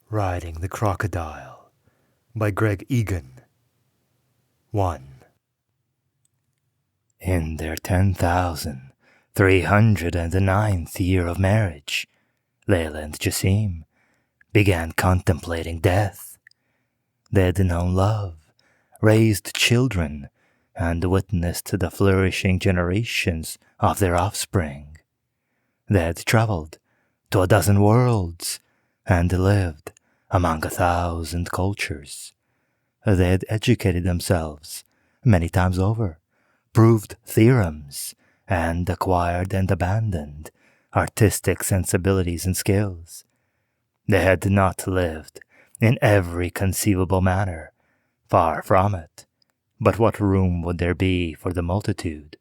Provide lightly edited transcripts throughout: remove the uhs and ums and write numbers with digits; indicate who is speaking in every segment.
Speaker 1: Riding the Crocodile by Egan. 1. In their 10,309th year of marriage, Layla and Jasim began contemplating death. They had known love, raised children, and witnessed the flourishing generations of their offspring. They had traveled to a dozen worlds and lived among 1,000 cultures. They had educated themselves many times over, proved theorems, and acquired and abandoned artistic sensibilities and skills. They had not lived in every conceivable manner, far from it. But what room would there be for the multitude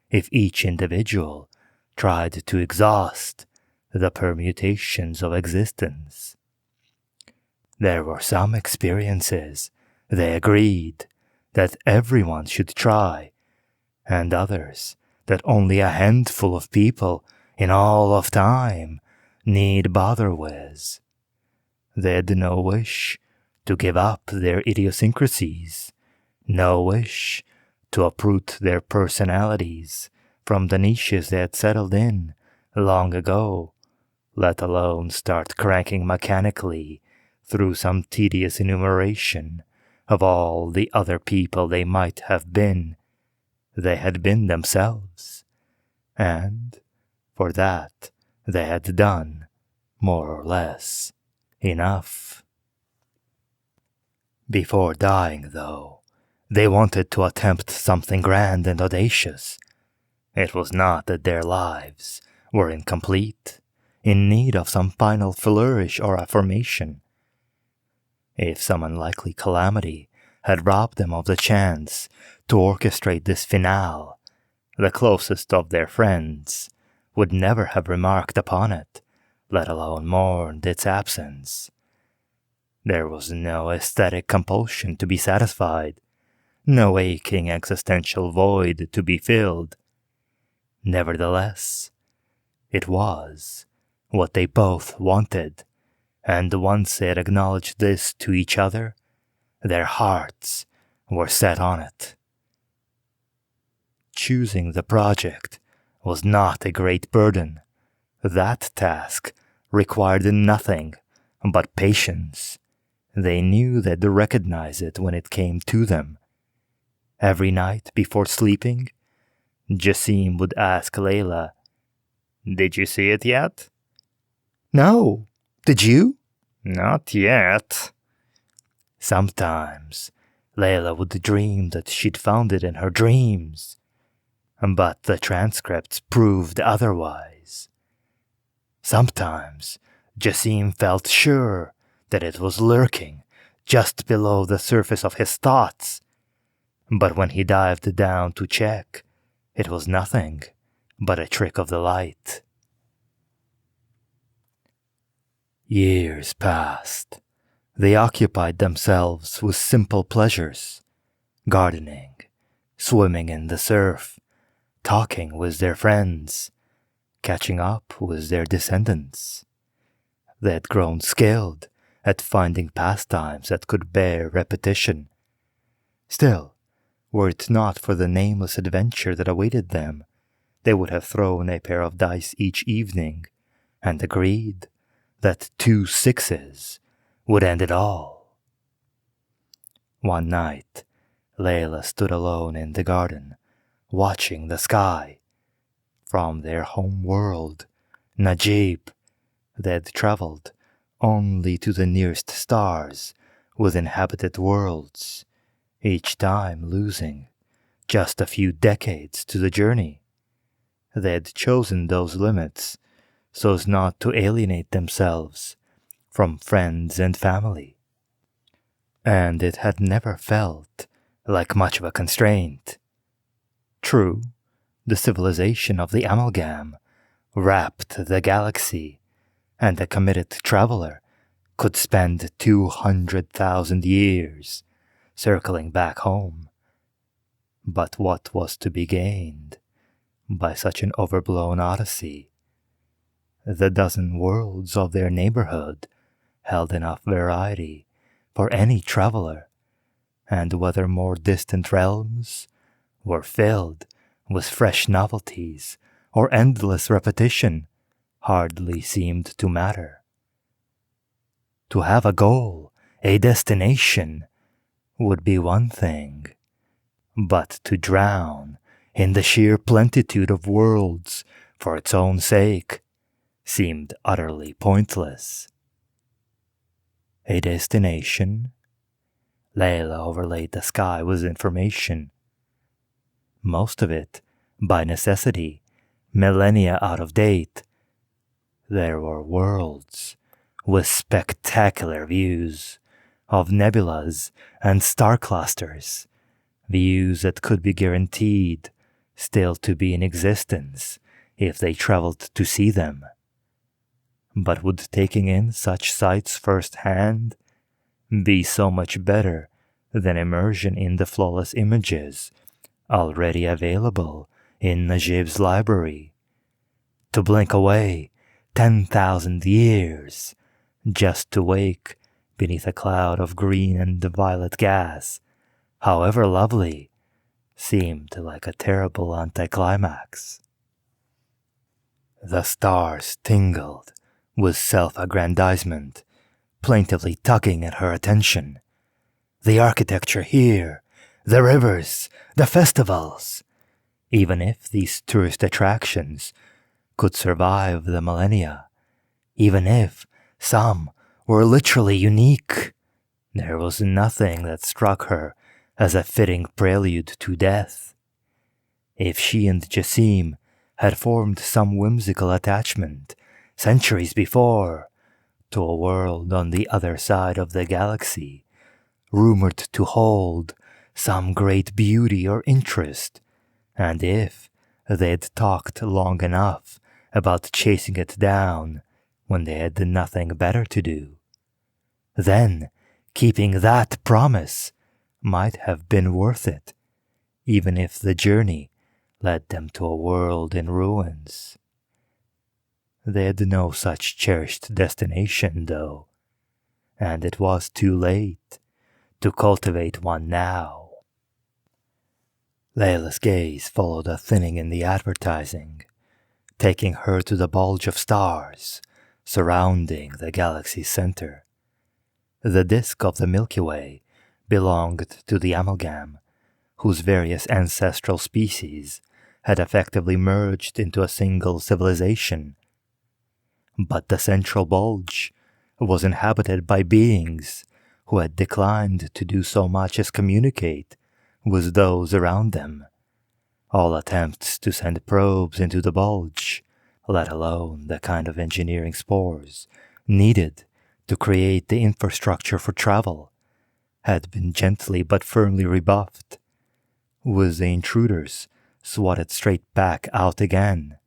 Speaker 1: if each individual tried to exhaust the permutations of existence? There were some experiences, they agreed, that everyone should try, and others that only a handful of people in all of time need bother with. They had no wish to give up their idiosyncrasies, no wish to uproot their personalities from the niches they had settled in long ago, let alone start cranking mechanically through some tedious enumeration of all the other people they might have been. They had been themselves, and for that they had done, more or less, enough. Before dying, though, they wanted to attempt something grand and audacious. It was not that their lives were incomplete, in need of some final flourish or affirmation. If some unlikely calamity had robbed them of the chance to orchestrate this finale, the closest of their friends would never have remarked upon it, let alone mourned its absence. There was no aesthetic compulsion to be satisfied, no aching existential void to be filled. Nevertheless, it was what they both wanted, and once they had acknowledged this to each other, their hearts were set on it. Choosing the project was not a great burden. That task required nothing but patience. They knew they'd recognize it when it came to them. Every night before sleeping, Jasim would ask Layla, "Did you see it yet?" "No. Did you?" "Not yet." Sometimes Layla would dream that she'd found it in her dreams, but the transcripts proved otherwise. Sometimes Jasim felt sure that it was lurking just below the surface of his thoughts, but when he dived down to check, it was nothing but a trick of the light. Years passed. They occupied themselves with simple pleasures, gardening, swimming in the surf, talking with their friends, catching up with their descendants. They had grown skilled at finding pastimes that could bear repetition. Still, were it not for the nameless adventure that awaited them, they would have thrown a pair of dice each evening and agreed that 2 6s would end it all. One night, Layla stood alone in the garden, watching the sky. From their home world, Najib, they had traveled only to the nearest stars with inhabited worlds, each time losing just a few decades to the journey. They had chosen those limits so as not to alienate themselves from friends and family, and it had never felt like much of a constraint. True, the civilization of the amalgam wrapped the galaxy, and a committed traveler could spend 200,000 years circling back home. But what was to be gained by such an overblown odyssey? The dozen worlds of their neighborhood held enough variety for any traveler, and whether more distant realms were filled with fresh novelties or endless repetition hardly seemed to matter. To have a goal, a destination, would be one thing, but to drown in the sheer plenitude of worlds for its own sake seemed utterly pointless. A destination? Layla overlaid the sky with information. Most of it, by necessity, millennia out of date. There were worlds with spectacular views of nebulas and star clusters, views that could be guaranteed still to be in existence if they traveled to see them. But would taking in such sights firsthand be so much better than immersion in the flawless images already available in Najib's library? To blink away 10,000 years just to wake beneath a cloud of green and violet gas, however lovely, seemed like a terrible anticlimax. The stars tingled with self-aggrandizement, plaintively tugging at her attention. The architecture here, the rivers, the festivals. Even if these tourist attractions could survive the millennia, even if some were literally unique, there was nothing that struck her as a fitting prelude to death. If she and Jasim had formed some whimsical attachment centuries before to a world on the other side of the galaxy, rumored to hold some great beauty or interest, and if they'd talked long enough about chasing it down when they had nothing better to do, then keeping that promise might have been worth it, even if the journey led them to a world in ruins. They had no such cherished destination, though, and it was too late to cultivate one now. Layla's gaze followed a thinning in the advertising, taking her to the bulge of stars surrounding the galaxy's center. The disk of the Milky Way belonged to the amalgam, whose various ancestral species had effectively merged into a single civilization. But the central bulge was inhabited by beings who had declined to do so much as communicate with those around them. All attempts to send probes into the bulge, let alone the kind of engineering spores needed to create the infrastructure for travel, had been gently but firmly rebuffed, with the intruders swatted straight back out again.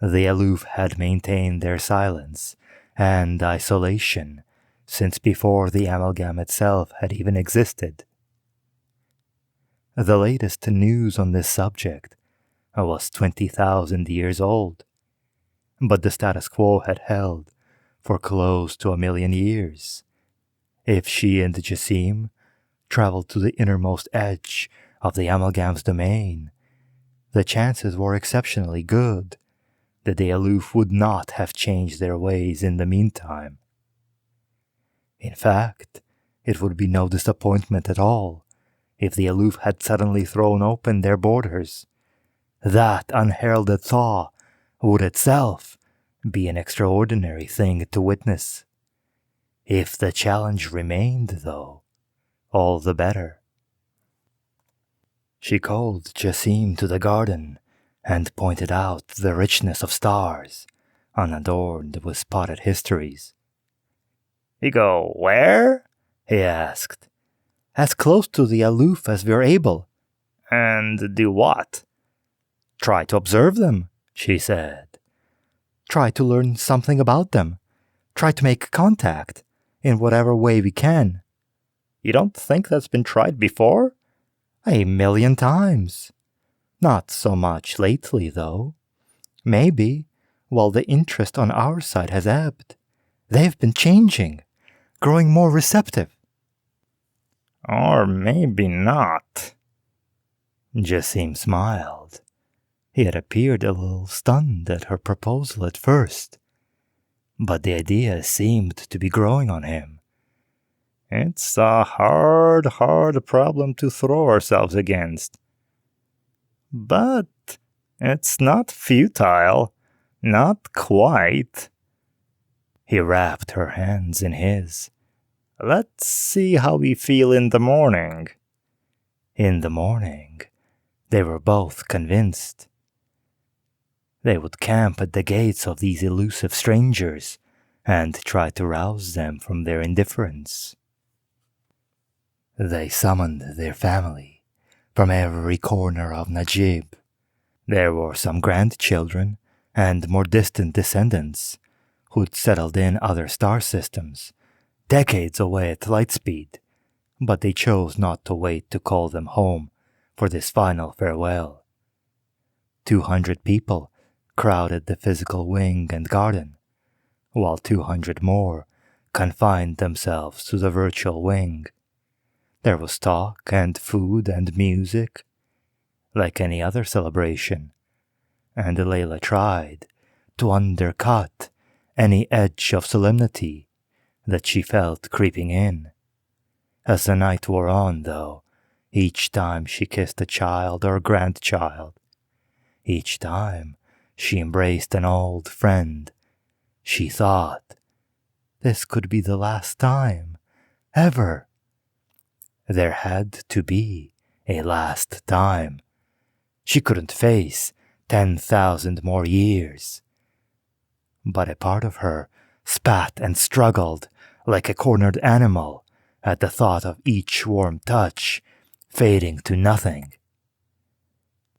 Speaker 1: The aloof had maintained their silence and isolation since before the amalgam itself had even existed. The latest news on this subject was 20,000 years old, but the status quo had held for close to 1,000,000 years. If she and Jasim traveled to the innermost edge of the amalgam's domain, the chances were exceptionally good that the aloof would not have changed their ways in the meantime. In fact, it would be no disappointment at all if the aloof had suddenly thrown open their borders. That unheralded thaw would itself be an extraordinary thing to witness. If the challenge remained, though, all the better. She called Jasim to the garden and pointed out the richness of stars, unadorned with spotted histories. "We go where?" he asked. "As close to the aloof as we're able." "And do what?" "Try to observe them," she said. "Try to learn something about them. Try to make contact, in whatever way we can." "You don't think that's been tried before?" "1,000,000 times. Not so much lately, though. Maybe while the interest on our side has ebbed, They've been changing, growing more receptive.
Speaker 2: Or maybe not.
Speaker 1: Jasim smiled. He had appeared a little stunned at her proposal at first, but the idea seemed to be growing on him.
Speaker 2: It's a hard problem to throw ourselves against. But it's not futile. Not quite.
Speaker 1: He wrapped her hands in his.
Speaker 2: Let's see how we feel in the morning.
Speaker 1: In the morning, they were both convinced. They would camp at the gates of these elusive strangers and try to rouse them from their indifference. They summoned their family from every corner of Najib. There were some grandchildren and more distant descendants who'd settled in other star systems, decades away at light speed, but they chose not to wait to call them home for this final farewell. 200 people crowded the physical wing and garden, while 200 more confined themselves to the virtual wing. There was talk and food and music, like any other celebration, and Layla tried to undercut any edge of solemnity that she felt creeping in. As the night wore on, though, each time she kissed a child or grandchild, each time she embraced an old friend, she thought, this could be the last time, ever. There had to be a last time. She couldn't face 10,000 more years. But a part of her spat and struggled like a cornered animal at the thought of each warm touch fading to nothing.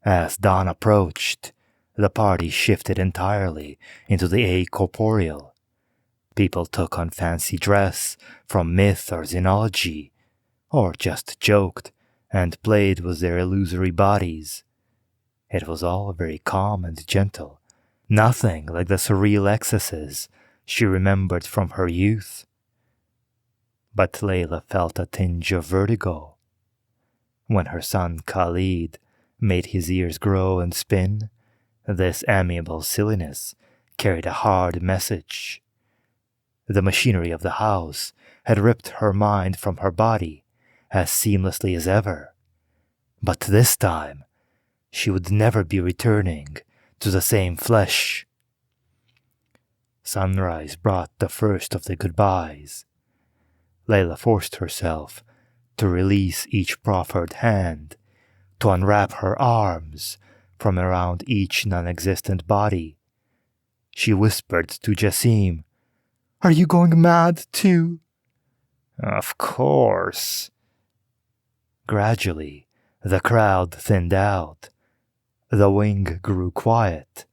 Speaker 1: As dawn approached, the party shifted entirely into the acorporeal. People took on fancy dress from myth or xenology, or just joked and played with their illusory bodies. It was all very calm and gentle, nothing like the surreal excesses she remembered from her youth. But Layla felt a tinge of vertigo. When her son Khalid made his ears grow and spin, this amiable silliness carried a hard message. The machinery of the house had ripped her mind from her body as seamlessly as ever. But this time, she would never be returning to the same flesh. Sunrise brought the first of the goodbyes. Layla forced herself to release each proffered hand, to unwrap her arms from around each non-existent body. She whispered to Jasim, "Are you going mad too?"
Speaker 2: Of course.
Speaker 1: Gradually, the crowd thinned out. The wing grew quiet.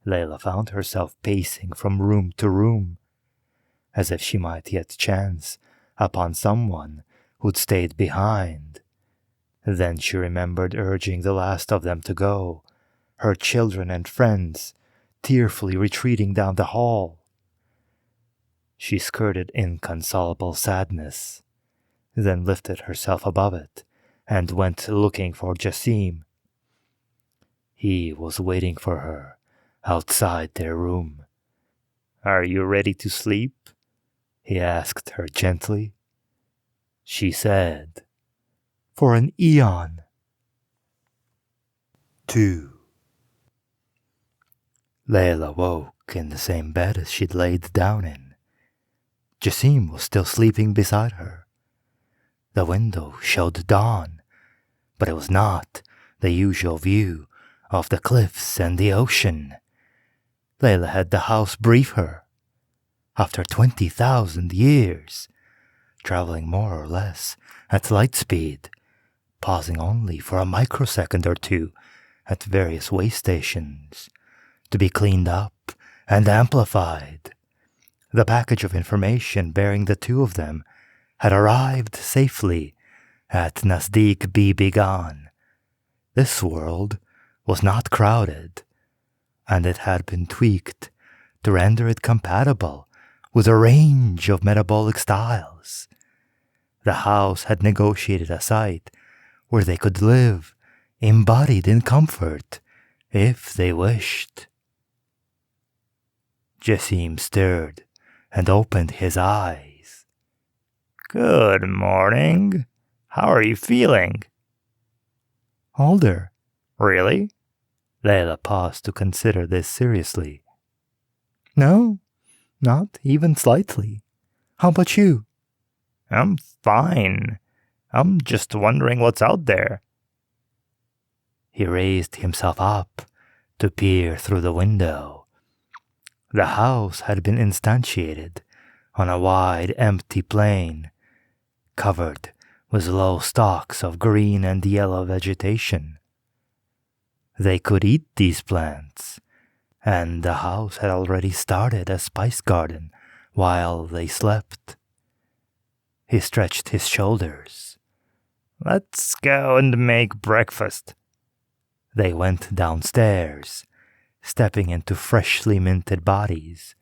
Speaker 1: Layla found herself pacing from room to room, as if she might yet chance upon someone who'd stayed behind. Then she remembered urging the last of them to go, her children and friends tearfully retreating down the hall. She skirted inconsolable sadness, then lifted herself above it and went looking for Jasim. He was waiting for her outside their room.
Speaker 2: Are you ready to sleep?
Speaker 1: He asked her gently. She said, "For an eon." 2. Layla woke in the same bed as she'd laid down in. Jasim was still sleeping beside her. The window showed dawn, but it was not the usual view of the cliffs and the ocean. Layla had the house brief her. After 20,000 years, traveling more or less at light speed, pausing only for a microsecond or two at various way stations, to be cleaned up and amplified. The package of information bearing the two of them had arrived safely at Nasdik B. Began. This world was not crowded, and it had been tweaked to render it compatible with a range of metabolic styles. The house had negotiated a site where they could live, embodied in comfort, if they wished. Jasim stirred and opened his eyes.
Speaker 2: Good morning. How are you feeling?
Speaker 1: Older.
Speaker 2: Really?
Speaker 1: Layla paused to consider this seriously. No, not even slightly. How about you?
Speaker 2: I'm fine. I'm just wondering what's out there.
Speaker 1: He raised himself up to peer through the window. The house had been instantiated on a wide, empty plain, covered with low stalks of green and yellow vegetation. They could eat these plants, and the house had already started a spice garden while they slept. He stretched his shoulders.
Speaker 2: Let's go and make breakfast.
Speaker 1: They went downstairs, stepping into freshly minted bodies,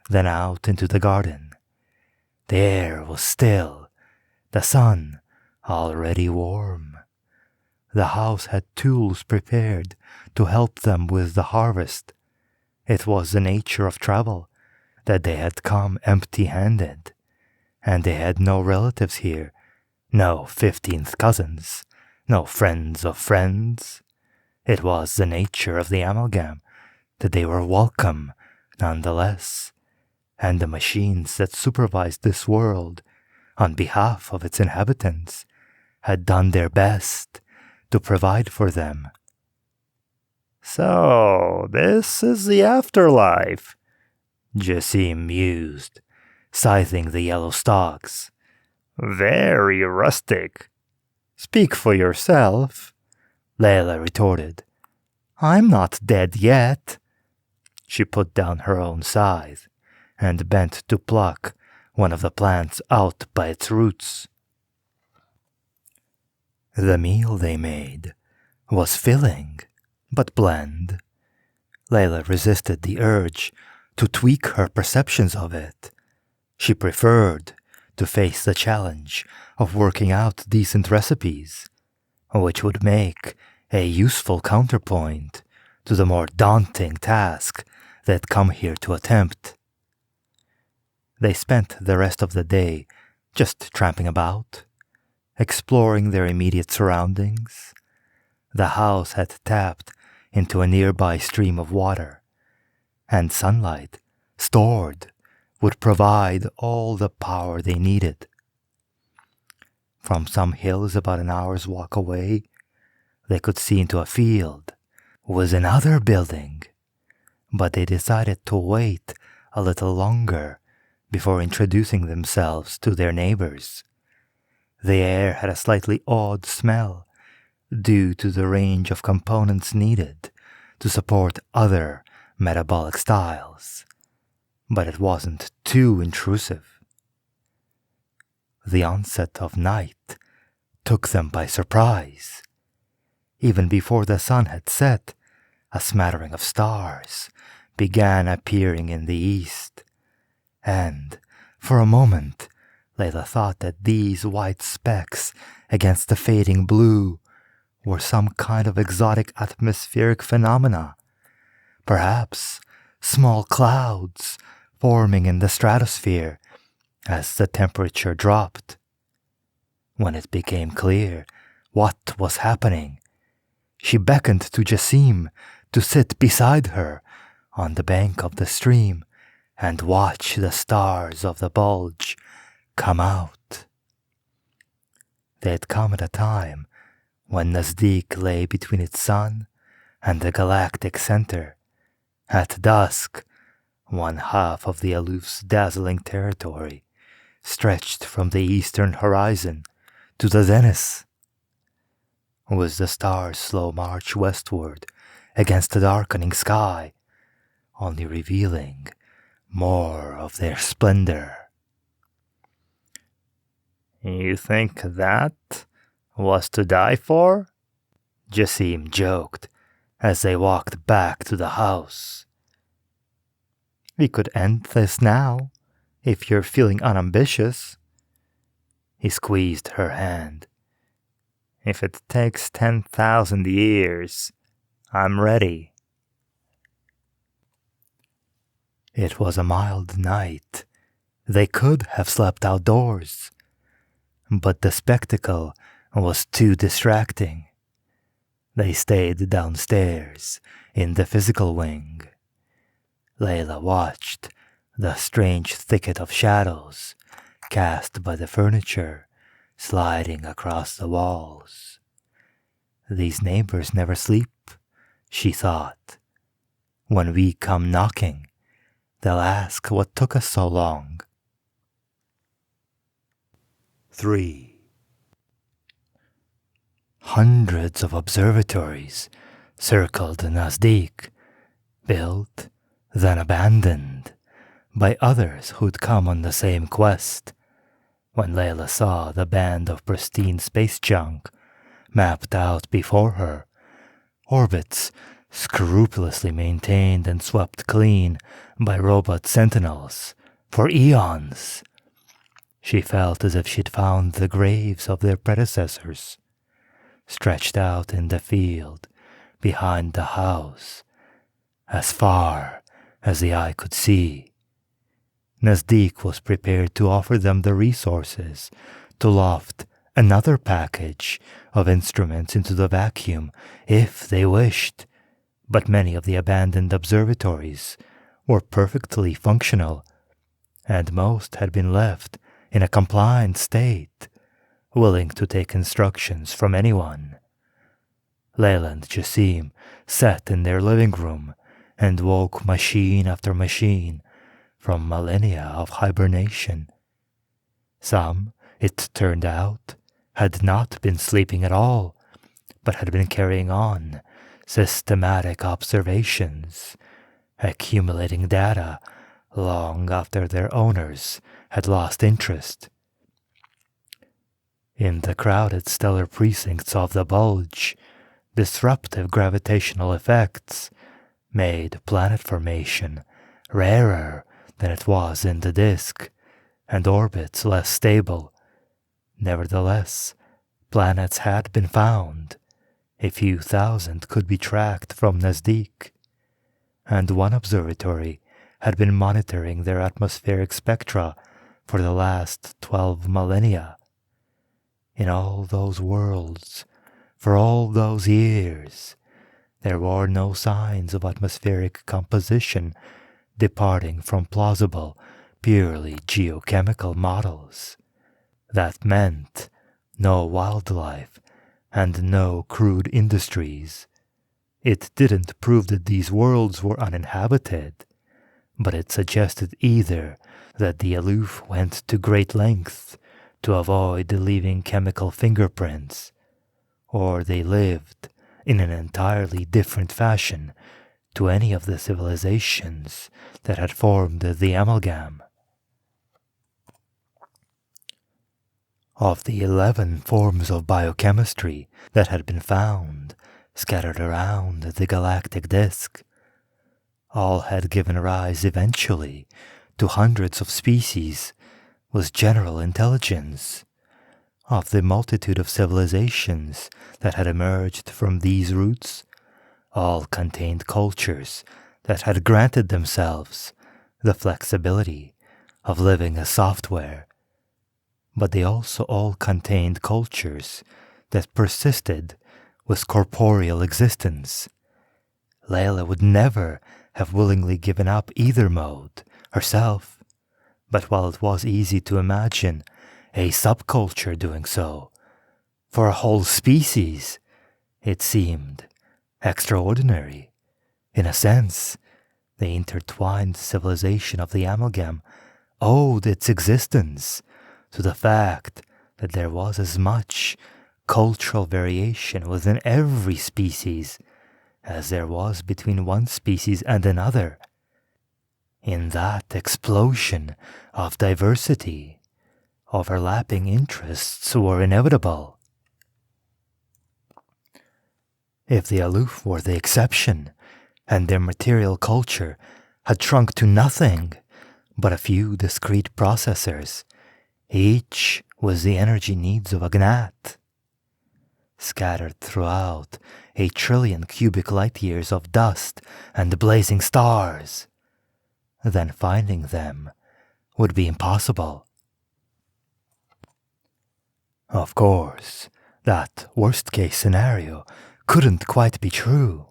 Speaker 1: then out into the garden. The air was still, the sun already warm. The house had tools prepared to help them with the harvest. It was the nature of travel that they had come empty-handed, and they had no relatives here, no 15th cousins, no friends of friends. It was the nature of the amalgam that they were welcome nonetheless, and the machines that supervised this world on behalf of its inhabitants had done their best to provide for them.
Speaker 2: So, this is the afterlife,
Speaker 1: Jasim mused, scything the yellow stalks.
Speaker 2: Very rustic.
Speaker 1: Speak for yourself, Layla retorted. I'm not dead yet. She put down her own scythe and bent to pluck one of the plants out by its roots. The meal they made was filling, but bland. Layla resisted the urge to tweak her perceptions of it. She preferred to face the challenge of working out decent recipes, which would make a useful counterpoint to the more daunting task they'd come here to attempt. They spent the rest of the day just tramping about, exploring their immediate surroundings. The house had tapped into a nearby stream of water, and sunlight, stored, would provide all the power they needed. From some hills about an hour's walk away, they could see into a field with another building, but they decided to wait a little longer before introducing themselves to their neighbors. The air had a slightly odd smell due to the range of components needed to support other metabolic styles, but it wasn't too intrusive. The onset of night took them by surprise. Even before the sun had set, a smattering of stars began appearing in the east, and for a moment Layla thought that these white specks against the fading blue were some kind of exotic atmospheric phenomena, perhaps small clouds forming in the stratosphere as the temperature dropped. When it became clear what was happening, she beckoned to Jasim to sit beside her on the bank of the stream and watch the stars of the bulge come out. They had come at a time when Nazdik lay between its sun and the galactic center. At dusk, one half of the aloof's dazzling territory stretched from the eastern horizon to the zenith. With the stars' slow march westward against the darkening sky, only revealing more of their splendor.
Speaker 2: You think that was to die for?
Speaker 1: Jasim joked as they walked back to the house. We could end this now,
Speaker 2: if you're feeling unambitious.
Speaker 1: He squeezed her hand.
Speaker 2: If it takes 10,000 years, I'm ready.
Speaker 1: It was a mild night. They could have slept outdoors, but the spectacle was too distracting. They stayed downstairs in the physical wing. Layla watched the strange thicket of shadows cast by the furniture sliding across the walls. These neighbors never sleep, she thought. When we come knocking, they'll ask what took us so long. 3. Hundreds of observatories circled Nazdik, built, then abandoned, by others who'd come on the same quest. When Layla saw the band of pristine space junk mapped out before her, orbits scrupulously maintained and swept clean by robot sentinels for eons, she felt as if she'd found the graves of their predecessors, stretched out in the field behind the house, as far as the eye could see. Nazdik was prepared to offer them the resources to loft another package of instruments into the vacuum if they wished, but many of the abandoned observatories were perfectly functional, and most had been left in a compliant state, willing to take instructions from anyone. Layla and Jasim sat in their living room and woke machine after machine from millennia of hibernation. Some, it turned out, had not been sleeping at all, but had been carrying on systematic observations, accumulating data long after their owners had lost interest. In the crowded stellar precincts of the bulge, disruptive gravitational effects made planet formation rarer than it was in the disk, and orbits less stable. Nevertheless, planets had been found. A few thousand could be tracked from Nazdik, and one observatory had been monitoring their atmospheric spectra for the last 12 millennia. In all those worlds, for all those years, there were no signs of atmospheric composition departing from plausible, purely geochemical models. That meant no wildlife and no crude industries. It didn't prove that these worlds were uninhabited, but it suggested either that the aloof went to great lengths to avoid leaving chemical fingerprints, or they lived in an entirely different fashion to any of the civilizations that had formed the amalgam. Of the 11 forms of biochemistry that had been found scattered around the galactic disk, all had given rise eventually to hundreds of species with general intelligence. Of the multitude of civilizations that had emerged from these roots, all contained cultures that had granted themselves the flexibility of living as software, but they also all contained cultures that persisted with corporeal existence. Layla would never have willingly given up either mode herself, but while it was easy to imagine a subculture doing so, for a whole species, it seemed extraordinary. In a sense, the intertwined civilization of the amalgam owed its existence to the fact that there was as much cultural variation within every species as there was between one species and another. In that explosion of diversity, overlapping interests were inevitable. If the aloof were the exception, and their material culture had shrunk to nothing, but a few discrete processors, each with the energy needs of a gnat, scattered throughout a trillion cubic light years of dust and blazing stars. Then finding them would be impossible. Of course, that worst-case scenario couldn't quite be true.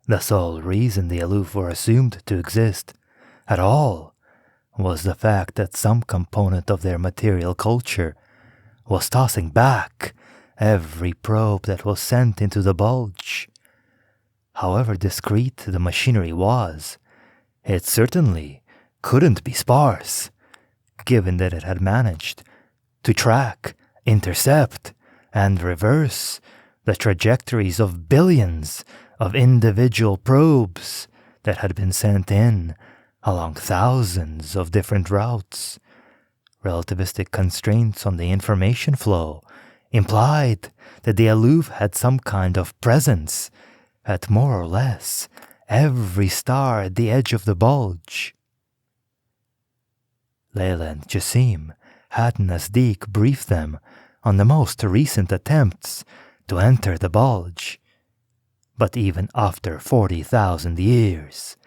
Speaker 1: The sole reason the aloof were assumed to exist at all was the fact that some component of their material culture was tossing back every probe that was sent into the bulge. However discreet the machinery was, it certainly couldn't be sparse, given that it had managed to track, intercept, and reverse the trajectories of billions of individual probes that had been sent in along thousands of different routes. Relativistic constraints on the information flow implied that the aloof had some kind of presence at more or less every star at the edge of the bulge. Layla and Jasim had Nasdik brief them on the most recent attempts to enter the bulge. But even after 40,000 years,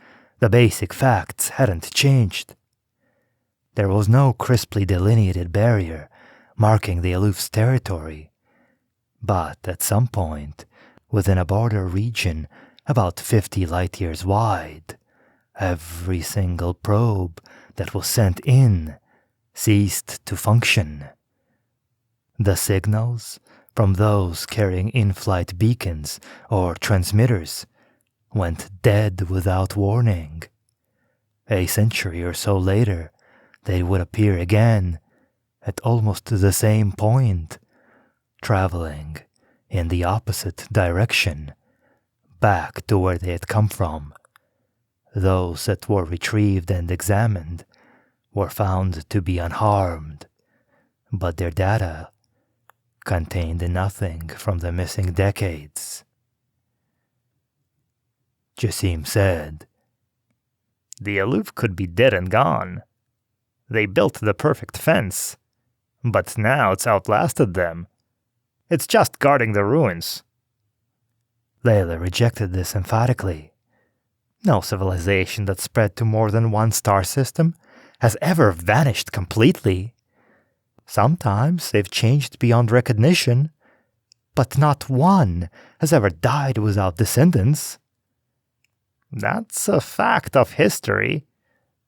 Speaker 1: the basic facts hadn't changed. There was no crisply delineated barrier marking the aloof's territory, but at some point, within a border region about 50 light years wide, every single probe that was sent in ceased to function. The signals from those carrying in-flight beacons or transmitters went dead without warning. A century or so later, they would appear again at almost the same point, traveling in the opposite direction, back to where they had come from. Those that were retrieved and examined were found to be unharmed, but their data contained nothing from the missing decades. Jasim said,
Speaker 2: The aloof could be dead and gone. They built the perfect fence, but now it's outlasted them. It's just guarding the ruins.
Speaker 1: Layla rejected this emphatically.
Speaker 2: No civilization that spread to more than one star system has ever vanished completely. Sometimes they've changed beyond recognition, but not one has ever died without descendants.
Speaker 3: That's a fact of history,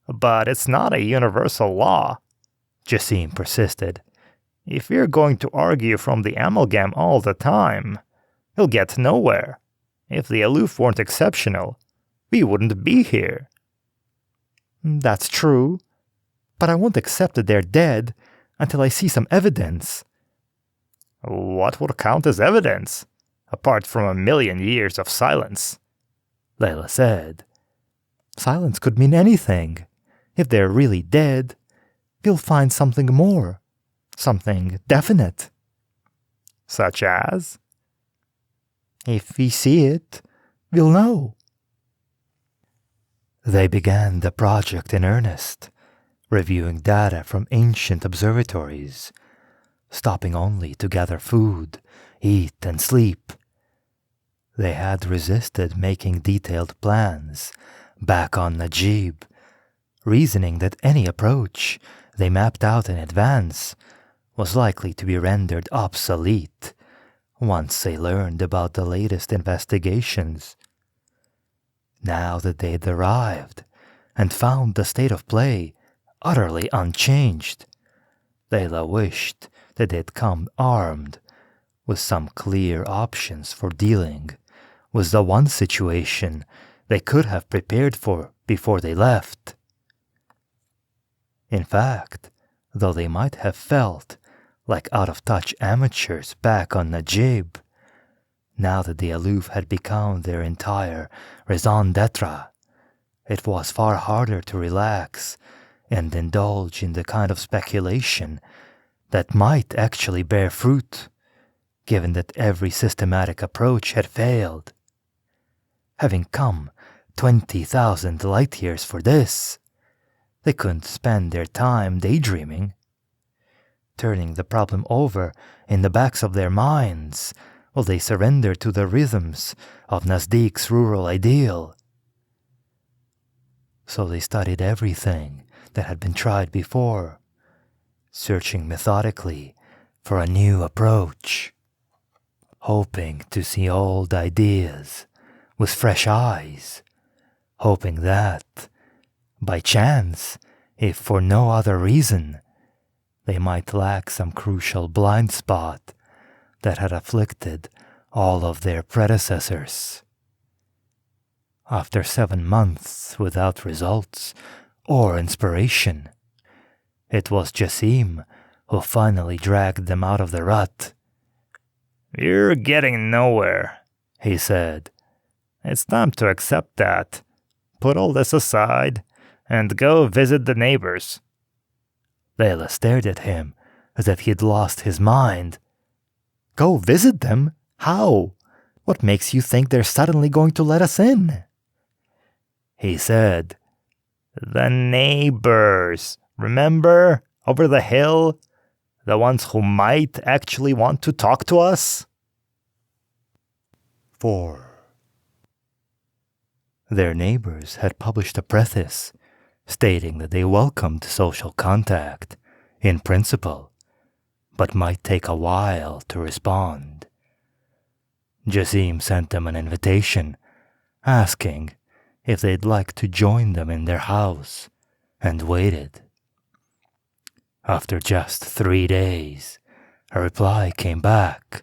Speaker 3: but it's not a universal law,
Speaker 2: Jasim persisted. If you're going to argue from the amalgam all the time, you'll get nowhere. If the aloof weren't exceptional, we wouldn't be here.
Speaker 1: That's true, but I won't accept that they're dead until I see some evidence.
Speaker 3: What would count as evidence, apart from 1,000,000 years of silence?
Speaker 1: Layla said. Silence could mean anything. If they're really dead, we'll find something more, something definite.
Speaker 3: Such as?
Speaker 1: If we see it, we'll know. They began the project in earnest, reviewing data from ancient observatories, stopping only to gather food, eat, and sleep. They had resisted making detailed plans back on Najib, reasoning that any approach they mapped out in advance was likely to be rendered obsolete once they learned about the latest investigations. Now that they'd arrived and found the state of play utterly unchanged, Layla wished that they'd come armed with some clear options for dealing with the one situation they could have prepared for before they left. In fact, though they might have felt like out-of-touch amateurs back on Najib, now that the aloof had become their entire raison d'etre, it was far harder to relax and indulge in the kind of speculation that might actually bear fruit, given that every systematic approach had failed. Having come 20,000 light years for this,
Speaker 2: They couldn't spend their time daydreaming, turning the problem over in the backs of their minds while they surrendered to the rhythms of Nasdik's rural ideal. So they studied everything that had been tried before, searching methodically for a new approach, hoping to see old ideas with fresh eyes, hoping that, by chance, if for no other reason, they might lack some crucial blind spot that had afflicted all of their predecessors. After 7 months without results or inspiration, it was Jasim who finally dragged them out of the rut.
Speaker 3: "You're getting nowhere," he said. "It's time to accept that. Put all this aside and go visit the neighbors."
Speaker 2: Layla stared at him as if he'd lost his mind. Go visit them? How? What makes you think they're suddenly going to let us in?
Speaker 3: He said, "The neighbors, remember? Over the hill? The ones who might actually want to talk to us?"
Speaker 1: 4.
Speaker 2: Their neighbors had published a preface stating that they welcomed social contact, in principle, but might take a while to respond. Jasim sent them an invitation, asking if they'd like to join them in their house, and waited. After just 3 days, a reply came back.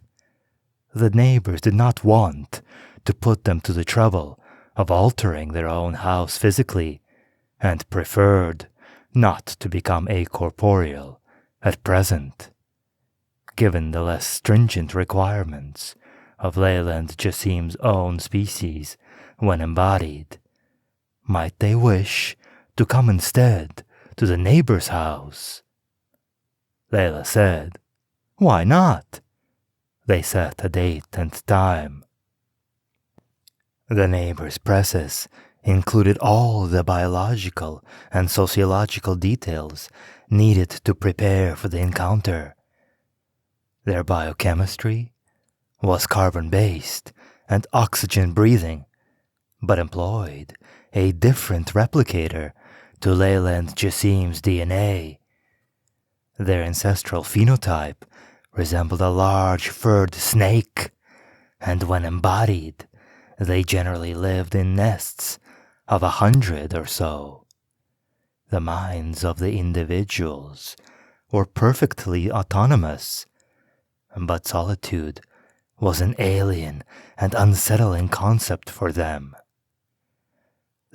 Speaker 2: The neighbors did not want to put them to the trouble of altering their own house physically, and preferred not to become acorporeal at present, given the less stringent requirements of Layla and Jasim's own species when embodied. Might they wish to come instead to the neighbor's house? Layla said, "Why not?" They set a date and time. The neighbor's preface included all the biological and sociological details needed to prepare for the encounter. Their biochemistry was carbon-based and oxygen-breathing, but employed a different replicator to Layla and Jasim's DNA. Their ancestral phenotype resembled a large furred snake, and when embodied, they generally lived in nests of 100 or so. The minds of the individuals were perfectly autonomous, but solitude was an alien and unsettling concept for them.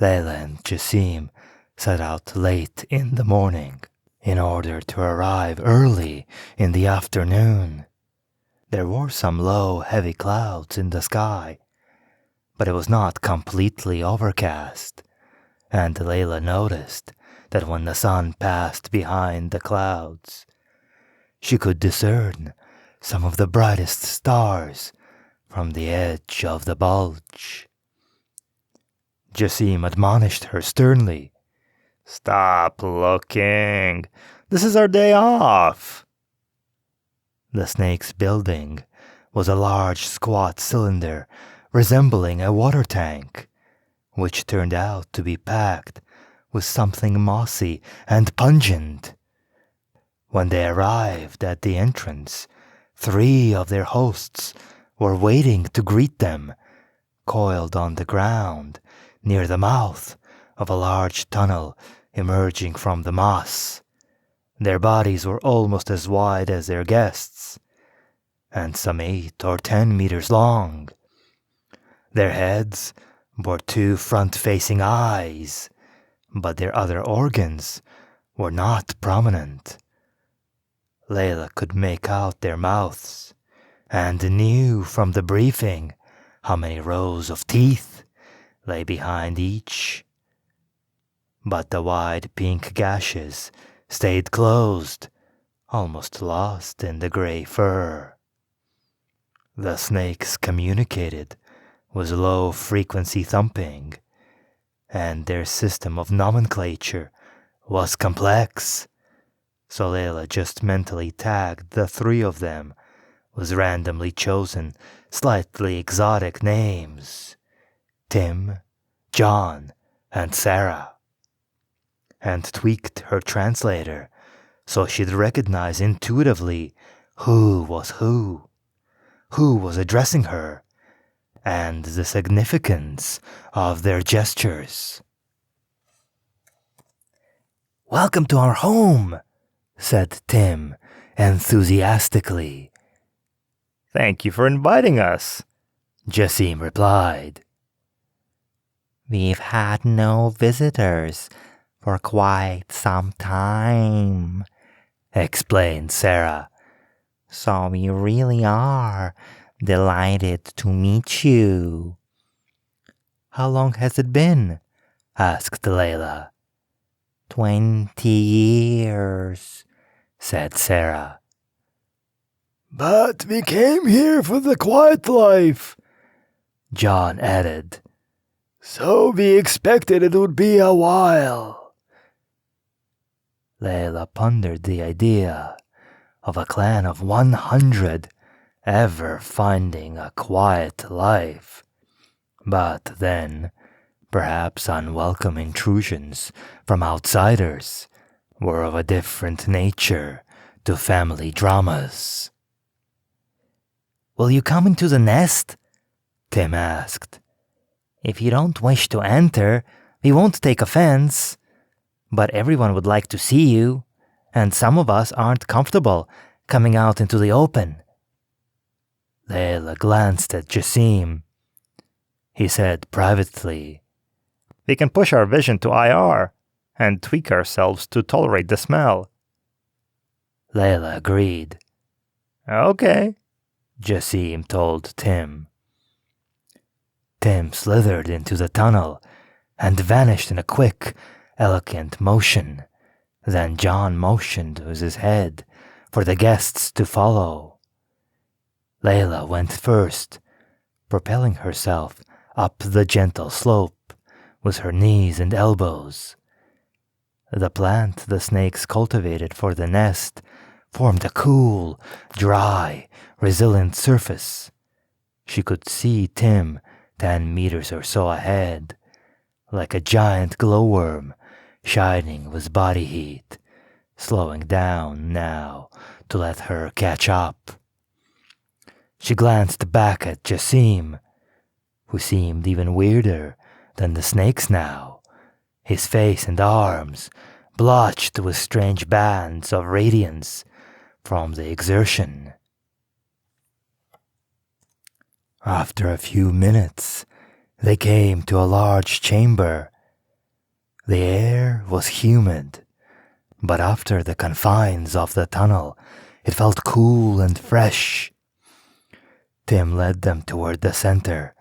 Speaker 2: Layla and Jasim set out late in the morning in order to arrive early in the afternoon. There were some low, heavy clouds in the sky, but it was not completely overcast, and Layla noticed that when the sun passed behind the clouds, she could discern some of the brightest stars from the edge of the bulge. Jasim admonished her sternly.
Speaker 3: "Stop looking. This is our day off."
Speaker 2: The snake's building was a large squat cylinder resembling a water tank, which turned out to be packed with something mossy and pungent. When they arrived at the entrance, 3 of their hosts were waiting to greet them, coiled on the ground near the mouth of a large tunnel emerging from the moss. Their bodies were almost as wide as their guests, and some 8 or 10 meters long. Their heads bore 2 front-facing eyes, but their other organs were not prominent. Layla could make out their mouths, and knew from the briefing how many rows of teeth lay behind each. But the wide pink gashes stayed closed, almost lost in the gray fur. The snakes communicated with low-frequency thumping, and their system of nomenclature
Speaker 1: was complex, so Layla just mentally tagged the three of them with randomly chosen, slightly exotic names: Tim, John, and Sarah, and tweaked her translator so she'd recognize intuitively who was addressing her, and the significance of their gestures. "Welcome to our home," said Tim enthusiastically.
Speaker 3: Thank you for inviting us,
Speaker 1: Jasim replied.
Speaker 2: "We've had no visitors for quite some time,"
Speaker 1: explained Sarah.
Speaker 2: "So we really are delighted to meet you."
Speaker 1: "How long has it been?" asked Layla.
Speaker 2: 20 years,
Speaker 1: said Sarah. "But we came here for the quiet life," John added. "So we expected it would be a while." Layla pondered the idea of a clan of 100 ever finding a quiet life. But then, perhaps unwelcome intrusions from outsiders were of a different nature to family dramas. "Will you come into the nest?" Tim asked. "If you don't wish to enter, we won't take offense. But everyone would like to see you, and some of us aren't comfortable coming out into the open." Layla glanced at Jasim. He said privately,
Speaker 3: "We can push our vision to IR and tweak ourselves to tolerate the smell."
Speaker 1: Layla agreed.
Speaker 3: "Okay,"
Speaker 1: Jasim told Tim. Tim slithered into the tunnel and vanished in a quick, elegant motion. Then John motioned with his head for the guests to follow. Layla went first, propelling herself up the gentle slope with her knees and elbows. The plant the snakes cultivated for the nest formed a cool, dry, resilient surface. She could see Tim 10 meters or so ahead, like a giant glowworm shining with body heat, slowing down now to let her catch up. She glanced back at Jasim, who seemed even weirder than the snakes now, his face and arms blotched with strange bands of radiance from the exertion. After a few minutes, they came to a large chamber. The air was humid, but after the confines of the tunnel, it felt cool and fresh. Tim led them toward the center,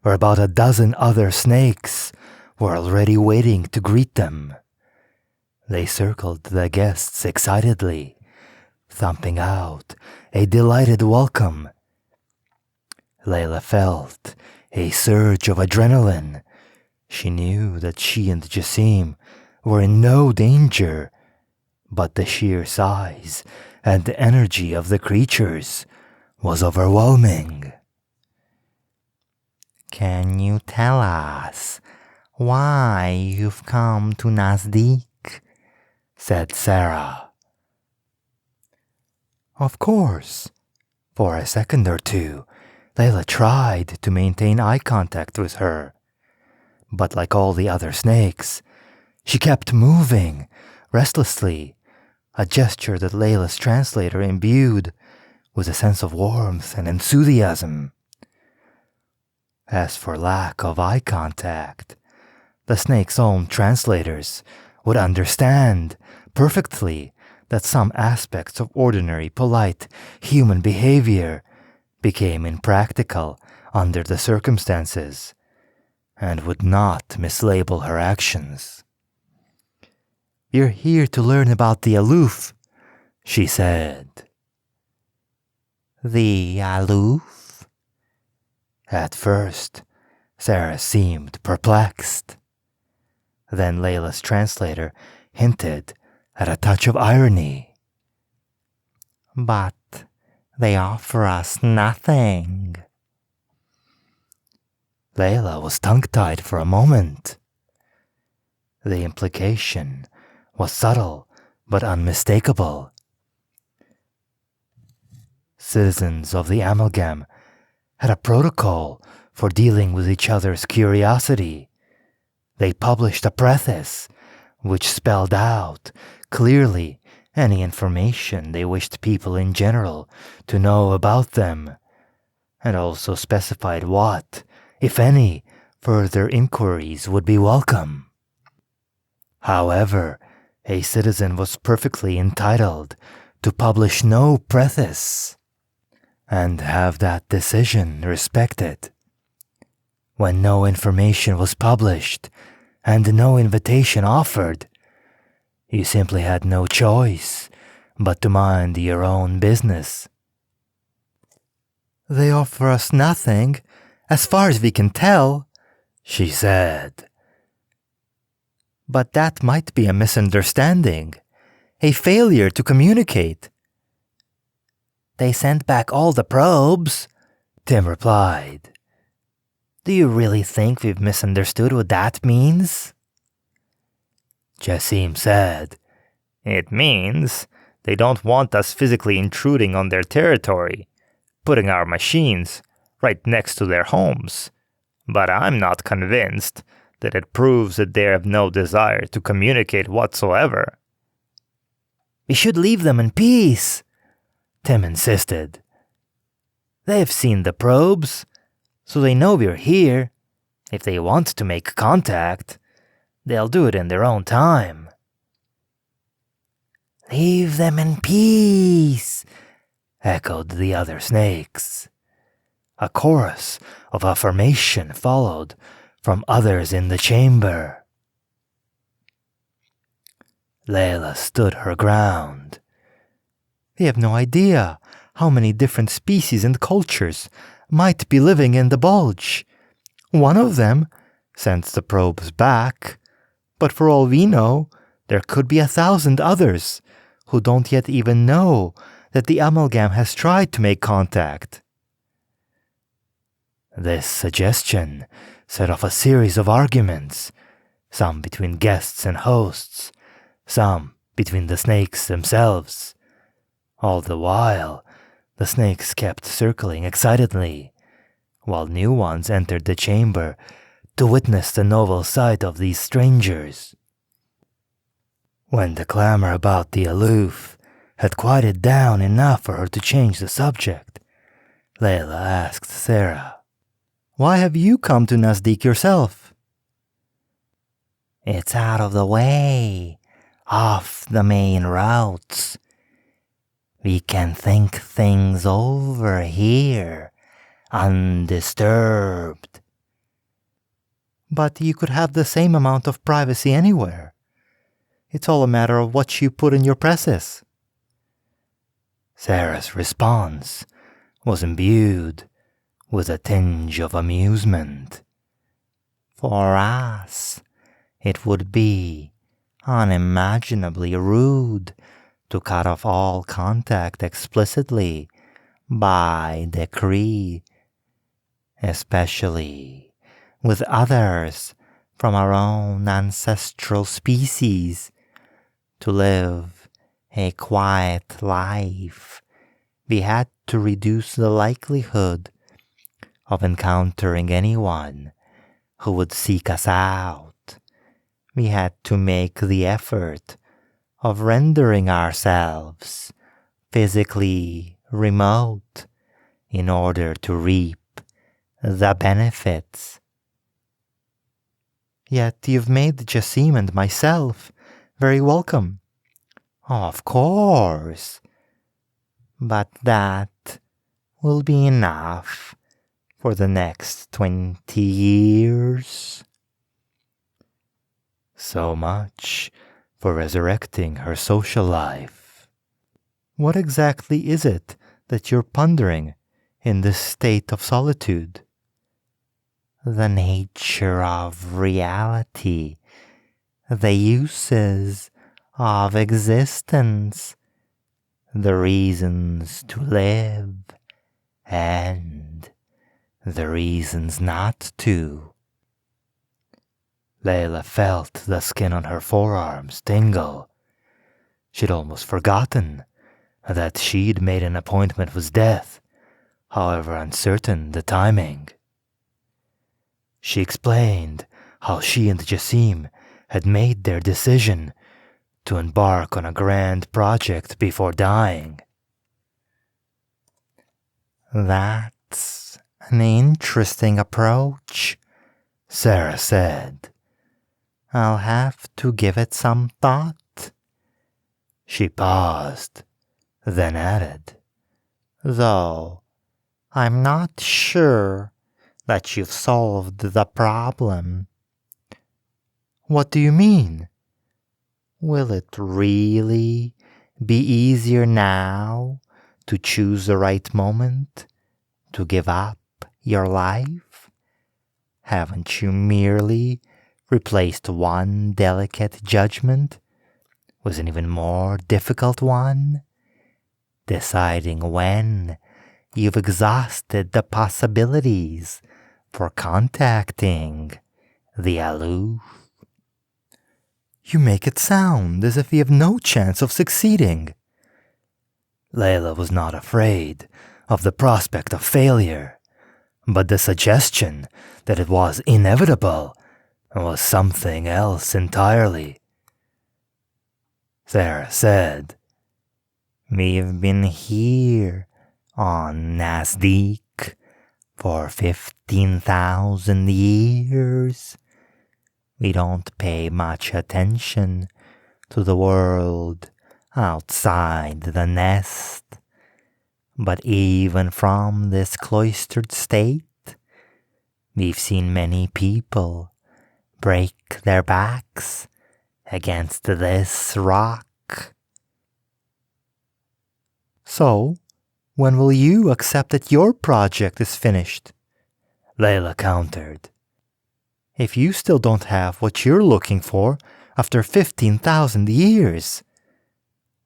Speaker 1: where about a dozen other snakes were already waiting to greet them. They circled the guests excitedly, thumping out a delighted welcome. Layla felt a surge of adrenaline. She knew that she and Jasim were in no danger, but the sheer size and energy of the creatures was overwhelming.
Speaker 2: "Can you tell us why you've come to Nasdik?"
Speaker 1: said Sarah. Of course. For a second or two, Layla tried to maintain eye contact with her. But like all the other snakes, she kept moving restlessly, a gesture that Layla's translator imbued with a sense of warmth and enthusiasm. As for lack of eye contact, the snake's own translators would understand perfectly that some aspects of ordinary, polite human behavior became impractical under the circumstances, and would not mislabel her actions. "You're here to learn about the aloof," she said.
Speaker 2: "The aloof?"
Speaker 1: At first, Sarah seemed perplexed. Then Layla's translator hinted at a touch of irony.
Speaker 2: But they offer us nothing.
Speaker 1: Layla was tongue-tied for a moment. The implication was subtle but unmistakable. Citizens of the amalgam had a protocol for dealing with each other's curiosity. They published a preface which spelled out clearly any information they wished people in general to know about them, and also specified what, if any, further inquiries would be welcome. However, a citizen was perfectly entitled to publish no preface and have that decision respected. When no information was published and no invitation offered, you simply had no choice but to mind your own business.
Speaker 2: They offer us nothing, as far as we can tell,
Speaker 1: she said.
Speaker 2: But that might be a misunderstanding, a failure to communicate.
Speaker 1: They sent back all the probes, Tim replied. Do you really think we've misunderstood what that means? Jasim said,
Speaker 3: It means they don't want us physically intruding on their territory, putting our machines right next to their homes. But I'm not convinced that it proves that they have no desire to communicate whatsoever.
Speaker 1: We should leave them in peace, Tim insisted. They've seen the probes, so they know we're here. If they want to make contact, they'll do it in their own time. Leave them in peace, echoed the other snakes. A chorus of affirmation followed from others in the chamber. Layla stood her ground.
Speaker 2: They have no idea how many different species and cultures might be living in the bulge. One of them sends the probes back, but for all we know, there could be 1,000 others who don't yet even know that the amalgam has tried to make contact.
Speaker 1: This suggestion set off a series of arguments, some between guests and hosts, some between the snakes themselves. All the while, the snakes kept circling excitedly, while new ones entered the chamber to witness the novel sight of these strangers. When the clamor about the aloof had quieted down enough for her to change the subject, Layla asked Sarah,
Speaker 2: Why have you come to Nasdik yourself?
Speaker 1: It's out of the way, off the main routes. We can think things over here, undisturbed.
Speaker 2: But you could have the same amount of privacy anywhere. It's all a matter of what you put in your presses.
Speaker 1: Sarah's response was imbued with a tinge of amusement. For us, it would be unimaginably rude to cut off all contact explicitly by decree, especially with others from our own ancestral species. To live a quiet life, we had to reduce the likelihood of encountering anyone who would seek us out. We had to make the effort of rendering ourselves physically remote in order to reap the benefits.
Speaker 2: Yet you've made Jasim and myself very welcome.
Speaker 1: Of course. But that will be enough for the next 20 years. So much for resurrecting her social life.
Speaker 2: What exactly is it that you're pondering in this state of solitude?
Speaker 1: The nature of reality, the uses of existence, the reasons to live, and the reasons not to. Layla felt the skin on her forearms tingle. She'd almost forgotten that she'd made an appointment with death, however uncertain the timing. She explained how she and Jasim had made their decision to embark on a grand project before dying. "That's an interesting approach," Sarah said. "I'll have to give it some thought." She paused, then added, "Though I'm not sure that you've solved the problem." "What do you mean?" "Will it really be easier now to choose the right moment to give up your life? Haven't you merely replaced one delicate judgment with an even more difficult one, deciding when you've exhausted the possibilities for contacting the aloof?" "You make it sound as if we have no chance of succeeding." Layla was not afraid of the prospect of failure, but the suggestion that it was inevitable was something else entirely. Sarah said, "We've been here on Nasdik for 15,000 years. We don't pay much attention to the world outside the nest. But even from this cloistered state, we've seen many people break their backs against this rock." "So, when will you accept that your project is finished?" Layla countered. "If you still don't have what you're looking for after 15,000 years,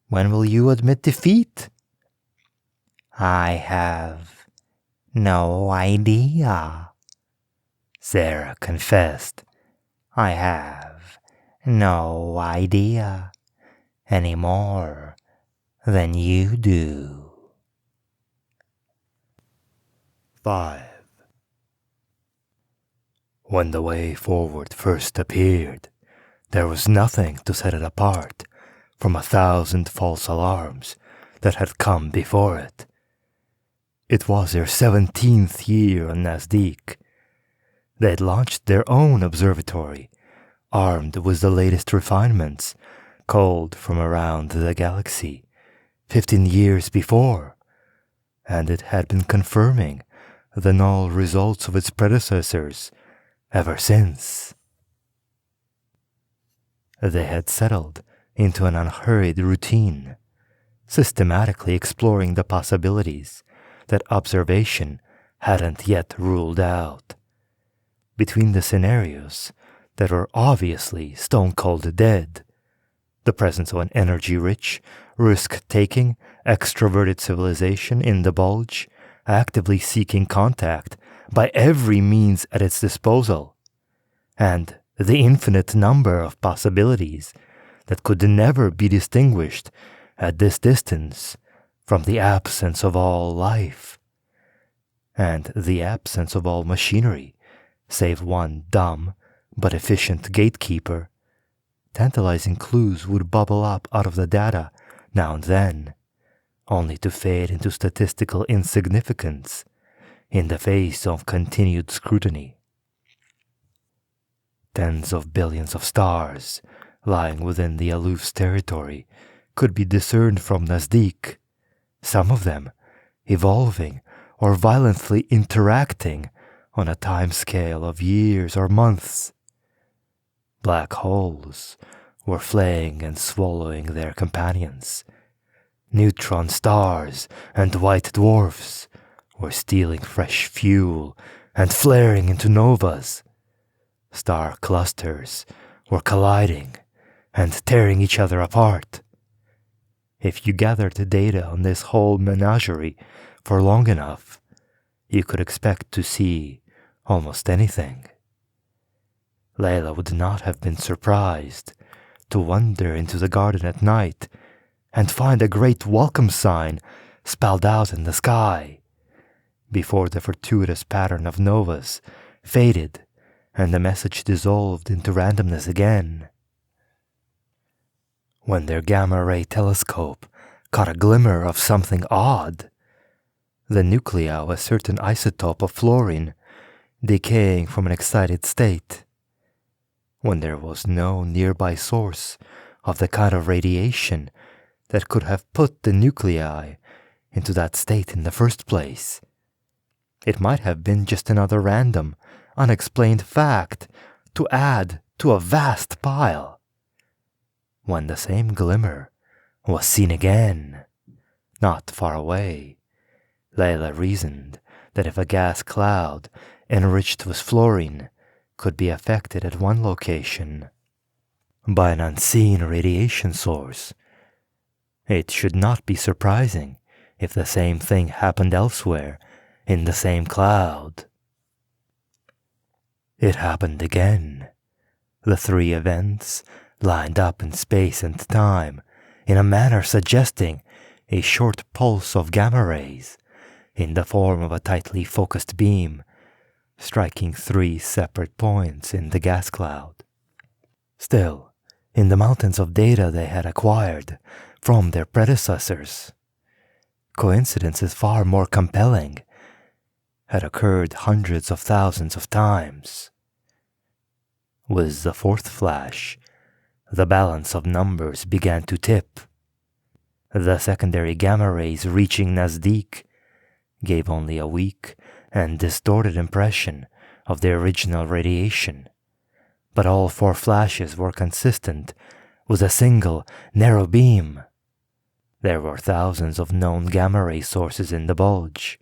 Speaker 1: when will you admit defeat?" "I have no idea," Sarah confessed. "I have no idea any more than you do." 5. When the way forward first appeared, there was nothing to set it apart from 1,000 false alarms that had come before it. It was their 17th year on Nasdik. They had launched their own observatory, armed with the latest refinements, culled from around the galaxy 15 years before, and it had been confirming the null results of its predecessors ever since. They had settled into an unhurried routine, systematically exploring the possibilities that observation hadn't yet ruled out. Between the scenarios that were obviously stone-cold dead, the presence of an energy-rich, risk-taking, extroverted civilization in the bulge, actively seeking contact by every means at its disposal, and the infinite number of possibilities that could never be distinguished at this distance from the absence of all life, and the absence of all machinery, save one dumb but efficient gatekeeper. Tantalizing clues would bubble up out of the data now and then, only to fade into statistical insignificance in the face of continued scrutiny. Tens of billions of stars lying within the aloof's territory could be discerned from Nasdik, some of them evolving or violently interacting on a timescale of years or months. Black holes were flaying and swallowing their companions. Neutron stars and white dwarfs were stealing fresh fuel and flaring into novas. Star clusters were colliding and tearing each other apart. If you gathered data on this whole menagerie for long enough, you could expect to see almost anything. Layla would not have been surprised to wander into the garden at night and find a great welcome sign spelled out in the sky, before the fortuitous pattern of novas faded and the message dissolved into randomness again. When their gamma-ray telescope caught a glimmer of something odd, the nuclei of a certain isotope of fluorine decaying from an excited state, when there was no nearby source of the kind of radiation that could have put the nuclei into that state in the first place. It might have been just another random, unexplained fact to add to a vast pile. When the same glimmer was seen again, not far away, Layla reasoned that if a gas cloud enriched with fluorine could be affected at one location by an unseen radiation source, it should not be surprising if the same thing happened elsewhere in the same cloud. It happened again. The three events lined up in space and time in a manner suggesting a short pulse of gamma rays in the form of a tightly focused beam striking three separate points in the gas cloud. Still, in the mountains of data they had acquired from their predecessors, coincidences far more compelling had occurred hundreds of thousands of times. With the fourth flash, the balance of numbers began to tip. The secondary gamma rays reaching Nazdik gave only a weak and distorted impression of the original radiation, but all four flashes were consistent with a single narrow beam. There were thousands of known gamma ray sources in the bulge,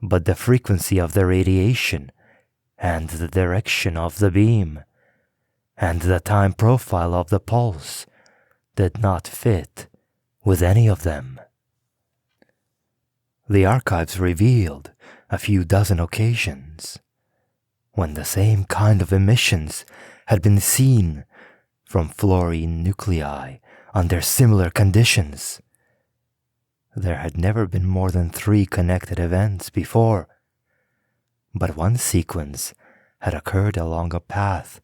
Speaker 1: but the frequency of the radiation and the direction of the beam and the time profile of the pulse did not fit with any of them. The archives revealed a few dozen occasions when the same kind of emissions had been seen from fluorine nuclei under similar conditions. There had never been more than 3 connected events before, but one sequence had occurred along a path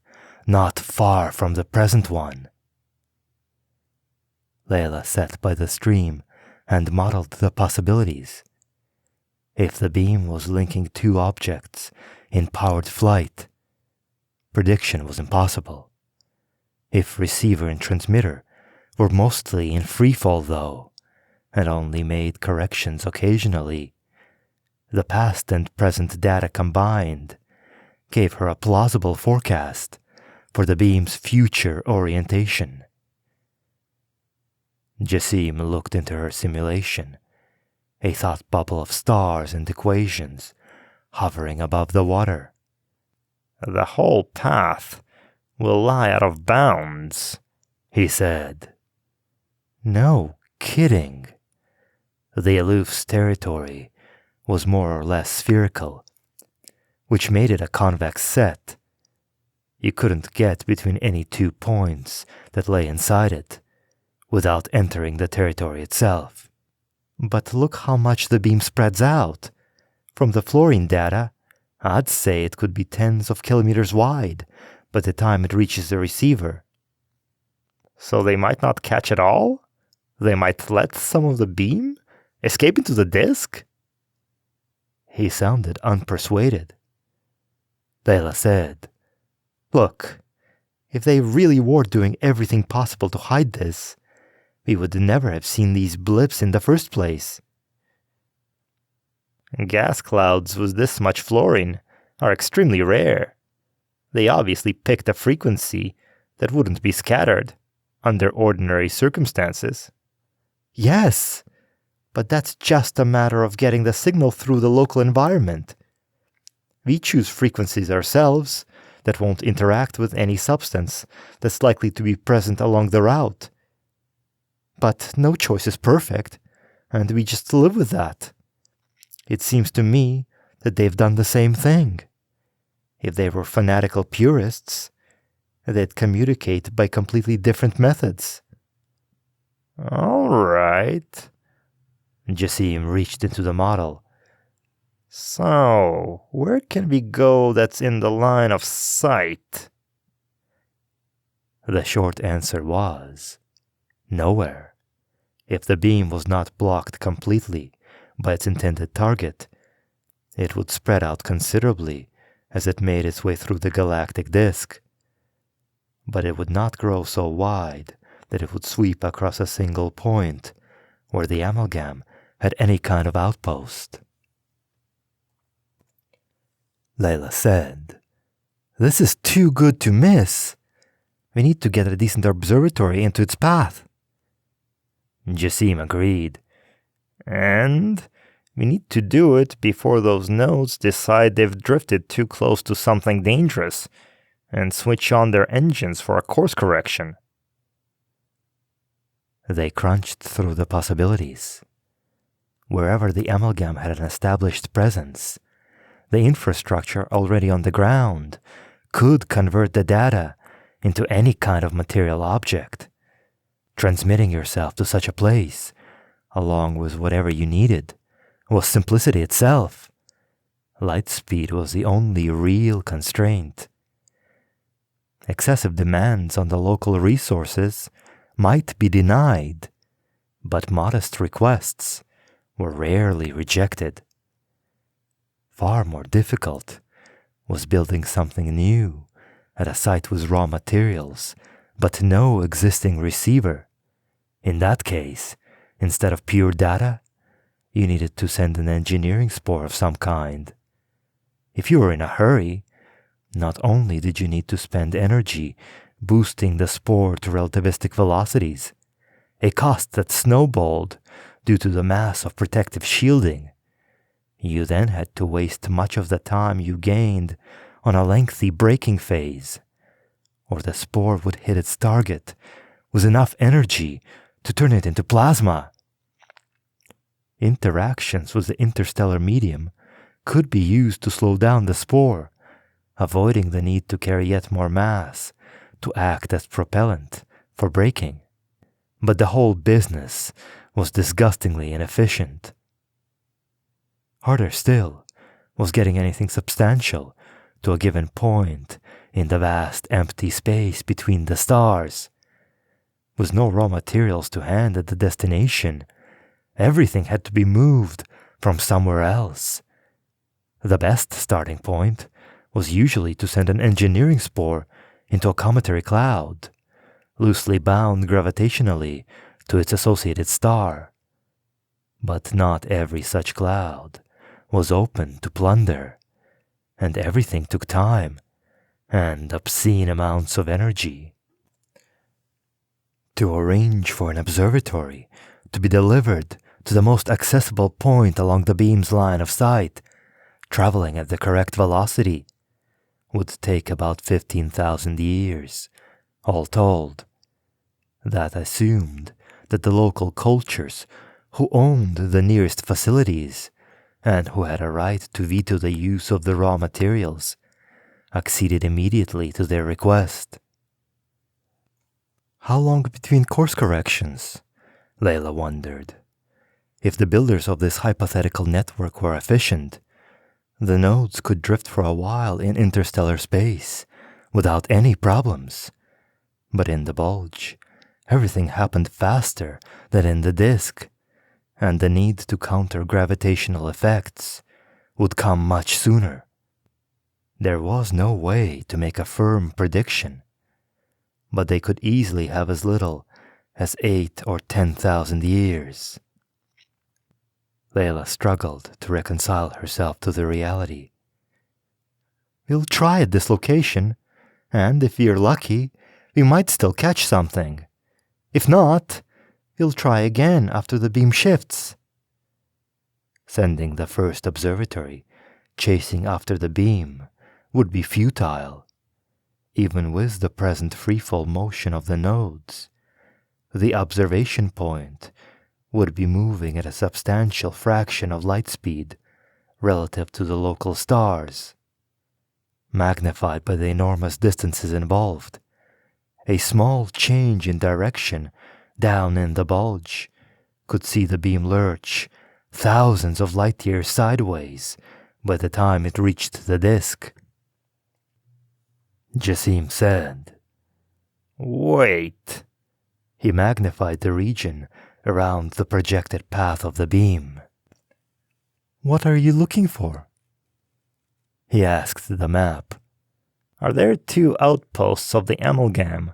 Speaker 1: not far from the present one. Layla sat by the stream and modeled the possibilities. If the beam was linking 2 objects in powered flight, prediction was impossible. If receiver and transmitter were mostly in freefall though, and only made corrections occasionally, the past and present data combined gave her a plausible forecast for the beam's future orientation. Jasim looked into her simulation, a thought bubble of stars and equations hovering above the water.
Speaker 3: The whole path will lie out of bounds, he said.
Speaker 1: No kidding. The aloof's territory was more or less spherical, which made it a convex set. You couldn't get between any 2 points that lay inside it without entering the territory itself. But look how much the beam spreads out. From the fluorine data, I'd say it could be tens of kilometers wide by the time it reaches the receiver.
Speaker 3: So they might not catch it all? They might let some of the beam escape into the disk?
Speaker 1: He sounded unpersuaded. Layla said, "Look, if they really were doing everything possible to hide this, we would never have seen these blips in the first place."
Speaker 3: Gas clouds with this much fluorine are extremely rare. They obviously picked a frequency that wouldn't be scattered under ordinary circumstances.
Speaker 1: Yes, but that's just a matter of getting the signal through the local environment. We choose frequencies ourselves
Speaker 2: that won't interact with any substance that's likely to be present along the route. But no choice is perfect, and we just live with that. It seems to me that they've done the same thing. If they were fanatical purists, they'd communicate by completely different methods.
Speaker 3: All right.
Speaker 1: Jasim reached into the model.
Speaker 3: So, where can we go that's in the line of sight?
Speaker 1: The short answer was nowhere. If the beam was not blocked completely by its intended target, it would spread out considerably as it made its way through the galactic disk. But it would not grow so wide that it would sweep across a single point where the amalgam had any kind of outpost. Layla said, "This is too good to miss. We need to get a decent observatory into its path."
Speaker 3: Jasim agreed. And we need to do it before those nodes decide they've drifted too close to something dangerous and switch on their engines for a course correction.
Speaker 1: They crunched through the possibilities. Wherever the amalgam had an established presence, the infrastructure already on the ground could convert the data into any kind of material object. Transmitting yourself to such a place, along with whatever you needed, was simplicity itself. Light speed was the only real constraint. Excessive demands on the local resources might be denied, but modest requests were rarely rejected. Far more difficult was building something new at a site with raw materials, but no existing receiver. In that case, instead of pure data, you needed to send an engineering spore of some kind. If you were in a hurry, not only did you need to spend energy boosting the spore to relativistic velocities, a cost that snowballed due to the mass of protective shielding, you then had to waste much of the time you gained on a lengthy braking phase, or the spore would hit its target with enough energy to turn it into plasma. Interactions with the interstellar medium could be used to slow down the spore, avoiding the need to carry yet more mass to act as propellant for braking. But the whole business was disgustingly inefficient. Harder still was getting anything substantial to a given point in the vast empty space between the stars. With no raw materials to hand at the destination, everything had to be moved from somewhere else. The best starting point was usually to send an engineering spore into a cometary cloud, loosely bound gravitationally to its associated star. But not every such cloud was open to plunder, and everything took time and obscene amounts of energy. To arrange for an observatory to be delivered to the most accessible point along the beam's line of sight, traveling at the correct velocity, would take about 15,000 years, all told. That assumed that the local cultures who owned the nearest facilities and who had a right to veto the use of the raw materials acceded immediately to their request. How long between course corrections? Layla wondered. If the builders of this hypothetical network were efficient, the nodes could drift for a while in interstellar space without any problems. But in the bulge, everything happened faster than in the disk, and the need to counter gravitational effects would come much sooner. There was no way to make a firm prediction, but they could easily have as little as 8 or 10,000 years. Layla struggled to reconcile herself to the reality. We'll try at this location, and if we're lucky, we might still catch something. If not, we'll try again after the beam shifts. Sending the first observatory chasing after the beam would be futile. Even with the present freefall motion of the nodes, the observation point would be moving at a substantial fraction of light speed relative to the local stars. Magnified by the enormous distances involved, a small change in direction down in the bulge could see the beam lurch thousands of light years sideways by the time it reached the disk. Jasim said,
Speaker 3: "Wait."
Speaker 1: He magnified the region around the projected path of the beam.
Speaker 2: What are you looking for?
Speaker 1: He asked the map.
Speaker 3: Are there two outposts of the amalgam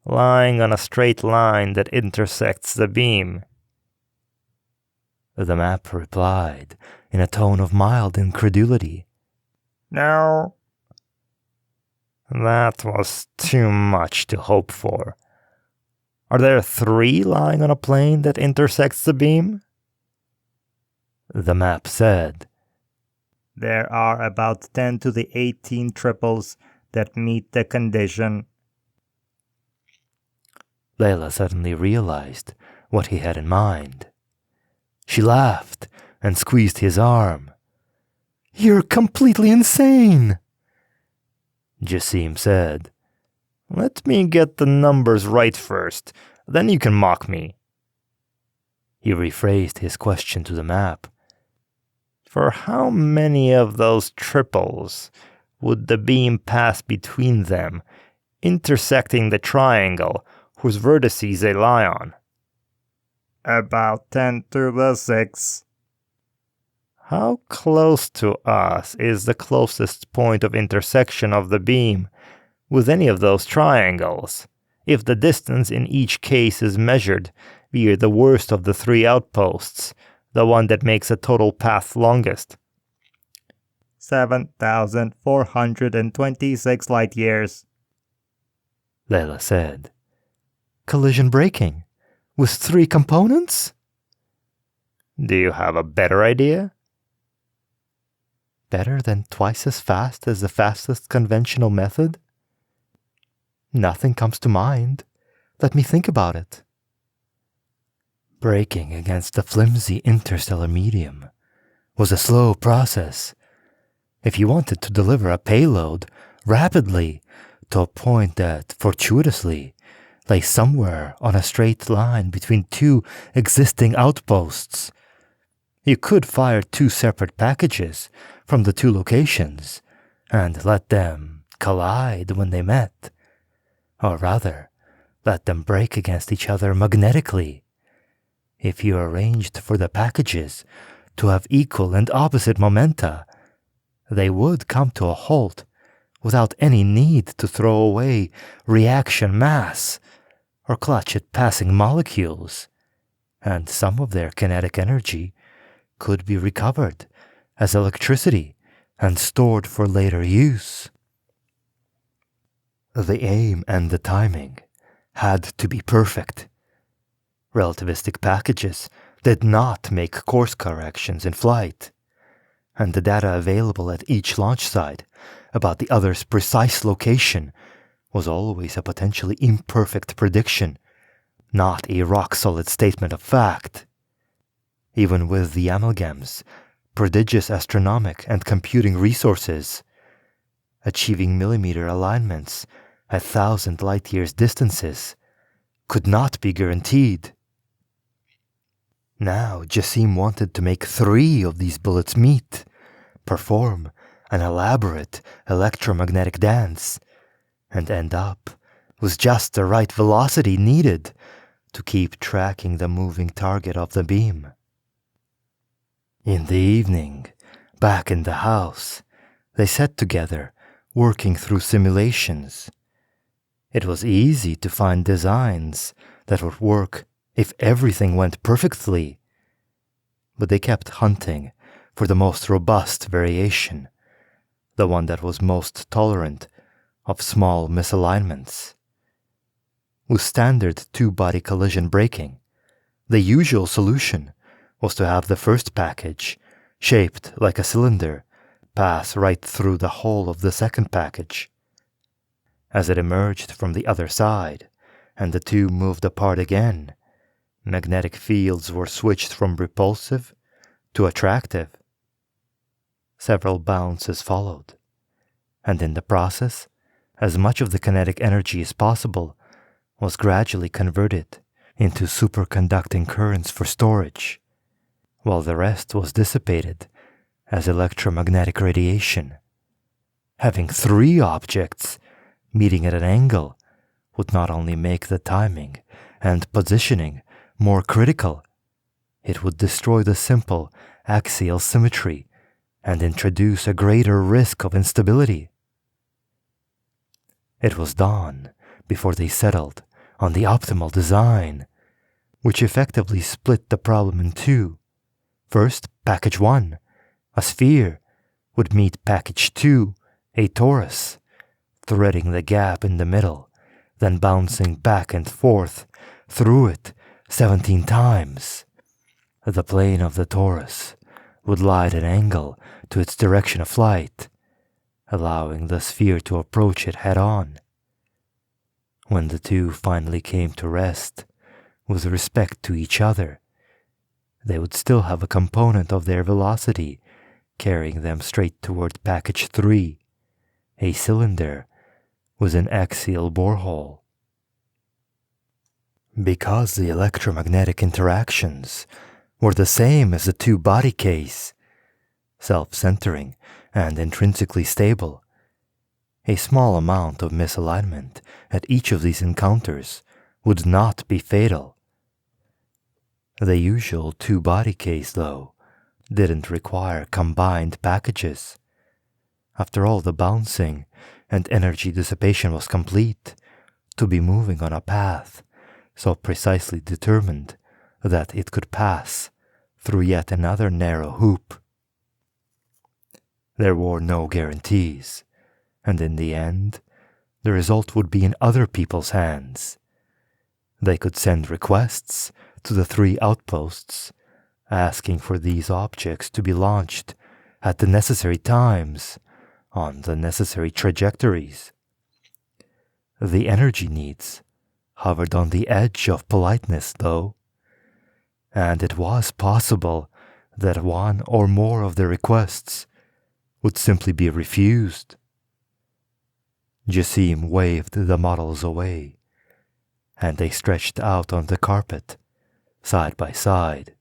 Speaker 3: lying on a straight line that intersects the beam?
Speaker 1: The map replied in a tone of mild incredulity.
Speaker 3: No. That was too much to hope for. Are there three lying on a plane that intersects the beam?
Speaker 1: The map said,
Speaker 3: There are about 10 to the 18 triples that meet the condition.
Speaker 1: Layla suddenly realized what he had in mind. She laughed and squeezed his arm.
Speaker 2: You're completely insane,
Speaker 1: Jasim said.
Speaker 3: Let me get the numbers right first, then you can mock me.
Speaker 1: He rephrased his question to the map.
Speaker 3: For how many of those triples would the beam pass between them, intersecting the triangle whose vertices they lie on? About 10 to the 6. How close to us is the closest point of intersection of the beam with any of those triangles, if the distance in each case is measured via the worst of the three outposts, the one that makes a total path longest? 7,426 light years,
Speaker 1: Layla said.
Speaker 2: Collision braking? With 3 components?
Speaker 3: Do you have a better idea?
Speaker 2: Better than twice as fast as the fastest conventional method? Nothing comes to mind. Let me think about it.
Speaker 1: Braking against the flimsy interstellar medium was a slow process. If you wanted to deliver a payload rapidly to a point that, fortuitously, lay somewhere on a straight line between 2 existing outposts, you could fire 2 separate packages from the 2 locations and let them collide when they met, or rather, let them break against each other magnetically. If you arranged for the packages to have equal and opposite momenta, they would come to a halt without any need to throw away reaction mass or clutch at passing molecules, and some of their kinetic energy could be recovered as electricity and stored for later use. The aim and the timing had to be perfect. Relativistic packages did not make course corrections in flight, and the data available at each launch site about the other's precise location was always a potentially imperfect prediction, not a rock-solid statement of fact. Even with the amalgam's prodigious astronomic and computing resources, achieving millimeter alignments at 1,000 light-years distances could not be guaranteed. Now Jasim wanted to make 3 of these bullets meet, perform an elaborate electromagnetic dance, and end up with just the right velocity needed to keep tracking the moving target of the beam. In the evening, back in the house, they sat together, working through simulations. It was easy to find designs that would work if everything went perfectly, but they kept hunting for the most robust variation, the one that was most tolerant of small misalignments. With standard 2-body collision braking, the usual solution was to have the first package, shaped like a cylinder, pass right through the hull of the second package.
Speaker 2: As it emerged from the other side, and the two moved apart again, magnetic fields were switched from repulsive to attractive. Several bounces followed, and in the process, as much of the kinetic energy as possible was gradually converted into superconducting currents for storage, while the rest was dissipated as electromagnetic radiation. Having 3 objects meeting at an angle would not only make the timing and positioning more critical, it would destroy the simple axial symmetry and introduce a greater risk of instability. It was dawn before they settled on the optimal design, which effectively split the problem in 2. First, package 1, a sphere, would meet package 2, a torus, threading the gap in the middle, then bouncing back and forth through it 17 times. The plane of the torus would lie at an angle to its direction of flight, allowing the sphere to approach it head-on. When the two finally came to rest, with respect to each other, they would still have a component of their velocity carrying them straight toward package 3, a cylinder with an axial borehole. Because the electromagnetic interactions were the same as the two-body case, self-centering and intrinsically stable, a small amount of misalignment at each of these encounters would not be fatal. The usual two-body case, though, didn't require combined packages. After all the bouncing and energy dissipation was complete, to be moving on a path so precisely determined that it could pass through yet another narrow hoop. There were no guarantees, and in the end, the result would be in other people's hands. They could send requests to the 3 outposts, asking for these objects to be launched at the necessary times, on the necessary trajectories. The energy needs hovered on the edge of politeness, though, and it was possible that one or more of the requests would simply be refused. Jasim waved the models away, and they stretched out on the carpet, side by side.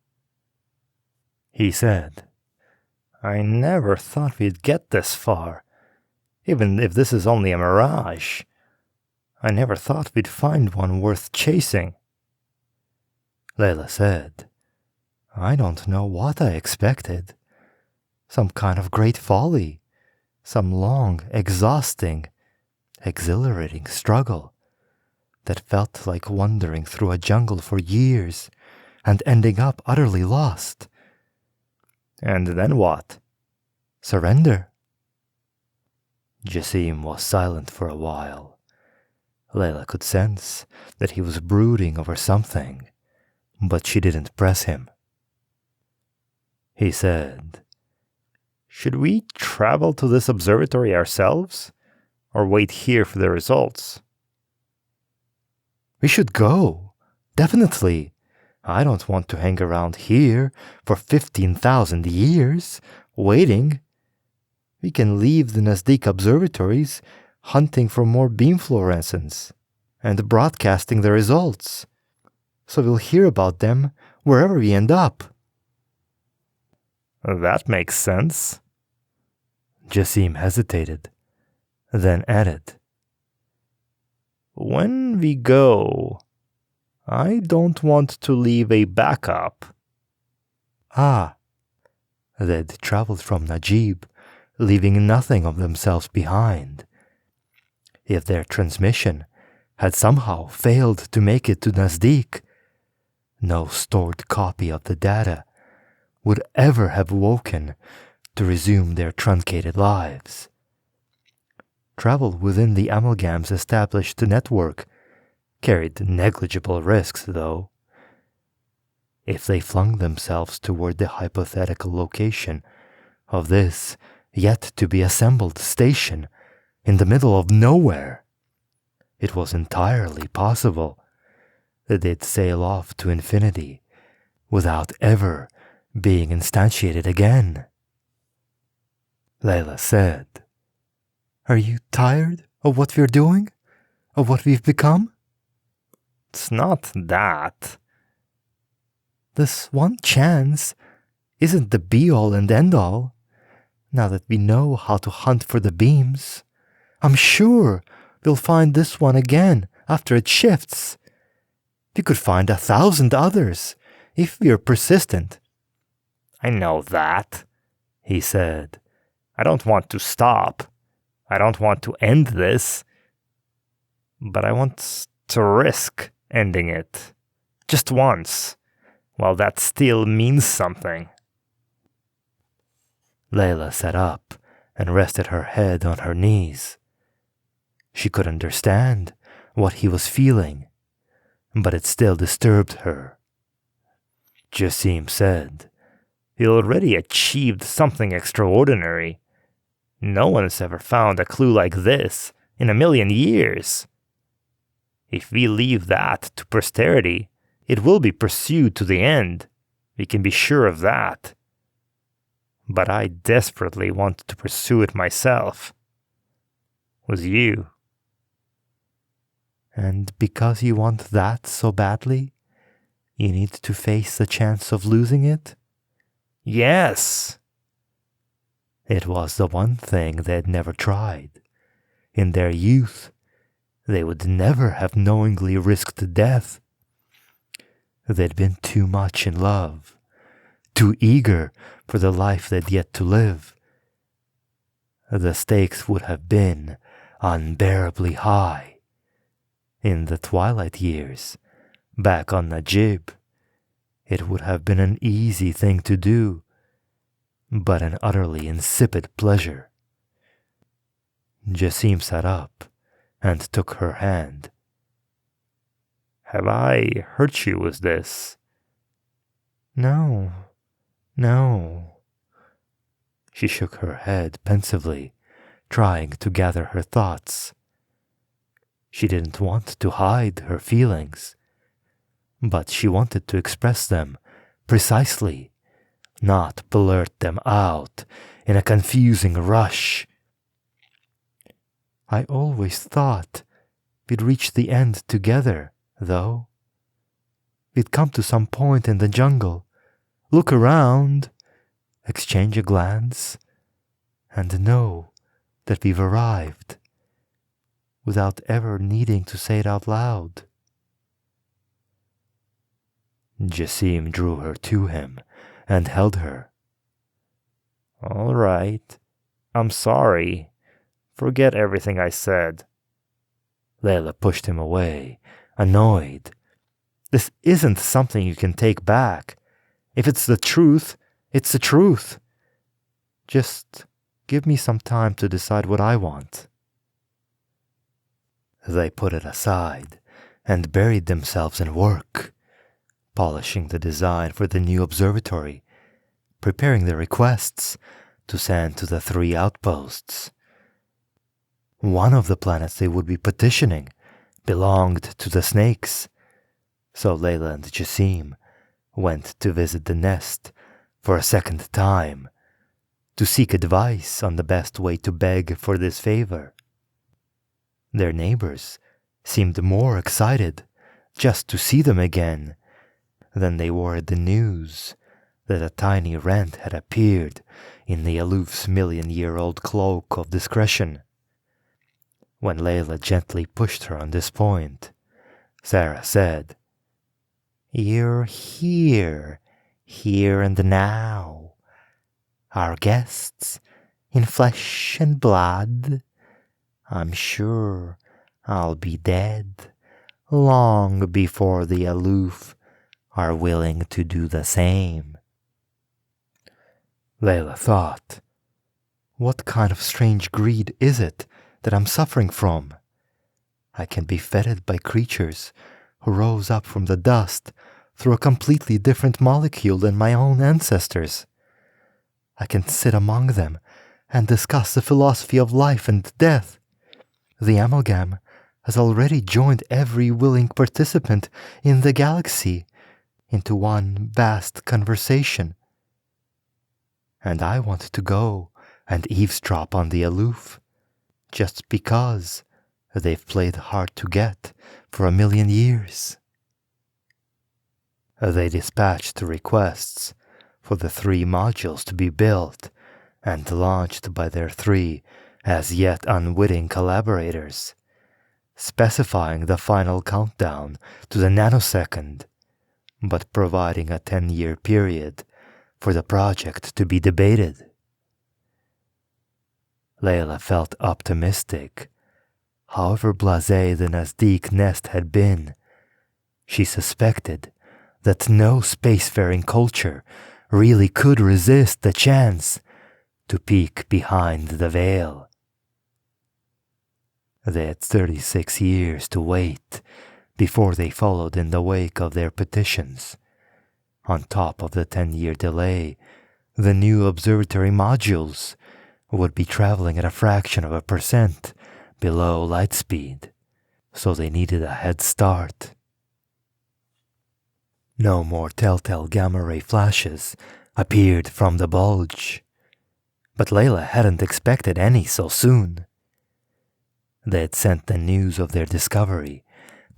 Speaker 2: He said,
Speaker 3: I never thought we'd get this far, even if this is only a mirage. I never thought we'd find one worth chasing.
Speaker 2: Layla said, I don't know what I expected. Some kind of great folly, some long, exhausting, exhilarating struggle that felt like wandering through a jungle for years and ending up utterly lost.
Speaker 3: And then what?
Speaker 2: Surrender. Jasim was silent for a while. Layla could sense that he was brooding over something, but she didn't press him. He said,
Speaker 3: Should we travel to this observatory ourselves, or wait here for the results?
Speaker 2: We should go, definitely. I don't want to hang around here for 15,000 years, waiting. We can leave the Nazdiq observatories hunting for more beam fluorescence and broadcasting the results, so we'll hear about them wherever we end up.
Speaker 3: That makes sense.
Speaker 2: Jasim hesitated, then added,
Speaker 3: When we go, I don't want to leave a backup.
Speaker 2: Ah, they'd traveled from Najib, leaving nothing of themselves behind. If their transmission had somehow failed to make it to Nazdiq, no stored copy of the data would ever have woken to resume their truncated lives. Travel within the amalgam's established network carried negligible risks, though. If they flung themselves toward the hypothetical location of this yet-to-be-assembled station in the middle of nowhere,
Speaker 1: it was entirely possible that they'd sail off to infinity without ever being instantiated again. Layla said, "Are you tired of what we're doing? Of what we've become?"
Speaker 3: It's not that.
Speaker 1: This one chance isn't the be-all and end-all. Now that we know how to hunt for the beams, I'm sure we'll find this one again after it shifts. We could find 1,000 others if we're persistent.
Speaker 3: I know that, he said. I don't want to stop. I don't want to end this. But I want to risk ending it. Just once. While that still means something.
Speaker 1: Layla sat up and rested her head on her knees. She could understand what he was feeling, but it still disturbed her.
Speaker 3: Jasim said, "He already achieved something extraordinary. No one's ever found a clue like this in a million years. If we leave that to posterity, it will be pursued to the end. We can be sure of that. But I desperately want to pursue it myself. With you."
Speaker 1: And because you want that so badly, you need to face the chance of losing it?
Speaker 3: Yes.
Speaker 1: It was the one thing they'd never tried. In their youth, they would never have knowingly risked death. They'd been too much in love, too eager for the life they'd yet to live. The stakes would have been unbearably high. In the twilight years, back on Najib, it would have been an easy thing to do, but an utterly insipid pleasure. Jasim sat up and took her hand.
Speaker 3: Have I hurt you with this?
Speaker 1: No. She shook her head pensively, trying to gather her thoughts. She didn't want to hide her feelings, but she wanted to express them precisely, not blurt them out in a confusing rush. I always thought we'd reach the end together, though. We'd come to some point in the jungle, look around, exchange a glance, and know that we've arrived, without ever needing to say it out loud. Jasim drew her to him and held her.
Speaker 3: All right. I'm sorry. Forget everything I said.
Speaker 1: Layla pushed him away, annoyed. This isn't something you can take back. If it's the truth, it's the truth. Just give me some time to decide what I want. They put it aside and buried themselves in work, polishing the design for the new observatory, preparing the requests to send to the 3 outposts. One of the planets they would be petitioning belonged to the snakes, so Layla and Jasim went to visit the nest for a second time, to seek advice on the best way to beg for this favor. Their neighbors seemed more excited just to see them again than they were at the news that a tiny rent had appeared in the aloof's million-year-old cloak of discretion. When Layla gently pushed her on this point, Sarah said, "You're here and now. Our guests, in flesh and blood. I'm sure I'll be dead long before the aloof are willing to do the same." Layla thought, what kind of strange greed is it that I'm suffering from? I can be fettered by creatures who rose up from the dust through a completely different molecule than my own ancestors. I can sit among them and discuss the philosophy of life and death. The amalgam
Speaker 2: has already joined every willing participant in the galaxy into one vast conversation. And I want to go and eavesdrop on the aloof, just because they've played hard to get for 1,000,000 years. They dispatched requests for the 3 modules to be built and launched by their 3 as yet unwitting collaborators, specifying the final countdown to the nanosecond, but providing a 10-year period for the project to be debated. Layla felt optimistic. However blasé the Nazdiq nest had been, she suspected that no spacefaring culture really could resist the chance to peek behind the veil. They had 36 years to wait before they followed in the wake of their petitions. On top of the 10-year delay, the new observatory modules would be traveling at a fraction of a percent below light speed, so they needed a head start. No more telltale gamma-ray flashes appeared from the bulge, but Layla hadn't expected any so soon. They had sent the news of their discovery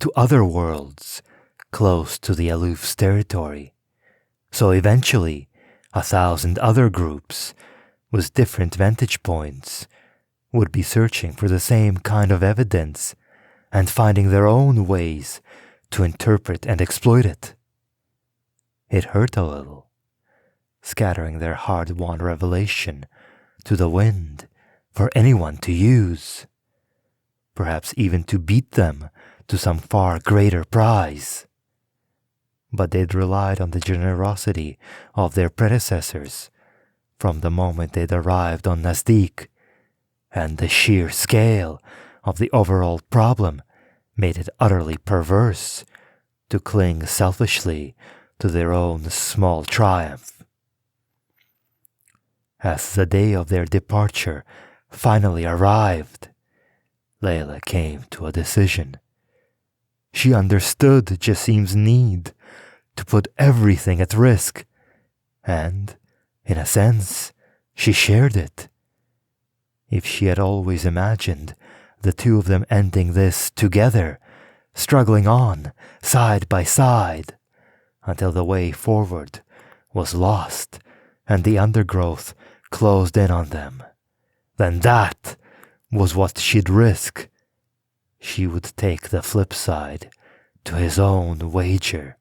Speaker 2: to other worlds close to the aloof's territory, so eventually 1,000 other groups with different vantage points would be searching for the same kind of evidence and finding their own ways to interpret and exploit it. It hurt a little, scattering their hard-won revelation to the wind for anyone to use, perhaps even to beat them to some far greater prize. But they'd relied on the generosity of their predecessors from the moment they'd arrived on Nazdiq, and the sheer scale of the overall problem made it utterly perverse to cling selfishly to their own small triumph. As the day of their departure finally arrived, Layla came to a decision. She understood Jasim's need to put everything at risk, and, in a sense, she shared it. If she had always imagined the two of them ending this together, struggling on, side by side, until the way forward was lost and the undergrowth closed in on them, then that was what she'd risk. She would take the flip side to his own wager.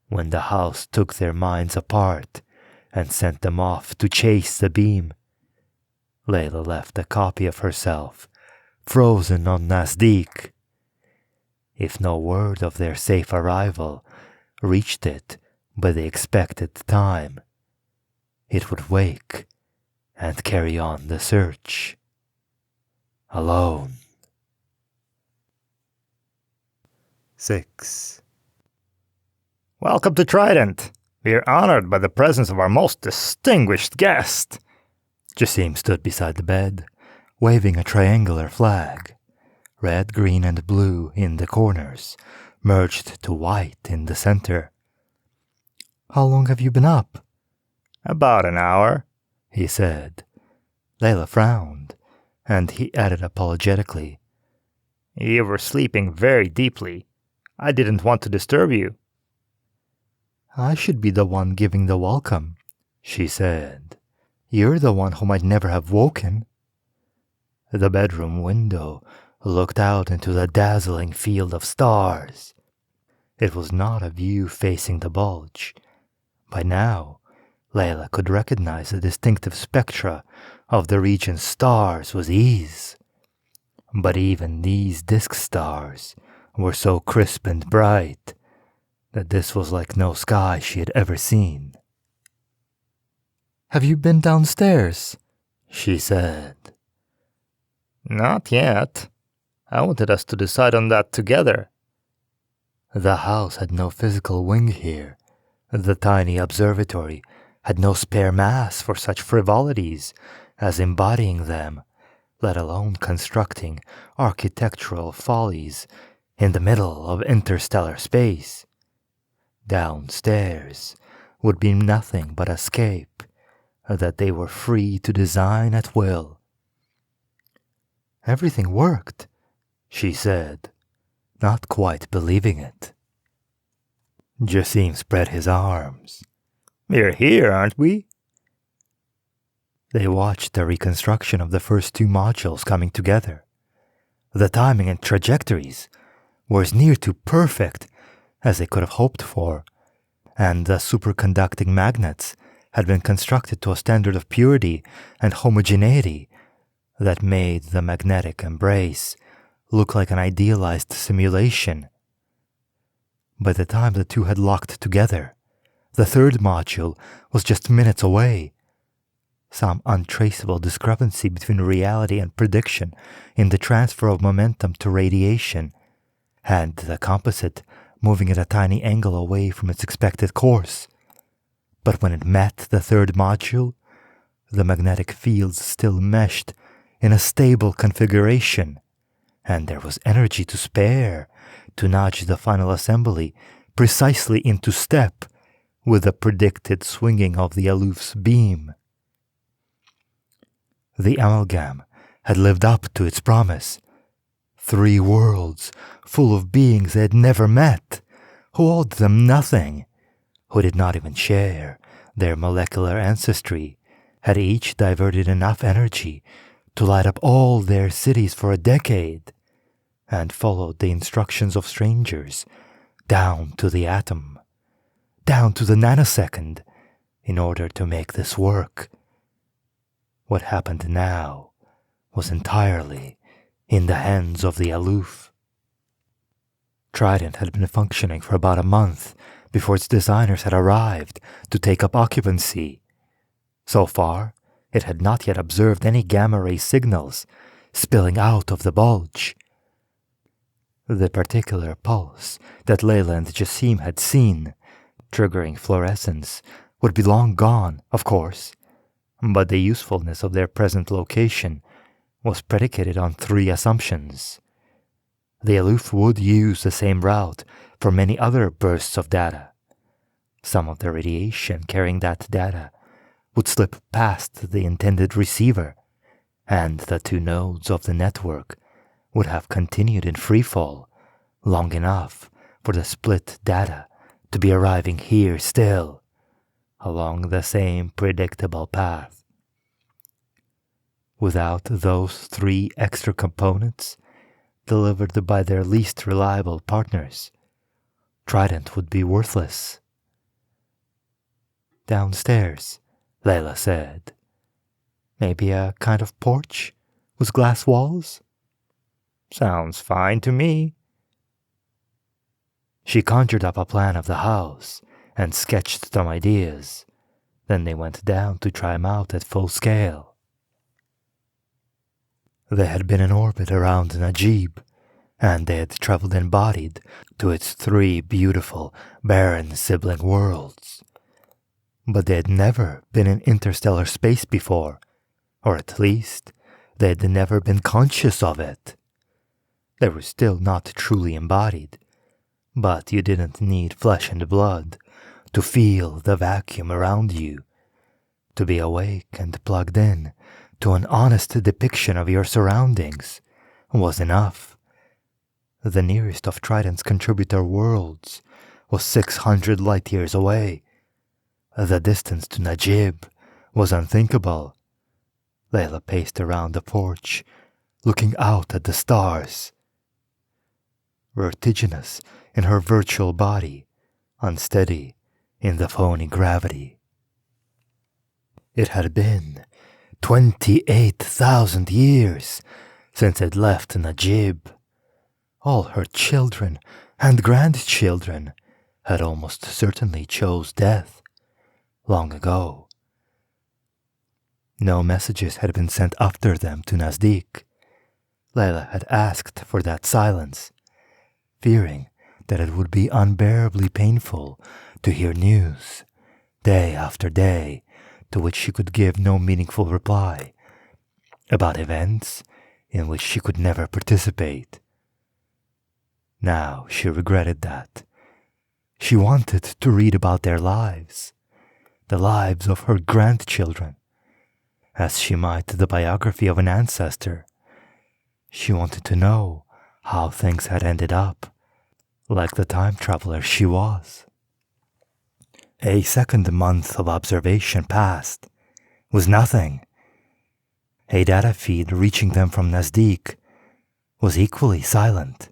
Speaker 2: When the house took their minds apart and sent them off to chase the beam, Layla left a copy of herself frozen on Nazdiq. If no word of their safe arrival reached it by the expected time, it would wake and carry on the search alone. 6.
Speaker 3: Welcome to Trident. We are honored by the presence of our most distinguished guest.
Speaker 2: Jasim stood beside the bed, waving a triangular flag, red, green, and blue in the corners, merged to white in the center. "How long have you been up?"
Speaker 3: About an hour,
Speaker 2: he said. Layla frowned, and he added apologetically,
Speaker 3: You were sleeping very deeply. I didn't want to disturb you.
Speaker 2: "I should be the one giving the welcome," she said. "You're the one who might never have woken." The bedroom window looked out into the dazzling field of stars. It was not a view facing the bulge. By now, Layla could recognize the distinctive spectra of the region's stars with ease. But even these disk stars were so crisp and bright that this was like no sky she had ever seen. "Have you been downstairs?" she said.
Speaker 3: Not yet. I wanted us to decide on that together.
Speaker 2: The house had no physical wing here. The tiny observatory had no spare mass for such frivolities as embodying them, let alone constructing architectural follies in the middle of interstellar space. Downstairs would be nothing but escape that they were free to design at will. Everything worked, she said, not quite believing it. Jasim spread his arms.
Speaker 3: We're here, aren't we?
Speaker 2: They watched the reconstruction of the first two modules coming together. The timing and trajectories were as near to perfect as they could have hoped for, and the superconducting magnets had been constructed to a standard of purity and homogeneity that made the magnetic embrace look like an idealized simulation. By the time the two had locked together, the third module was just minutes away. Some untraceable discrepancy between reality and prediction in the transfer of momentum to radiation had the composite moving at a tiny angle away from its expected course. But when it met the third module, the magnetic fields still meshed in a stable configuration, and there was energy to spare to nudge the final assembly precisely into step with the predicted swinging of the aloof's beam. The amalgam had lived up to its promise. 3 worlds full of beings they had never met, who owed them nothing, who did not even share their molecular ancestry, had each diverted enough energy to light up all their cities for a decade, and followed the instructions of strangers down to the atom, down to the nanosecond, in order to make this work. What happened now was entirely in the hands of the aloof. Trident had been functioning for about a month before its designers had arrived to take up occupancy. So far, it had not yet observed any gamma-ray signals spilling out of the bulge. The particular pulse that Layla and Jasim had seen, triggering fluorescence, would be long gone, of course, but the usefulness of their present location was predicated on 3 assumptions. The aloof would use the same route for many other bursts of data. Some of the radiation carrying that data would slip past the intended receiver, and the 2 nodes of the network would have continued in freefall long enough for the split data to be arriving here still, along the same predictable path. Without those 3 extra components delivered by their least reliable partners, Trident would be worthless. Downstairs, Layla said. Maybe a kind of porch with glass walls?
Speaker 3: Sounds fine to me.
Speaker 2: She conjured up a plan of the house and sketched some ideas. Then they went down to try them out at full scale. They had been in orbit around Najib, and they had traveled embodied to its 3 beautiful, barren sibling worlds. But they had never been in interstellar space before, or at least they had never been conscious of it. They were still not truly embodied, but you didn't need flesh and blood to feel the vacuum around you. To be awake and plugged in to an honest depiction of your surroundings was enough. The nearest of Trident's contributor worlds was 600 light-years away. The distance to Najib was unthinkable. Layla paced around the porch, looking out at the stars. Vertiginous in her virtual body, unsteady in the phony gravity. It had been 28,000 years since it left Najib. All her children and grandchildren had almost certainly chose death long ago. No messages had been sent after them to Nazdik. Layla had asked for that silence, fearing that it would be unbearably painful to hear news, day after day, to which she could give no meaningful reply, about events
Speaker 1: in which she could never participate. Now she regretted that. She wanted to read about their lives, the lives of her grandchildren, as she might the biography of an ancestor. She wanted to know how things had ended up, like the time traveler she was. A second month of observation passed, was nothing. A data feed reaching them from Nazdik was equally silent.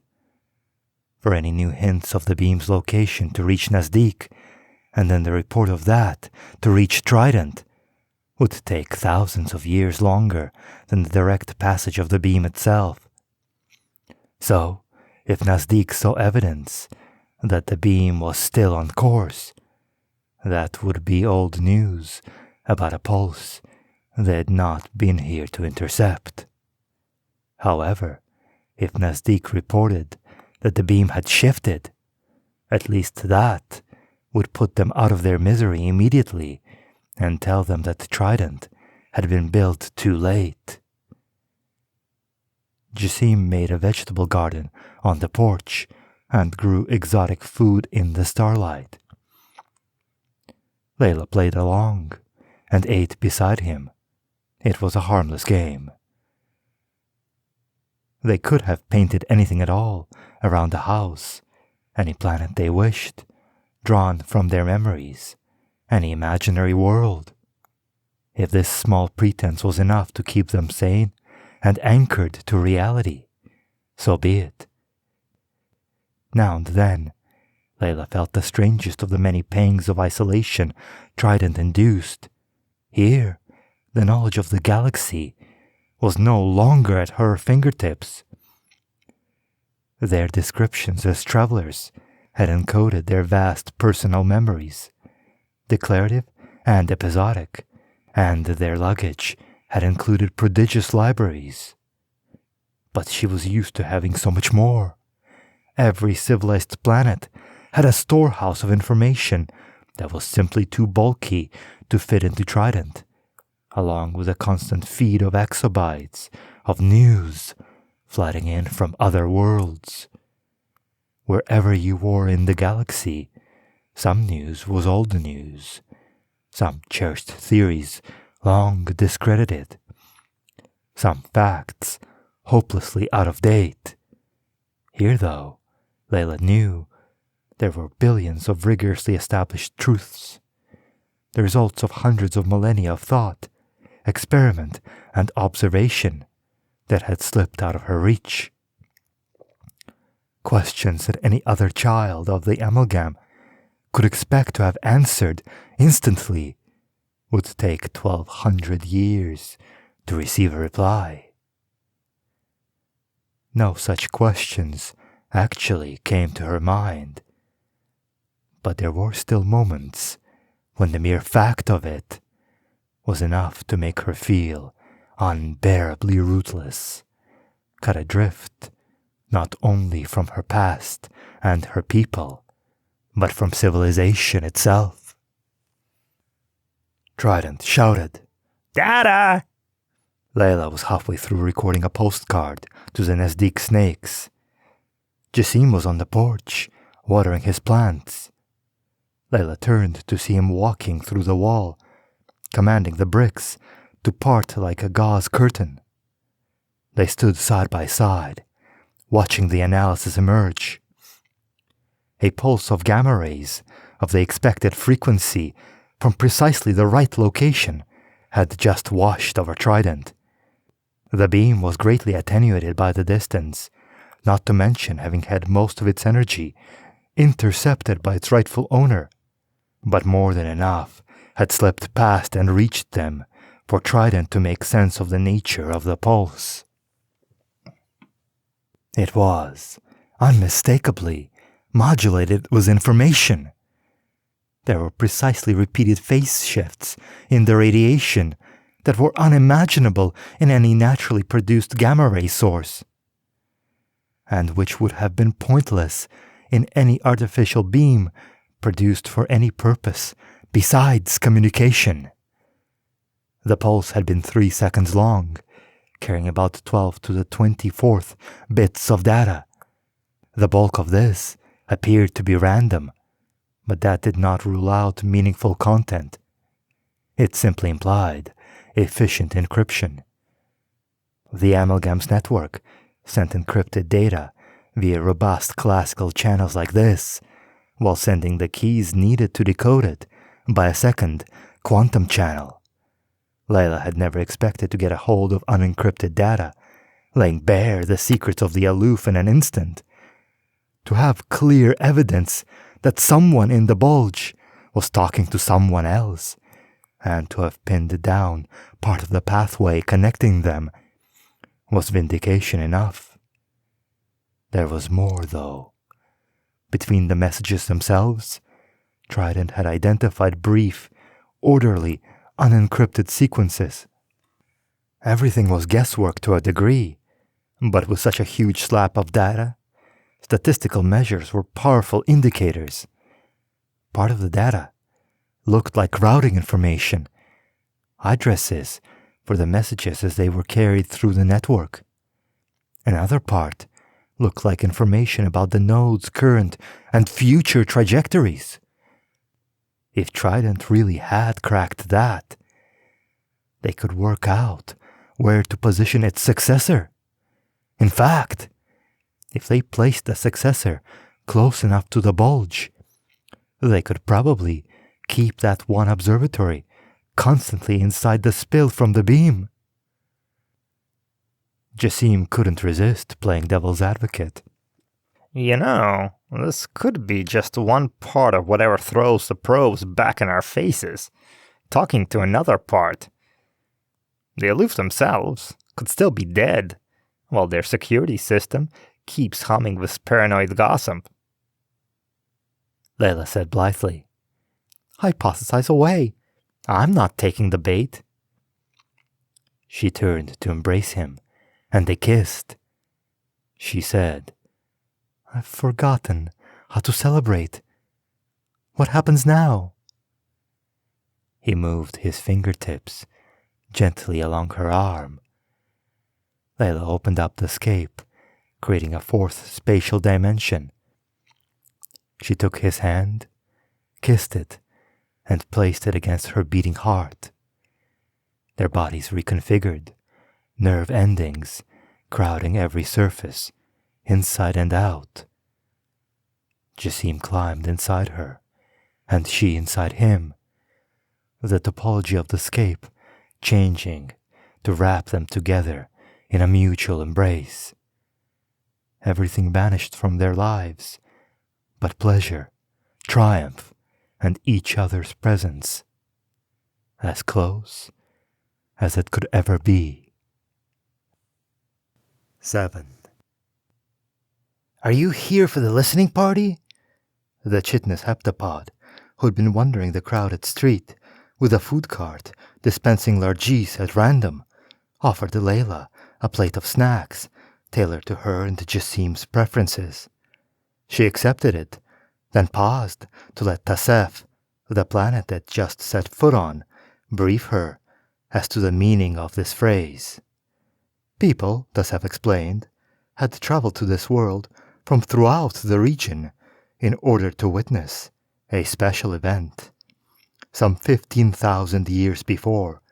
Speaker 1: For any new hints of the beam's location to reach Nazdik, and then the report of that to reach Trident, would take thousands of years longer than the direct passage of the beam itself. So, if Nazdik saw evidence that the beam was still on course, that would be old news about a pulse they had not been here to intercept. However, if Nazdik reported that the beam had shifted, at least that would put them out of their misery immediately and tell them that the Trident had been built too late. Jasim made a vegetable garden on the porch and grew exotic food in the starlight. Layla played along and ate beside him. It was a harmless game. They could have painted anything at all around the house, any planet they wished, drawn from their memories, any imaginary world. If this small pretense was enough to keep them sane and anchored to reality, so be it. Now and then, Layla felt the strangest of the many pangs of isolation Trident induced. Here, the knowledge of the galaxy was no longer at her fingertips. Their descriptions as travelers had encoded their vast personal memories, declarative and episodic, and their luggage had included prodigious libraries. But she was used to having so much more. Every civilized planet had a storehouse of information that was simply too bulky to fit into Trident, along with a constant feed of exabytes of news flooding in from other worlds. Wherever you were in the galaxy, some news was old news, some cherished theories long discredited, some facts hopelessly out of date. Here, though, Layla knew there were billions of rigorously established truths, the results of hundreds of millennia of thought, experiment, and observation that had slipped out of her reach. Questions that any other child of the amalgam could expect to have answered instantly would take 1,200 years to receive a reply. No such questions actually came to her mind, but there were still moments when the mere fact of it was enough to make her feel unbearably rootless, cut adrift not only from her past and her people, but from civilization itself. Trident shouted, "Data!" Layla was halfway through recording a postcard to the Nazdik snakes. Jasim was on the porch, watering his plants. Layla turned to see him walking through the wall, commanding the bricks to part like a gauze curtain. They stood side by side, watching the analysis emerge. A pulse of gamma rays of the expected frequency from precisely the right location had just washed over Trident. The beam was greatly attenuated by the distance, not to mention having had most of its energy intercepted by its rightful owner, but more than enough had slipped past and reached them for Trident to make sense of the nature of the pulse. It was, unmistakably, modulated with information. There were precisely repeated phase shifts in the radiation that were unimaginable in any naturally produced gamma ray source, and which would have been pointless in any artificial beam produced for any purpose besides communication. The pulse had been 3 seconds long, carrying about 12 to the 24th bits of data. The bulk of this appeared to be random, but that did not rule out meaningful content. It simply implied efficient encryption. The amalgam's network sent encrypted data via robust classical channels like this, while sending the keys needed to decode it by a second quantum channel. Layla had never expected to get a hold of unencrypted data, laying bare the secrets of the aloof in an instant. To have clear evidence that someone in the bulge was talking to someone else, and to have pinned down part of the pathway connecting them, was vindication enough. There was more, though. Between the messages themselves, Trident had identified brief, orderly, unencrypted sequences. Everything was guesswork to a degree, but with such a huge slab of data, statistical measures were powerful indicators. Part of the data looked like routing information, addresses for the messages as they were carried through the network. Another part looked like information about the node's current and future trajectories. If Trident really had cracked that, they could work out where to position its successor. In fact, if they placed the successor close enough to the bulge, they could probably keep that one observatory constantly inside the spill from the beam. Jasim couldn't resist playing devil's advocate.
Speaker 3: You know, this could be just one part of whatever throws the probes back in our faces, talking to another part. The aloof themselves could still be dead, while their security system keeps humming with paranoid gossip.
Speaker 1: Layla said blithely.
Speaker 2: Hypothesize away. I'm not taking the bait.
Speaker 1: She turned to embrace him, and they kissed. She said,
Speaker 2: I've forgotten how to celebrate. What happens now?
Speaker 1: He moved his fingertips gently along her arm. Layla opened up the scape, creating a fourth spatial dimension. She took his hand, kissed it, and placed it against her beating heart. Their bodies reconfigured, nerve endings crowding every surface, inside and out. Jasim climbed inside her, and she inside him, the topology of the scape changing to wrap them together in a mutual embrace. Everything vanished from their lives, but pleasure, triumph, and each other's presence. As close as it could ever be. 7.
Speaker 2: Are you here for the listening party? The chitinous heptapod, who had been wandering the crowded street with a food cart dispensing largesse at random, offered Layla a plate of snacks tailored to her and Jasim's preferences. She accepted it, then paused to let Tasef, the planet that just set foot on, brief her as to the meaning of this phrase. People, Tasef explained, had traveled to this world from throughout the region in order to witness a special event. Some 15,000 years before,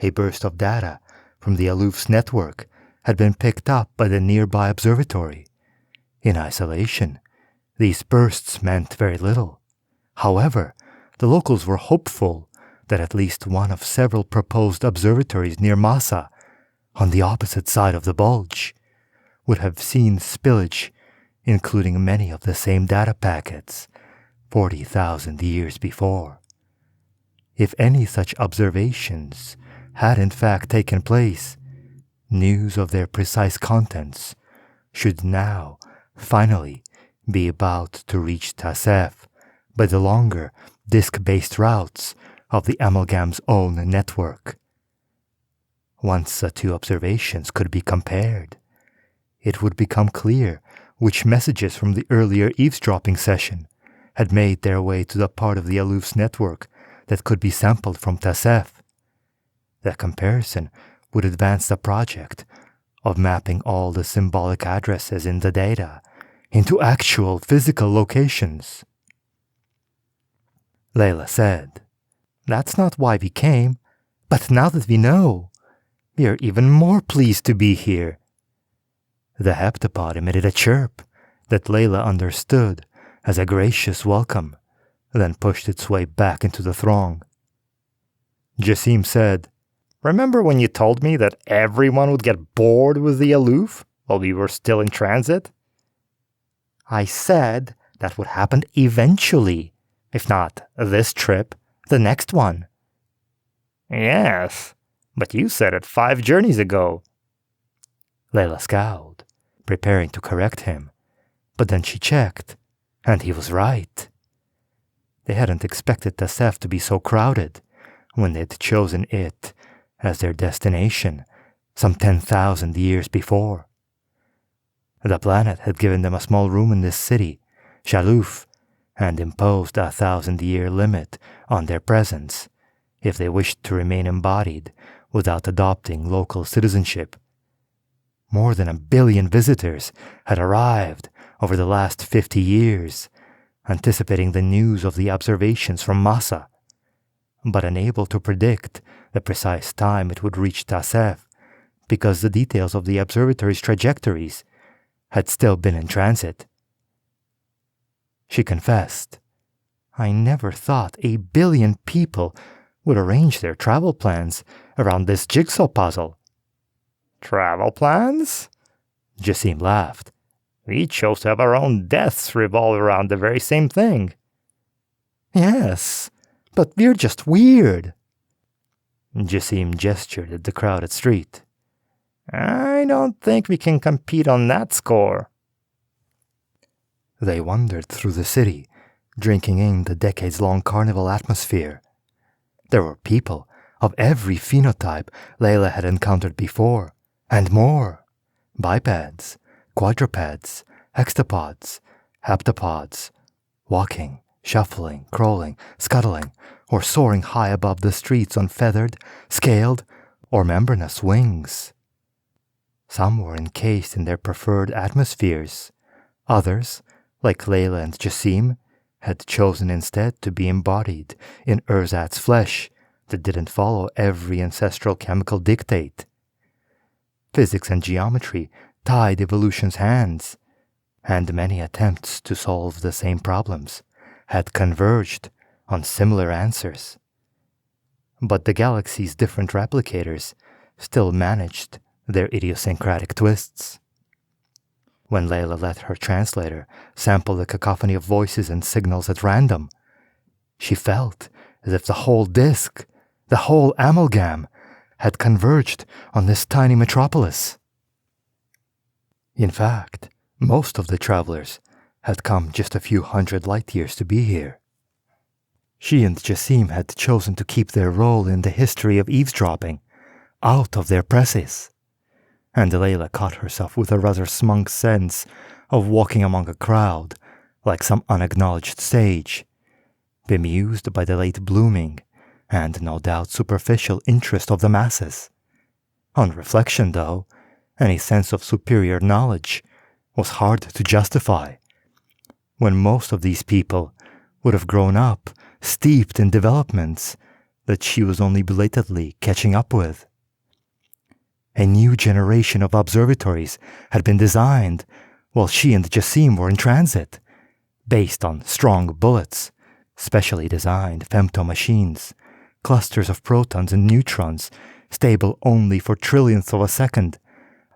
Speaker 2: a burst of data from the aloof's network had been picked up by the nearby observatory. In isolation, these bursts meant very little. However, the locals were hopeful that at least one of several proposed observatories near Massa, on the opposite side of the bulge, would have seen spillage, including many of the same data packets, 40,000 years before. If any such observations had in fact taken place, news of their precise contents should now, finally, be about to reach Tasef by the longer disk-based routes of the amalgam's own network. Once the two observations could be compared, it would become clear which messages from the earlier eavesdropping session had made their way to the part of the aloof's network that could be sampled from Tasef. That comparison
Speaker 1: would advance the project of mapping all the symbolic addresses in the data into actual physical locations. Layla said, "That's not why we came, but now that we know, we are even more pleased to be here." The heptapod emitted a chirp that Layla understood as a gracious welcome, then pushed its way back into the throng.
Speaker 3: Jasim said, "Remember when you told me that everyone would get bored with the aloof while we were still in transit?"
Speaker 2: I said that would happen eventually. If not this trip, the next one.
Speaker 3: Yes, but you said it 5 journeys ago.
Speaker 1: Layla scowled, preparing to correct him, but then she checked, and he was right. They hadn't expected Tasef to be so crowded when they'd chosen it as their destination some 10,000 years before. The planet had given them a small room in this city, aloof, and imposed a 1,000-year limit on their presence if they wished to remain embodied without adopting local citizenship. More than 1 billion visitors had arrived over the last 50 years, anticipating the news of the observations from Massa, but unable to predict the precise time it would reach Tasef because the details of the observatory's trajectories had still been in transit. She confessed, "I never thought 1 billion people would arrange their travel plans around this jigsaw puzzle."
Speaker 3: "Travel plans?"
Speaker 1: Jasim laughed.
Speaker 3: "We chose to have our own deaths revolve around the very same thing."
Speaker 2: "Yes, but we're just weird."
Speaker 1: Jasim gestured at the crowded street.
Speaker 3: "I don't think we can compete on that score."
Speaker 1: They wandered through the city, drinking in the decades-long carnival atmosphere. There were people of every phenotype Layla had encountered before, and more. Bipeds, quadrupeds, hexapods, heptapods, walking, shuffling, crawling, scuttling, or soaring high above the streets on feathered, scaled, or membranous wings. Some were encased in their preferred atmospheres. Others, like Layla and Jasim, had chosen instead to be embodied in ersatz flesh that didn't follow every ancestral chemical dictate. Physics and geometry tied evolution's hands, and many attempts to solve the same problems had converged on similar answers. But the galaxy's different replicators still managed their idiosyncratic twists. When Layla let her translator sample the cacophony of voices and signals at random, she felt as if the whole disk, the whole amalgam, had converged on this tiny metropolis. In fact, most of the travelers had come just a few hundred light years to be here. She and Jasim had chosen to keep their role in the history of eavesdropping out of their presses, and Layla caught herself with a rather smug sense of walking among a crowd like some unacknowledged sage, bemused by the late blooming and no doubt superficial interest of the masses. On reflection, though, any sense of superior knowledge was hard to justify, when most of these people would have grown up steeped in developments that she was only belatedly catching up with. A new generation of observatories had been designed while she and Jasim were in transit, based on strong bullets, specially designed femto machines, clusters of protons and neutrons, stable only for trillionths of a second,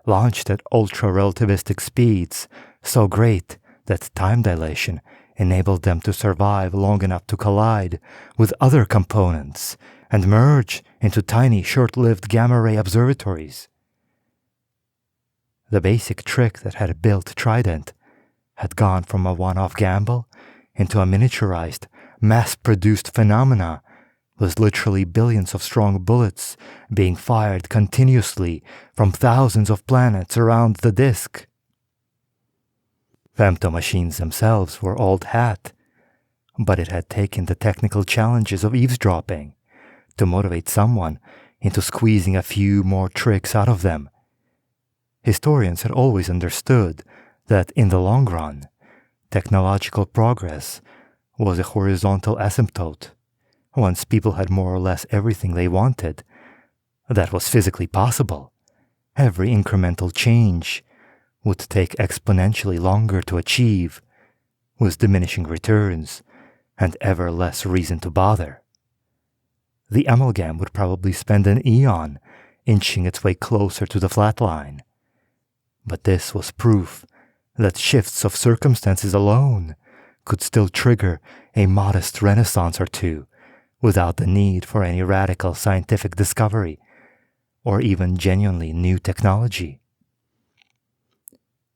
Speaker 1: launched at ultra-relativistic speeds so great that time dilation enabled them to survive long enough to collide with other components and merge into tiny short-lived gamma-ray observatories. The basic trick that had built Trident had gone from a one-off gamble into a miniaturized, mass-produced phenomena with literally billions of strong bullets being fired continuously from thousands of planets around the disk. Femto machines themselves were old hat, but it had taken the technical challenges of eavesdropping to motivate someone
Speaker 2: into squeezing a few more tricks out of them. Historians had always understood that in the long run, technological progress was a horizontal asymptote. Once people had more or less everything they wanted, that was physically possible. Every incremental change would take exponentially longer to achieve, with diminishing returns and ever less reason to bother. The amalgam would probably spend an eon inching its way closer to the flat line. But this was proof that shifts of circumstances alone could still trigger a modest renaissance or two without the need for any radical scientific discovery or even genuinely new technology.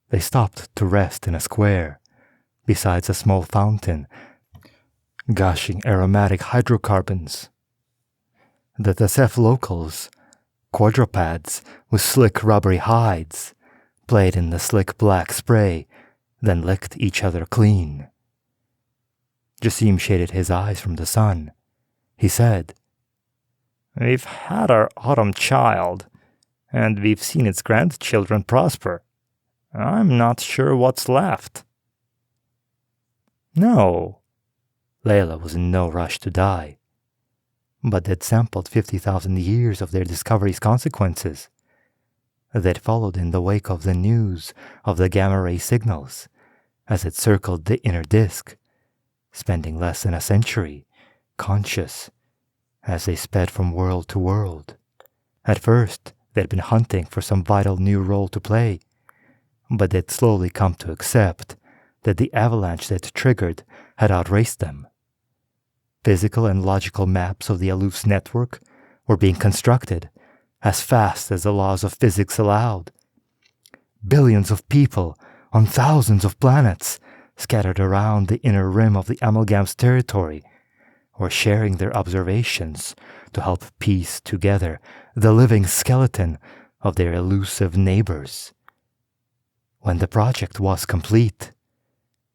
Speaker 2: They stopped to rest in a square beside a small fountain gushing aromatic hydrocarbons. The Tasef locals, quadrupeds with slick rubbery hides, played in the slick black spray, then licked each other clean. Jasim shaded his eyes from the sun. He said,
Speaker 3: "We've had our autumn child, and we've seen its grandchildren prosper. I'm not sure what's left."
Speaker 2: No. Layla was in no rush to die. But they'd sampled 50,000 years of their discovery's consequences. They'd followed in the wake of the news of the gamma-ray signals as it circled the inner disk, spending less than a century, conscious, as they sped from world to world. At first, they'd been hunting for some vital new role to play, but they'd slowly come to accept that the avalanche they'd triggered had outraced them. Physical and logical maps of the aloof's network were being constructed as fast as the laws of physics allowed. Billions of people on thousands of planets scattered around the inner rim of the amalgam's territory were sharing their observations to help piece together the living skeleton of their elusive neighbors. When the project was complete,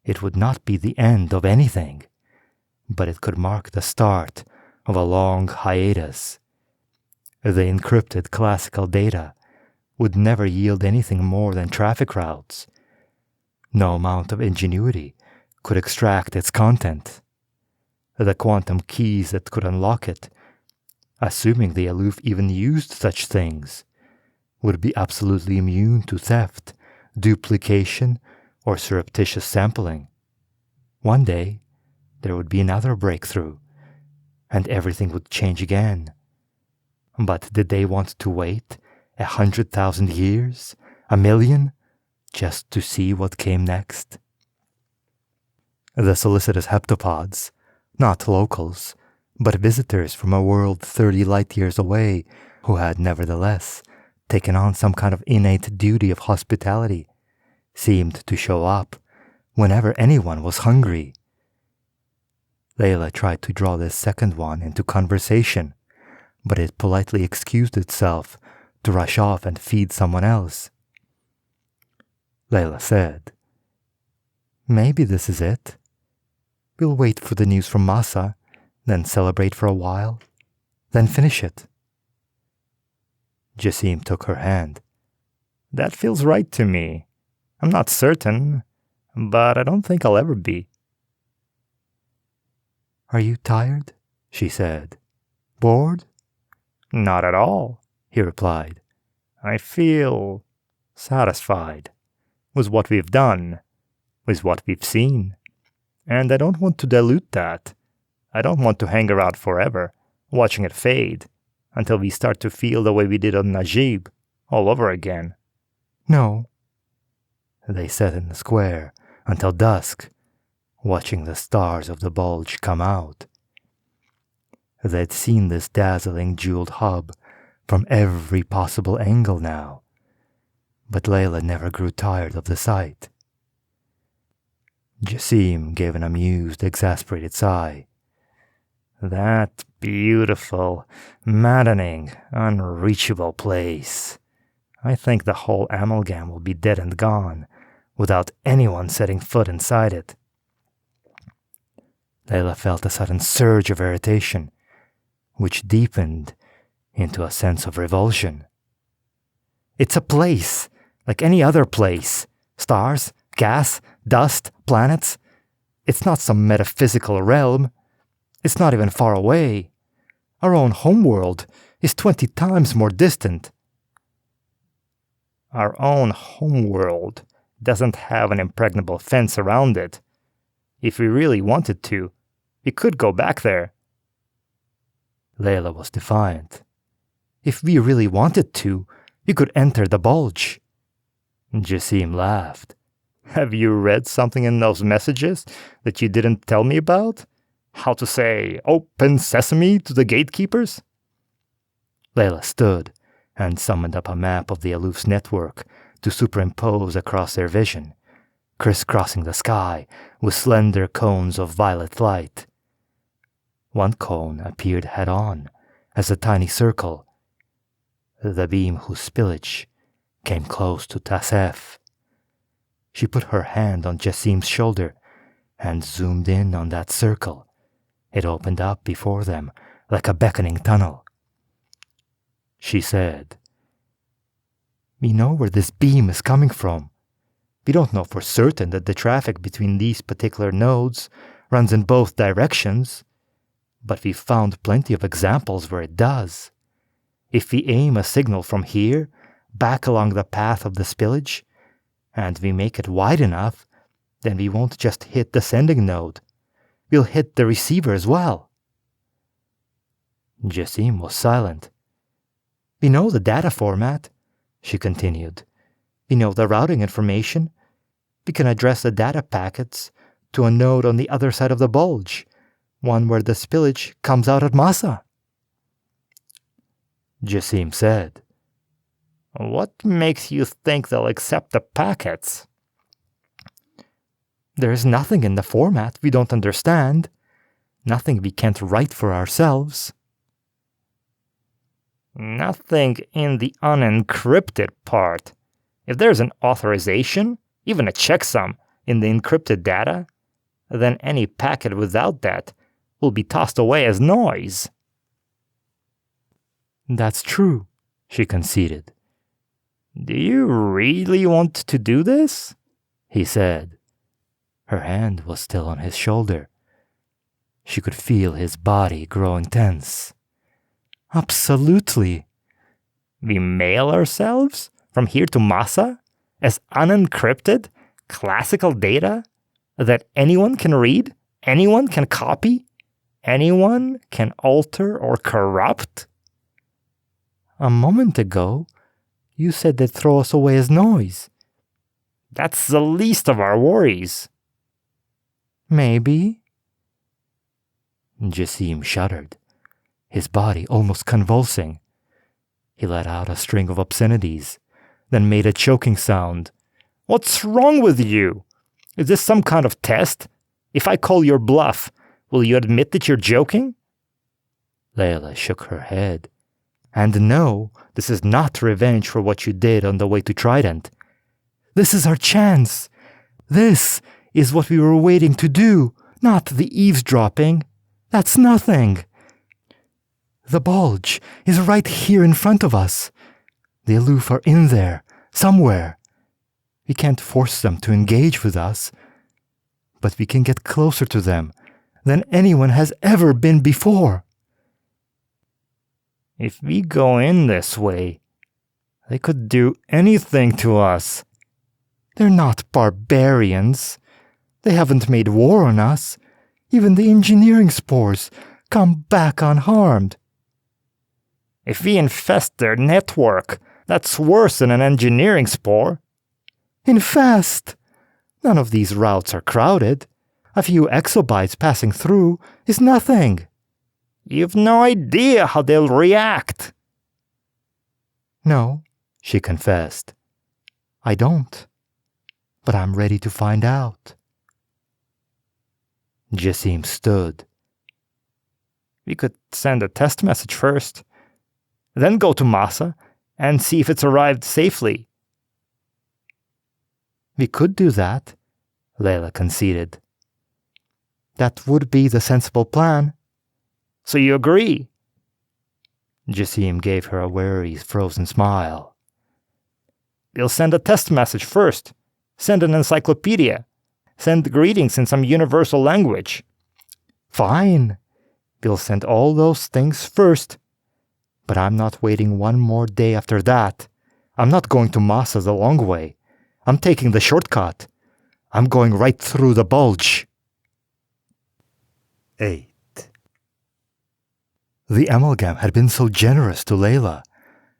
Speaker 2: it would not be the end of anything, but it could mark the start of a long hiatus. The encrypted classical data would never yield anything more than traffic routes. No amount of ingenuity could extract its content. The quantum keys that could unlock it, assuming the aloof even used such things, would be absolutely immune to theft, duplication, or surreptitious sampling. One day, there would be another breakthrough, and everything would change again. But did they want to wait 100,000 years, 1,000,000, just to see what came next? The solicitous heptapods, not locals, but visitors from a world 30 light years away who had nevertheless taken on some kind of innate duty of hospitality, seemed to show up whenever anyone was hungry. Layla tried to draw this second one into conversation, but it politely excused itself to rush off and feed someone else. Layla said, "Maybe this is it. We'll wait for the news from Masa, then celebrate for a while, then finish it."
Speaker 3: Jasim took her hand. "That feels right to me. I'm not certain, but I don't think I'll ever be."
Speaker 2: "Are you tired?" she said. "Bored?"
Speaker 3: "Not at all," he replied. "I feel satisfied with what we've done, with what we've seen. And I don't want to dilute that. I don't want to hang around forever, watching it fade, until we start to feel the way we did on Najib, all over again."
Speaker 2: "No." They sat in the square until dusk, watching the stars of the bulge come out. They'd seen this dazzling jeweled hub from every possible angle now, but Layla never grew tired of the sight. Jasim gave an amused, exasperated sigh.
Speaker 3: "That beautiful, maddening, unreachable place. I think the whole amalgam will be dead and gone without anyone setting foot inside it."
Speaker 2: Layla felt a sudden surge of irritation, which deepened
Speaker 1: into a sense of revulsion. It's a place, like any other place. Stars, gas, dust, planets. It's not some metaphysical realm. It's not even far away. Our own homeworld is 20 times more distant.
Speaker 3: Our own homeworld doesn't have an impregnable fence around it. If we really wanted to, we could go back there.
Speaker 1: Layla was defiant. If we really wanted to, we could enter the bulge. Jasim laughed.
Speaker 3: Have you read something in those messages that you didn't tell me about? How to say, "Open sesame" to the gatekeepers?
Speaker 1: Layla stood and summoned up a map of the aloof's network to superimpose across their vision, crisscrossing the sky with slender cones of violet light. One cone appeared head-on as a tiny circle, the beam whose spillage came close to Tasef. She put her hand on Jasim's shoulder and zoomed in on that circle. It opened up before them like a beckoning tunnel. She said, "We know where this beam is coming from. We don't know for certain that the traffic between these particular nodes runs in both directions, but we've found plenty of examples where it does. If we aim a signal from here back along the path of the spillage, and we make it wide enough, then we won't just hit the sending node. We'll hit the receiver as well." Jasim was silent. "We know the data format," she continued. "We know the routing information. We can address the data packets to a node on the other side of the bulge, one where the spillage comes out at Massa." Jasim said,
Speaker 3: "What makes you think they'll accept the packets?"
Speaker 1: "There's nothing in the format we don't understand. Nothing we can't write for ourselves."
Speaker 3: "Nothing in the unencrypted part. If there's an authorization, even a checksum, in the encrypted data, then any packet without that will be tossed away as noise."
Speaker 1: "That's true," she conceded.
Speaker 3: "Do you really want to do this?"
Speaker 1: he said. Her hand was still on his shoulder. She could feel his body growing tense. "Absolutely."
Speaker 3: "We mail ourselves from here to Massa as unencrypted, classical data that anyone can read, anyone can copy, anyone can alter or corrupt?"
Speaker 1: "A moment ago, you said they'd throw us away as noise."
Speaker 3: "That's the least of our worries."
Speaker 1: "Maybe." Jasim shuddered, his body almost convulsing. He let out a string of obscenities, then made a choking sound.
Speaker 3: "What's wrong with you? Is this some kind of test? If I call your bluff, will you admit that you're joking?"
Speaker 1: Layla shook her head. "And no, this is not revenge for what you did on the way to Trident. This is our chance. This is what we were waiting to do, not the eavesdropping. That's nothing. The bulge is right here in front of us. The aloof are in there, somewhere. We can't force them to engage with us, but we can get closer to them than anyone has ever been before."
Speaker 3: "If we go in this way, they could do anything to us."
Speaker 1: "They're not barbarians. They haven't made war on us. Even the engineering spores come back unharmed."
Speaker 3: "If we infest their network, that's worse than an engineering spore."
Speaker 1: "Infest? None of these routes are crowded. A few exobytes passing through is nothing."
Speaker 3: "You've no idea how they'll react."
Speaker 1: "No," she confessed. "I don't. But I'm ready to find out." Jasim stood.
Speaker 3: "We could send a test message first, then go to Massa and see if it's arrived safely."
Speaker 1: "We could do that," Layla conceded. "That would be the sensible plan."
Speaker 3: "So you agree?"
Speaker 2: Jasim gave her a wary, frozen smile.
Speaker 3: We'll send a test message first. Send an encyclopedia. Send greetings in some universal language.
Speaker 2: Fine. We'll send all those things first. But I'm not waiting one more day after that. I'm not going to Masa the long way. I'm taking the shortcut. I'm going right through the bulge.
Speaker 1: 8. The amalgam had been so generous to Layla,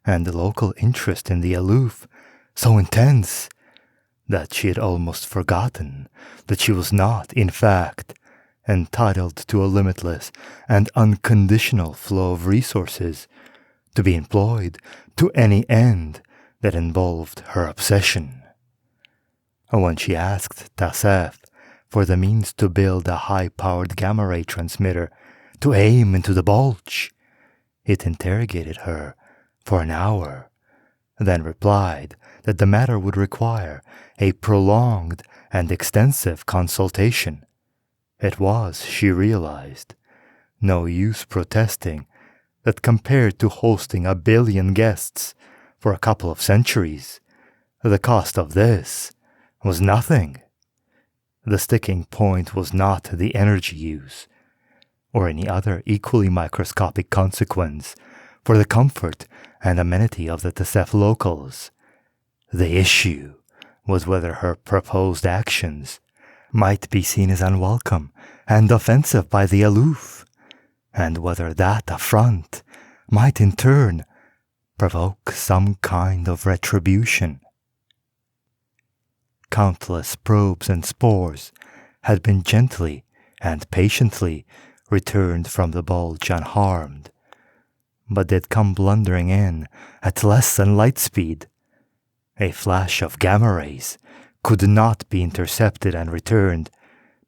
Speaker 1: and the local interest in the aloof so intense, that she had almost forgotten that she was not, in fact, entitled to a limitless and unconditional flow of resources to be employed to any end that involved her obsession. When she asked Tasef for the means to build a high-powered gamma-ray transmitter to aim into the bulge, it interrogated her for an hour, then replied that the matter would require a prolonged and extensive consultation. It was, she realized, no use protesting that compared to hosting 1 billion guests for a couple of centuries, the cost of this was nothing. The sticking point was not the energy use, or any other equally microscopic consequence for the comfort and amenity of the Tasef locals. The issue was whether her proposed actions might be seen as unwelcome and offensive by the aloof, and whether that affront might in turn provoke some kind of retribution. Countless probes and spores had been gently and patiently returned from the bulge unharmed, but they'd come blundering in at less than light speed. A flash of gamma rays could not be intercepted and returned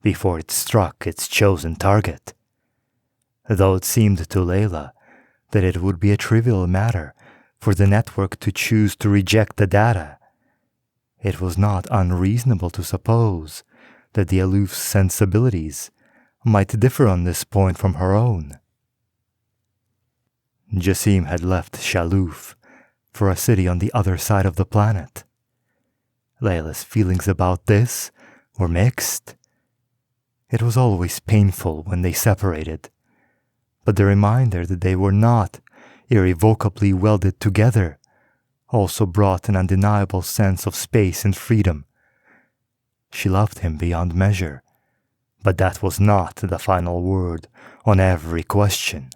Speaker 1: before it struck its chosen target. Though it seemed to Layla that it would be a trivial matter for the network to choose to reject the data, it was not unreasonable to suppose that the aloof's sensibilities might differ on this point from her own. Jasim had left Shaloof for a city on the other side of the planet. Layla's feelings about this were mixed. It was always painful when they separated, but the reminder that they were not irrevocably welded together also brought an undeniable sense of space and freedom. She loved him beyond measure, but that was not the final word on every question.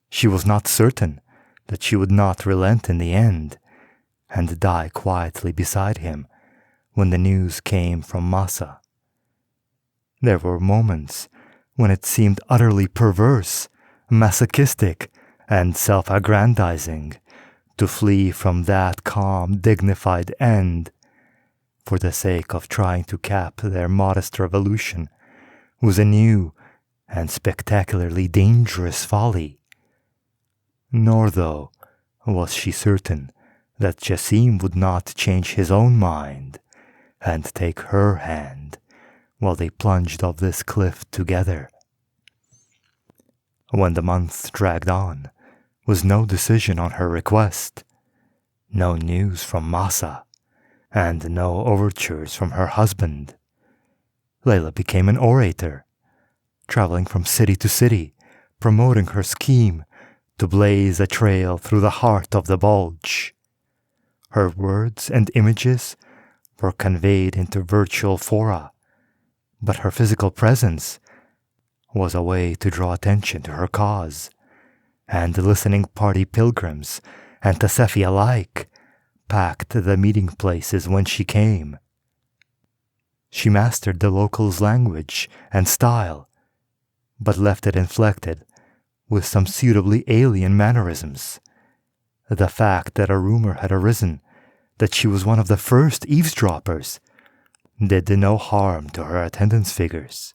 Speaker 1: She was not certain that she would not relent in the end and die quietly beside him when the news came from Masa. There were moments when it seemed utterly perverse, masochistic, and self-aggrandizing to flee from that calm, dignified end for the sake of trying to cap their modest revolution was a new and spectacularly dangerous folly. Nor, though, was she certain that Jasim would not change his own mind and take her hand while they plunged off this cliff together. When the months dragged on, was no decision on her request, no news from Masa, and no overtures from her husband. Layla became an orator, traveling from city to city, promoting her scheme to blaze a trail through the heart of the bulge. Her words and images were conveyed into virtual fora, but her physical presence was a way to draw attention to her cause, and listening party pilgrims and Tasefi alike packed the meeting places when she came. She mastered the locals' language and style, but left it inflected with some suitably alien mannerisms. The fact that a rumor had arisen that she was one of the first eavesdroppers did no harm to her attendance figures.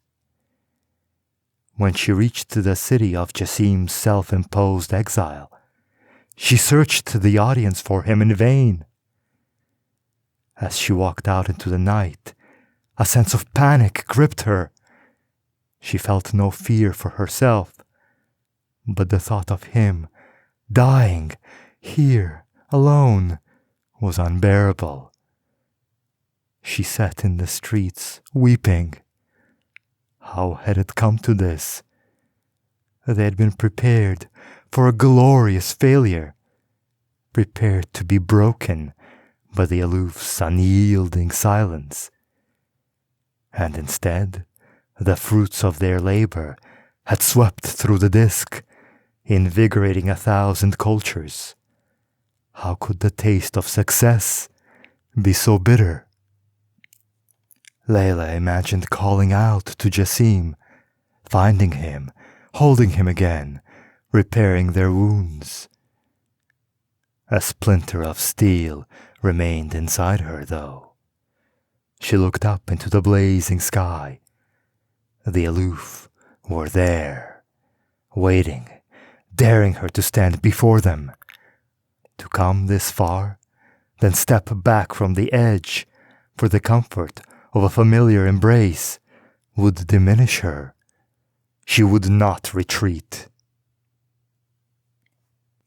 Speaker 1: When she reached the city of Jasim's self-imposed exile, she searched the audience for him in vain. As she walked out into the night, a sense of panic gripped her. She felt no fear for herself, but the thought of him
Speaker 2: dying, here, alone, was unbearable. She sat in the streets, weeping. How had it come to this? They had been prepared for a glorious failure, prepared to be broken by the aloof's unyielding silence. And instead, the fruits of their labor had swept through the disk, invigorating 1,000 cultures. How could the taste of success be so bitter? Layla imagined calling out to Jasim, finding him, holding him again, repairing their wounds. A splinter of steel remained inside her, though. She looked up into the blazing sky. The aloof were there, waiting, daring her to stand before them. To come this far, then step back from the edge for the comfort of a familiar embrace would diminish her. She would not retreat.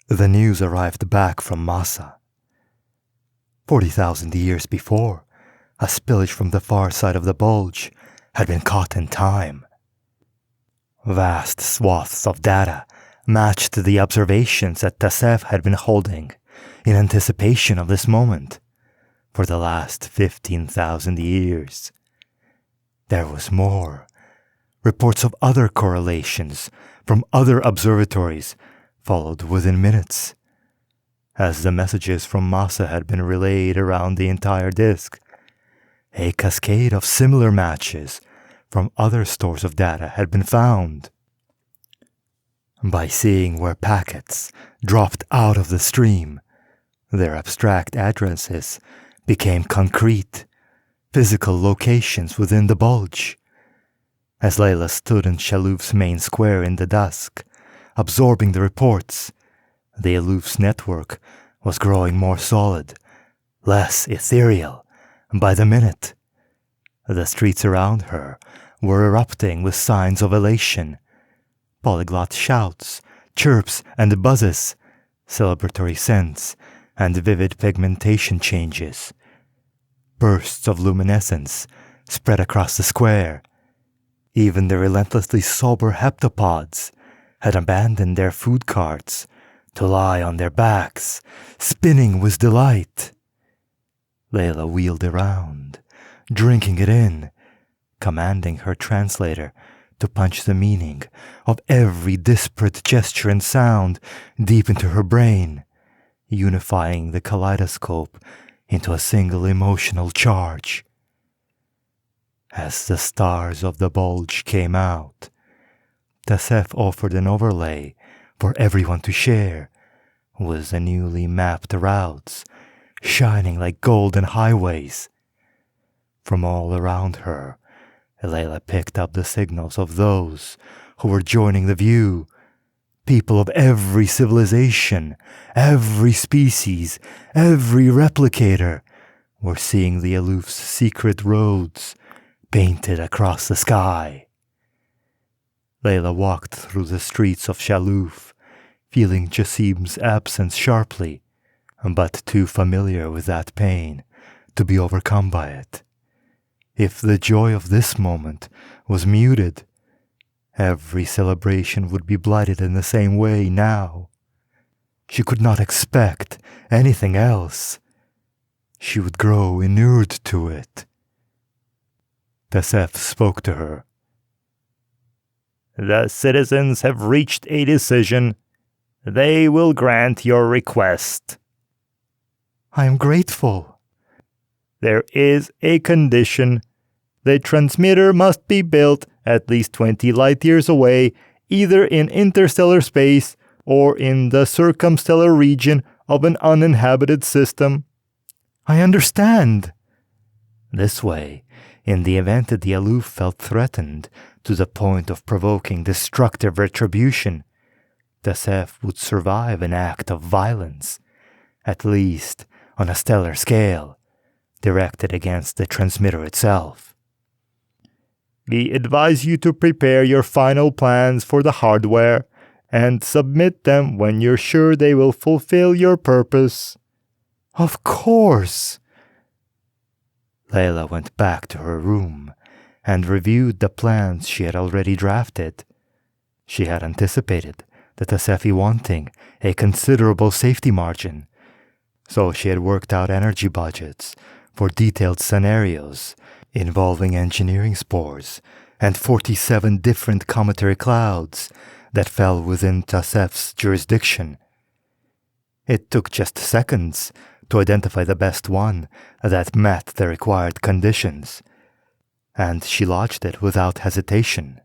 Speaker 2: The news arrived back from Massa. 40,000 years before, a spillage from the far side of the bulge had been caught in time. Vast swaths of data matched the observations that Tasef had been holding in anticipation of this moment for the last 15,000 years. There was more. Reports of other correlations from other observatories followed within minutes. As the messages from Massa had been relayed around the entire disk, a cascade of similar matches from other stores of data had been found. By seeing where packets dropped out of the stream, their abstract addresses became concrete, physical locations within the bulge. As Layla stood in Shalouf's main square in the dusk, absorbing the reports, the aloof's network was growing more solid, less ethereal, by the minute. The streets around her were erupting with signs of elation. Polyglot shouts, chirps, and buzzes, celebratory scents, and vivid pigmentation changes. Bursts of luminescence spread across the square. Even the relentlessly sober heptapods had abandoned their food carts to lie on their backs, spinning with delight. Layla wheeled around, drinking it in, commanding her translator to punch the meaning of every disparate gesture and sound deep into her brain, unifying the kaleidoscope into a single emotional charge. As the stars of the bulge came out, Tasef offered an overlay for everyone to share, with the newly mapped routes shining like golden highways. From all around her, Layla picked up the signals of those who were joining the view. People of every civilization, every species, every replicator were seeing the aloof's secret roads painted across the sky. Layla walked through the streets of Shalouf, feeling Jasim's absence sharply, but too familiar with that pain to be overcome by it. If the joy of this moment was muted, every celebration would be blighted in the same way now. She could not expect anything else. She would grow inured to it. Tasef spoke to her.
Speaker 3: The citizens have reached a decision. They will grant your request.
Speaker 2: I am grateful.
Speaker 3: There is a condition. The transmitter must be built at least 20 light years away, either in interstellar space or in the circumstellar region of an uninhabited system.
Speaker 2: I understand.
Speaker 1: This way, in the event that the aloof felt threatened to the point of provoking destructive retribution, Tasef would survive an act of violence, at least on a stellar scale, directed against the transmitter itself.
Speaker 3: We advise you to prepare your final plans for the hardware
Speaker 2: and submit them when you're sure they will fulfill your purpose."
Speaker 1: "Of course." Layla went back to her room and reviewed the plans she had already drafted. She had anticipated the Tasefi wanting a considerable safety margin, so she had worked out energy budgets for detailed scenarios involving engineering spores and 47 different cometary clouds that fell within Tasef's jurisdiction. It took just seconds to identify the best one that met the required conditions, and she lodged it without hesitation.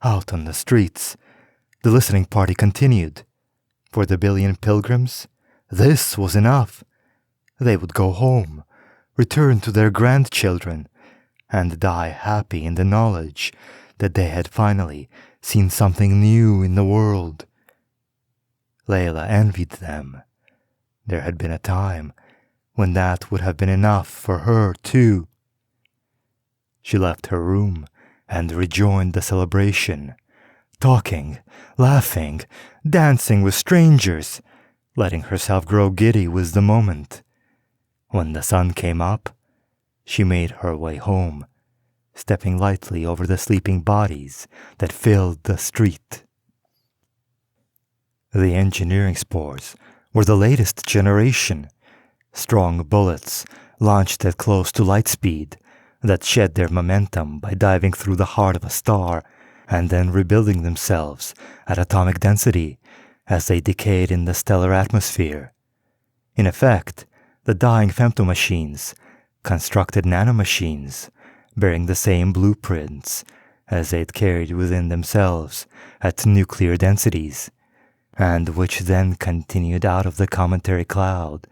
Speaker 1: Out on the streets, the listening party continued. For the billion pilgrims, this was enough. They would go home, return to their grandchildren, and die happy in the knowledge that they had finally seen something new in the world. Layla envied them. There had been a time when that would have been enough for her, too. She left her room and rejoined the celebration, talking, laughing, dancing with strangers, letting herself grow giddy with the moment. When the sun came up, she made her way home, stepping lightly over the sleeping bodies that filled the street. The engineering spores were the latest generation, strong bullets launched at close to light speed that shed their momentum by diving through the heart of a star and then rebuilding themselves at atomic density as they decayed in the stellar atmosphere. In effect, the dying femtomachines constructed nanomachines bearing the same blueprints as they'd carried within themselves at nuclear densities, and which then continued out of the cometary cloud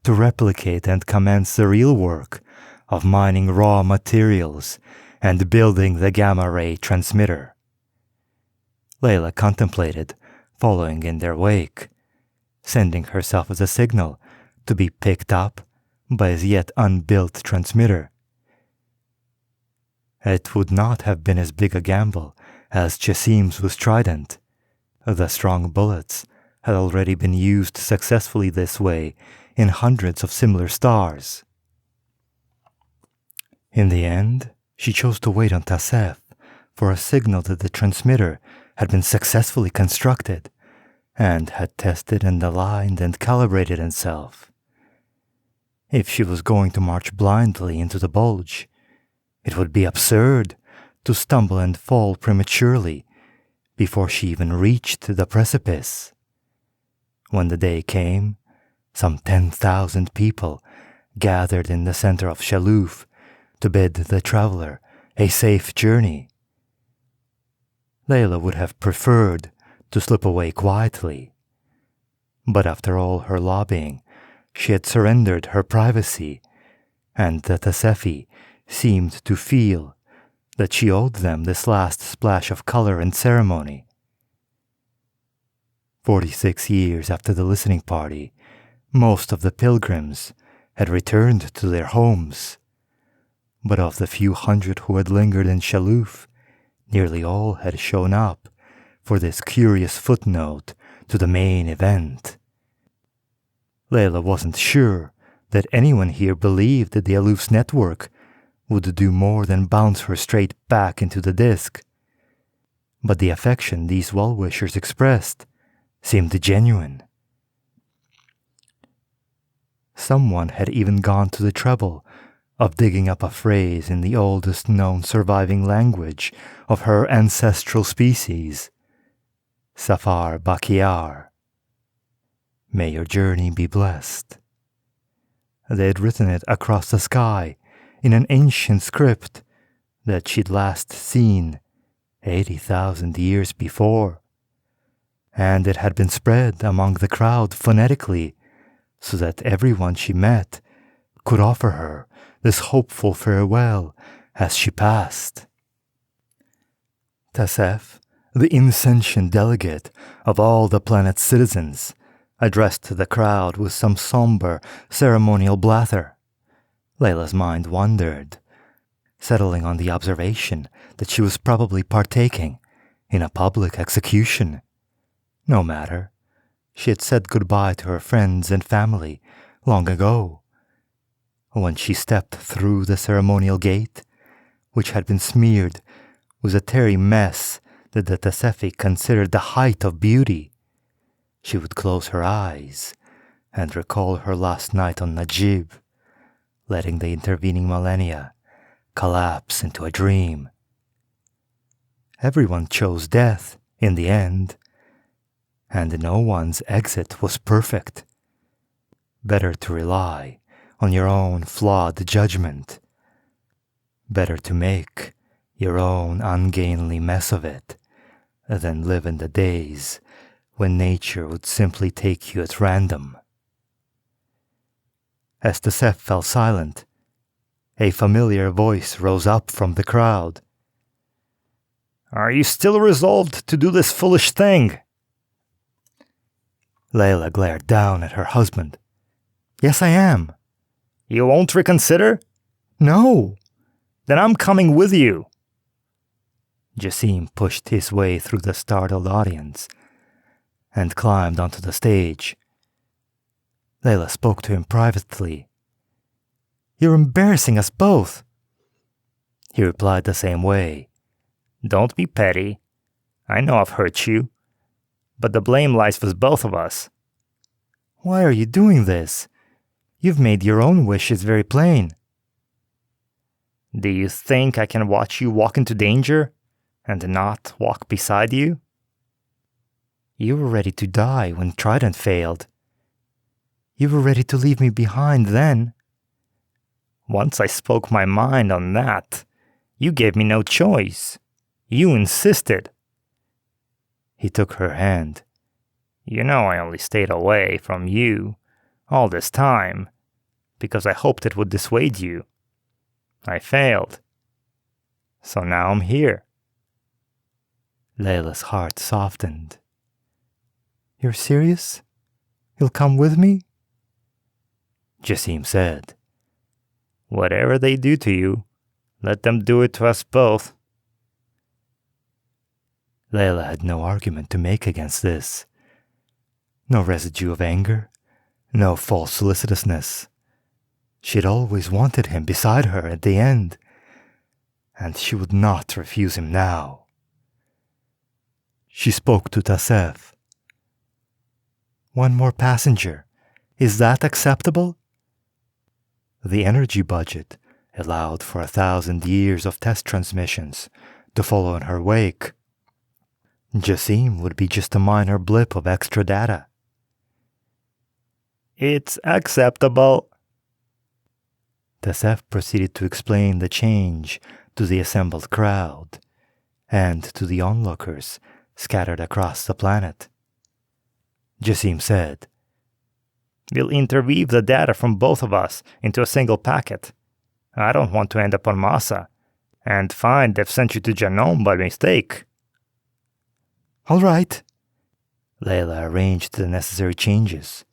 Speaker 1: to replicate and commence the real work of mining raw materials and building the gamma-ray transmitter. Layla contemplated following in their wake, sending herself as a signal to be picked up by his yet unbuilt transmitter. It would not have been as big a gamble as Jasim's with Trident. The strong bullets had already been used successfully this way in hundreds of similar stars. In the end, she chose to wait on Tasef for a signal that the transmitter had been successfully constructed and had tested and aligned and calibrated itself. If she was going to march blindly into the bulge, it would be absurd to stumble and fall prematurely before she even reached the precipice. When the day came, some 10,000 people gathered in the center of Aloof to bid the traveler a safe journey. Layla would have preferred to slip away quietly, but after all her lobbying, she had surrendered her privacy, and the Tasefi seemed to feel that she owed them this last splash of color and ceremony. 46 years after the listening party, most of the pilgrims had returned to their homes, but of the few hundred who had lingered in Aloof, nearly all had shown up for this curious footnote to the main event. Layla wasn't sure that anyone here believed that the Aloof's network would do more than bounce her straight back into the disk, but the affection these well-wishers expressed seemed genuine. Someone had even gone to the trouble of digging up a phrase in the oldest known surviving language of her ancestral species, Safar Bakiar. May your journey be blessed. They had written it across the sky in an ancient script that she'd last seen 80,000 years before, and it had been spread among the crowd phonetically so that everyone she met could offer her this hopeful farewell as she passed. Tasef, the insentient delegate of all the planet's citizens, addressed the crowd with some somber ceremonial blather. Layla's mind wandered, settling on the observation that she was probably partaking in a public execution. No matter. She had said goodbye to her friends and family long ago. When she stepped through the ceremonial gate, which had been smeared with a terry mess that the Tasefi considered the height of beauty, she would close her eyes and recall her last night on Najib, letting the intervening millennia collapse into a dream. Everyone chose death in the end, and no one's exit was perfect. Better to rely on your own flawed judgment. Better to make your own ungainly mess of it than live in the days when nature would simply take you at random. As the Seth fell silent, a familiar voice rose up from the crowd.
Speaker 3: "Are you still resolved to do this foolish thing?"
Speaker 1: Layla glared down at her husband. "Yes, I am."
Speaker 3: "You won't reconsider?"
Speaker 1: "No."
Speaker 3: "Then I'm coming with you."
Speaker 1: Jasim pushed his way through the startled audience and climbed onto the stage. Layla spoke to him privately. "You're embarrassing us both." He replied the same way.
Speaker 3: "Don't be petty. I know I've hurt you, but the blame lies with both of us."
Speaker 1: "Why are you doing this? You've made your own wishes very plain."
Speaker 3: "Do you think I can watch you walk into danger and not walk beside you?"
Speaker 1: You were ready to die when Trident failed. You were ready to leave me behind then.
Speaker 3: Once I spoke my mind on that, you gave me no choice. You insisted."
Speaker 1: He took her hand.
Speaker 3: "You know I only stayed away from you all this time because I hoped it would dissuade you. I failed. So now I'm here."
Speaker 1: Layla's heart softened. "You're serious? You'll come with me?" Jasim said.
Speaker 3: "Whatever they do to you, let them do it to us both."
Speaker 1: Layla had no argument to make against this. No residue of anger, no false solicitousness. She'd always wanted him beside her at the end, and she would not refuse him now. She spoke to Tasef. "One more passenger. Is that acceptable?" The energy budget allowed for 1,000 years of test transmissions to follow in her wake. Jasim would be just a minor blip of extra data.
Speaker 3: "It's acceptable."
Speaker 1: Tasef proceeded to explain the change to the assembled crowd and to the onlookers scattered across the planet. Jasim said,
Speaker 3: "We'll interweave the data from both of us into a single packet. I don't want to end up on Masa and find they've sent you to Genome by mistake."
Speaker 1: "All right." Layla arranged the necessary changes.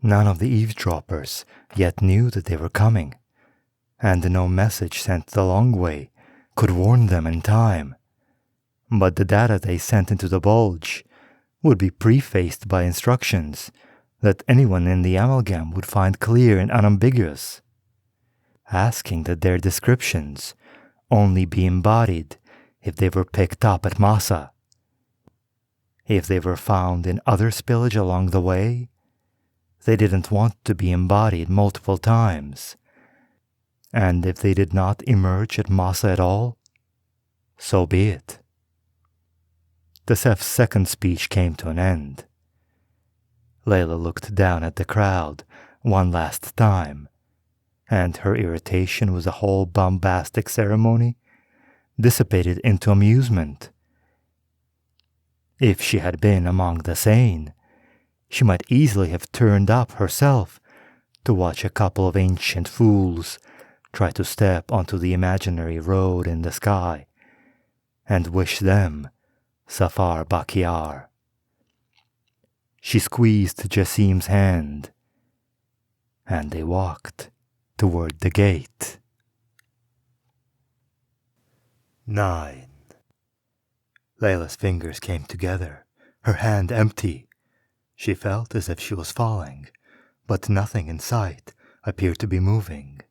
Speaker 1: None of the eavesdroppers yet knew that they were coming, and no message sent the long way could warn them in time. But the data they sent into the bulge would be prefaced by instructions that anyone in the amalgam would find clear and unambiguous, asking that their descriptions only be embodied if they were picked up at Masa. If they were found in other spillage along the way, they didn't want to be embodied multiple times. And if they did not emerge at Masa at all, so be it. Tasef's second speech came to an end. Layla looked down at the crowd one last time, and her irritation with the whole bombastic ceremony dissipated into amusement. If she had been among the sane, she might easily have turned up herself to watch a couple of ancient fools try to step onto the imaginary road in the sky and wish them Safar Bakiar. She squeezed Jasim's hand, and they walked toward the gate. 9. Layla's fingers came together, her hand empty. She felt as if she was falling, but nothing in sight appeared to be moving.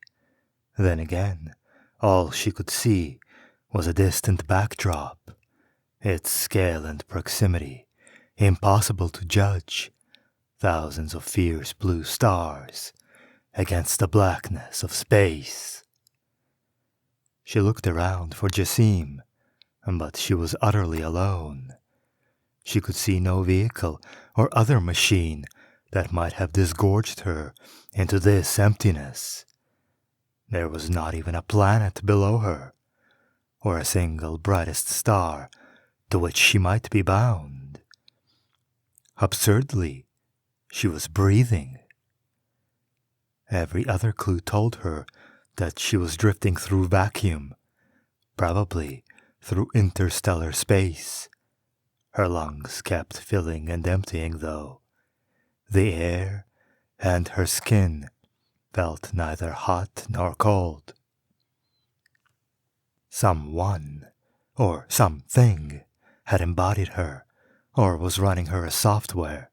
Speaker 1: Then again, all she could see was a distant backdrop, its scale and proximity impossible to judge. Thousands of fierce blue stars against the blackness of space. She looked around for Jasim, but she was utterly alone. She could see no vehicle or other machine that might have disgorged her into this emptiness. There was not even a planet below her, or a single brightest star to which she might be bound. Absurdly, she was breathing. Every other clue told her that she was drifting through vacuum, probably through interstellar space. Her lungs kept filling and emptying, though. The air and her skin felt neither hot nor cold. Someone, or something, had embodied her, or was running her as software.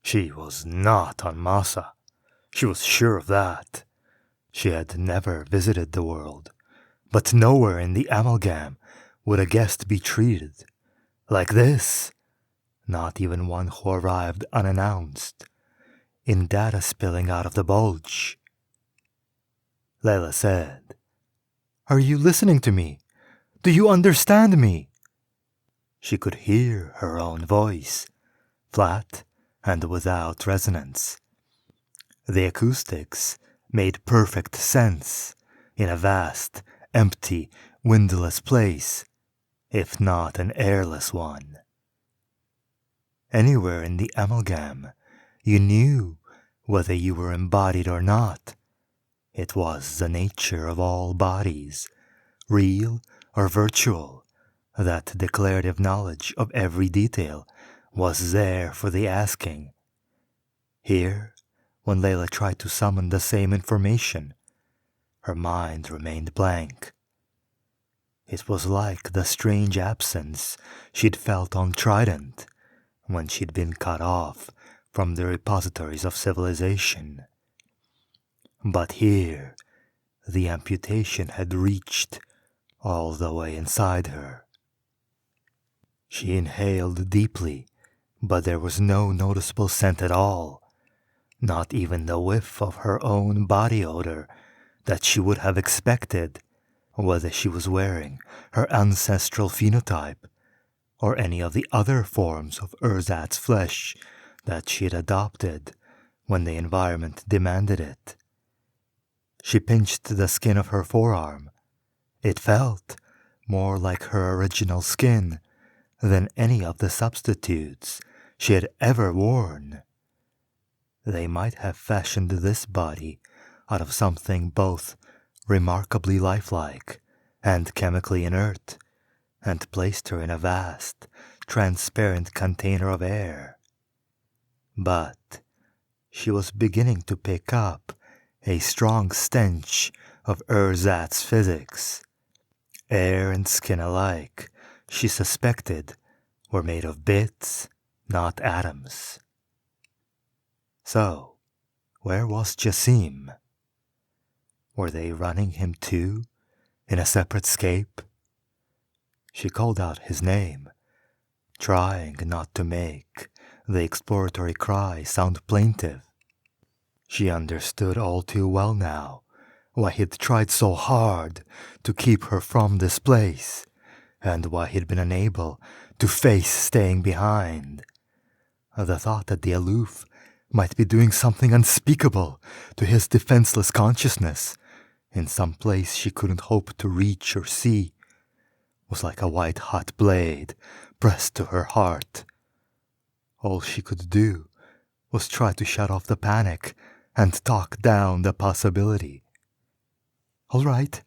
Speaker 1: She was not on Massa. She was sure of that. She had never visited the world, but nowhere in the amalgam would a guest be treated like this. Not even one who arrived unannounced, in data spilling out of the bulge. Layla said, "Are you listening to me? Do you understand me?" She could hear her own voice, flat and without resonance. The acoustics made perfect sense in a vast, empty, windless place, if not an airless one. Anywhere in the amalgam, you knew whether you were embodied or not. It was the nature of all bodies, real or virtual, that declarative knowledge of every detail was there for the asking. Here, when Layla tried to summon the same information, her mind remained blank. It was like the strange absence she'd felt on Trident, when she'd been cut off from the repositories of civilization. But here, the amputation had reached all the way inside her. She inhaled deeply, but there was no noticeable scent at all, not even the whiff of her own body odor that she would have expected, whether she was wearing her ancestral phenotype or any of the other forms of ersatz flesh that she had adopted when the environment demanded it. She pinched the skin of her forearm. It felt more like her original skin than any of the substitutes she had ever worn. They might have fashioned this body out of something both remarkably lifelike and chemically inert, and placed her in a vast, transparent container of air. But she was beginning to pick up a strong stench of ersatz physics. Air and skin alike, she suspected, were made of bits, not atoms. So, where was Jasim? Were they running him too, in a separate scape? She called out his name, trying not to make the exploratory cry sound plaintive. She understood all too well now why he'd tried so hard to keep her from this place, and why he'd been unable to face staying behind. The thought that the aloof might be doing something unspeakable to his defenseless consciousness in some place she couldn't hope to reach or see was like a white-hot blade pressed to her heart. All she could do was try to shut off the panic and talk down the possibility. "All right,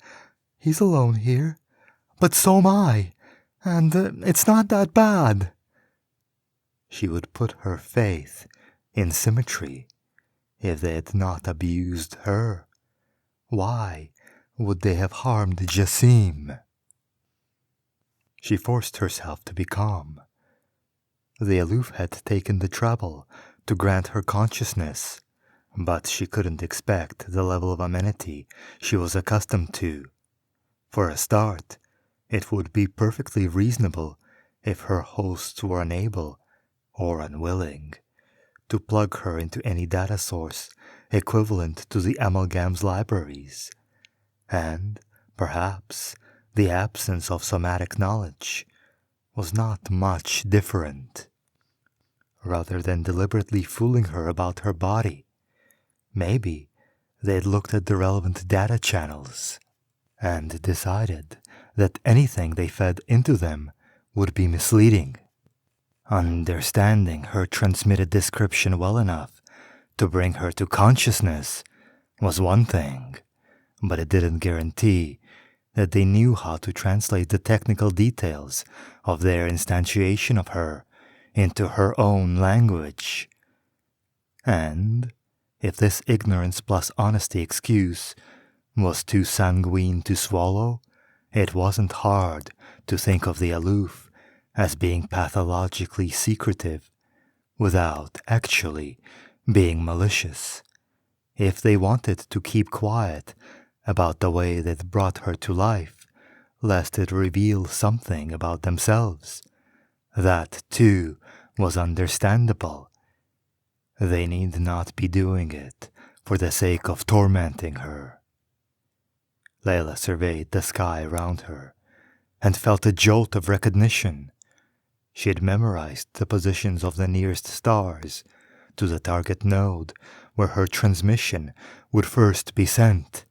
Speaker 1: he's alone here, but so am I, and it's not that bad." She would put her faith in symmetry. If they had not abused her, why would they have harmed Jasim? She forced herself to be calm. The aloof had taken the trouble to grant her consciousness, but she couldn't expect the level of amenity she was accustomed to. For a start, it would be perfectly reasonable if her hosts were unable or unwilling to plug her into any data source equivalent to the amalgam's libraries, and perhaps the absence of somatic knowledge was not much different. Rather than deliberately fooling her about her body, maybe they'd looked at the relevant data channels and decided that anything they fed into them would be misleading. Understanding her transmitted description well enough to bring her to consciousness was one thing, but it didn't guarantee that they knew how to translate the technical details of their instantiation of her into her own language. And if this ignorance plus honesty excuse was too sanguine to swallow, it wasn't hard to think of the aloof as being pathologically secretive without actually being malicious. If they wanted to keep quiet about the way they'd brought her to life, lest it reveal something about themselves, that too was understandable. They need not be doing it for the sake of tormenting her. Layla surveyed the sky around her and felt a jolt of recognition. She had memorized the positions of the nearest stars to the target node where her transmission would first be sent,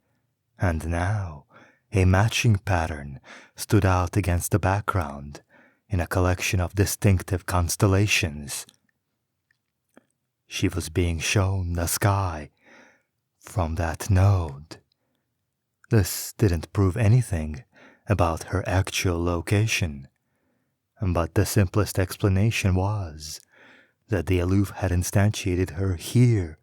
Speaker 1: and now a matching pattern stood out against the background in a collection of distinctive constellations. She was being shown the sky from that node. This didn't prove anything about her actual location, but the simplest explanation was that the aloof had instantiated her here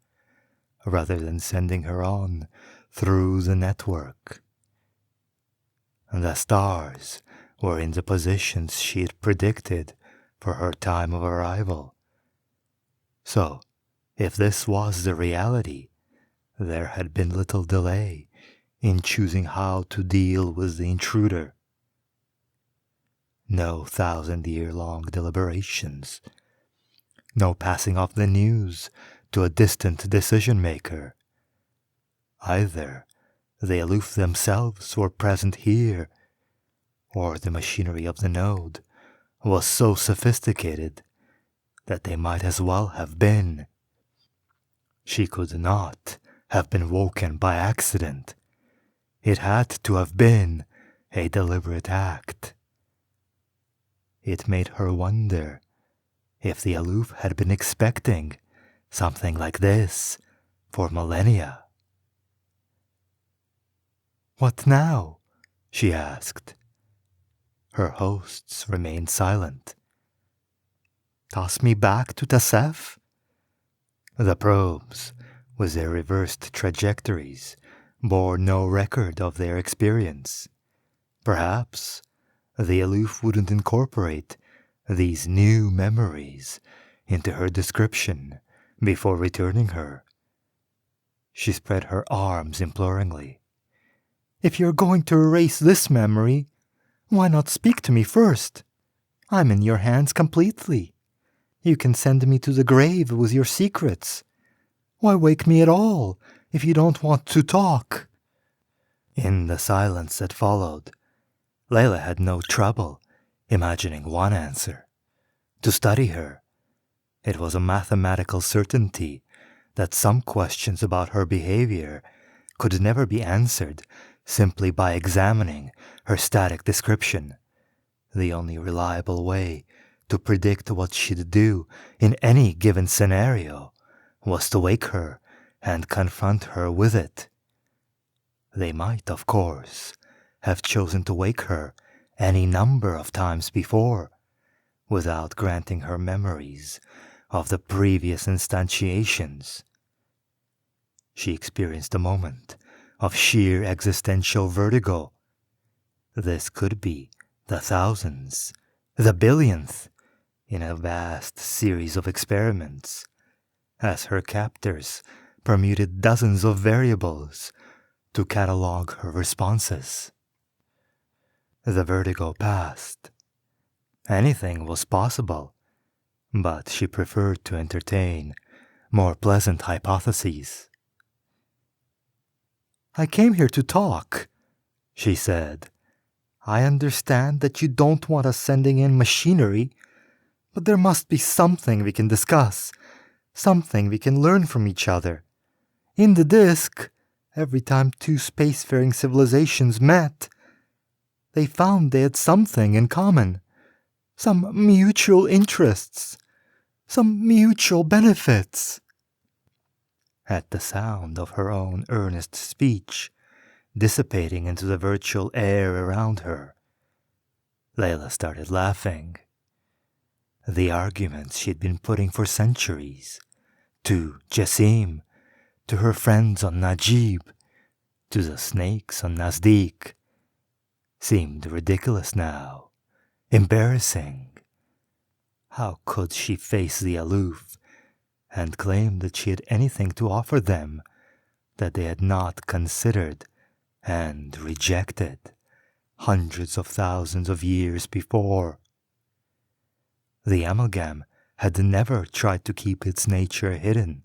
Speaker 1: rather than sending her on through the network. The stars were in the positions she had predicted for her time of arrival. So, if this was the reality, there had been little delay in choosing how to deal with the intruder. No 1,000-year-long deliberations. No passing off the news to a distant decision-maker. Either the aloof themselves were present here, or the machinery of the node was so sophisticated that they might as well have been. She could not have been woken by accident. It had to have been a deliberate act. It made her wonder if the aloof had been expecting something like this for millennia. "What now?" she asked. Her hosts remained silent. "Toss me back to Tasef?" The probes, with their reversed trajectories, bore no record of their experience. Perhaps the aloof wouldn't incorporate these new memories into her description before returning her. She spread her arms imploringly. "If you're going to erase this memory, why not speak to me first? I'm in your hands completely. You can send me to the grave with your secrets. Why wake me at all if you don't want to talk?" In the silence that followed, Layla had no trouble imagining one answer. To study her, it was a mathematical certainty that some questions about her behavior could never be answered simply by examining her static description. The only reliable way to predict what she'd do in any given scenario was to wake her and confront her with it. They might, of course, have chosen to wake her any number of times before, without granting her memories of the previous instantiations. She experienced a moment of sheer existential vertigo. This could be the thousands, the billionth, in a vast series of experiments, as her captors permuted dozens of variables to catalog her responses. The vertigo passed. Anything was possible, but she preferred to entertain more pleasant hypotheses. "I came here to talk," she said. "I understand that you don't want us sending in machinery, but there must be something we can discuss, something we can learn from each other. In the disk, every time two spacefaring civilizations met, they found they had something in common, some mutual interests, some mutual benefits." At the sound of her own earnest speech dissipating into the virtual air around her, Layla started laughing. The arguments she'd been putting for centuries, to Jasim, to her friends on Najib, to the snakes on Nazdik, seemed ridiculous now, embarrassing. How could she face the aloof and claim that she had anything to offer them that they had not considered and rejected hundreds of thousands of years before? The amalgam had never tried to keep its nature hidden.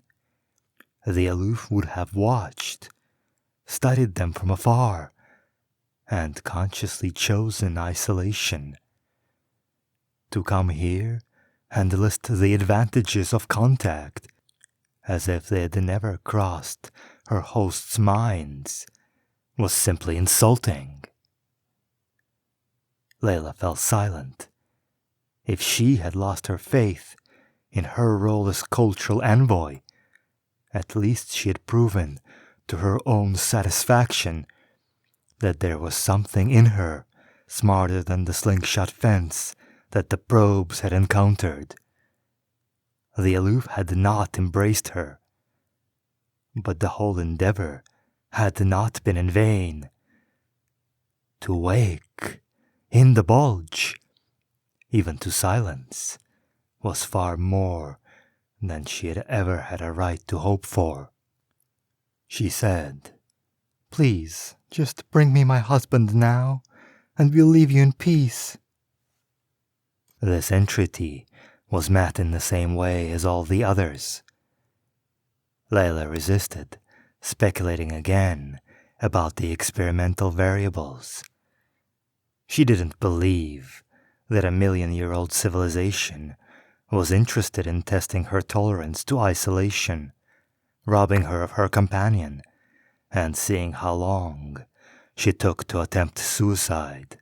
Speaker 1: The aloof would have watched, studied them from afar, and consciously chosen isolation. To come here and list the advantages of contact, as if they had never crossed her host's minds, was simply insulting. Layla fell silent. If she had lost her faith in her role as cultural envoy, at least she had proven to her own satisfaction that there was something in her smarter than the slingshot fence that the probes had encountered. The aloof had not embraced her, but the whole endeavor had not been in vain. To wake in the bulge, even to silence, was far more than she had ever had a right to hope for. She said, "Please, just bring me my husband now, and we'll leave you in peace." This entreaty was met in the same way as all the others. Layla resisted, speculating again about the experimental variables. She didn't believe that a million-year-old civilization was interested in testing her tolerance to isolation, robbing her of her companion, and seeing how long she took to attempt suicide.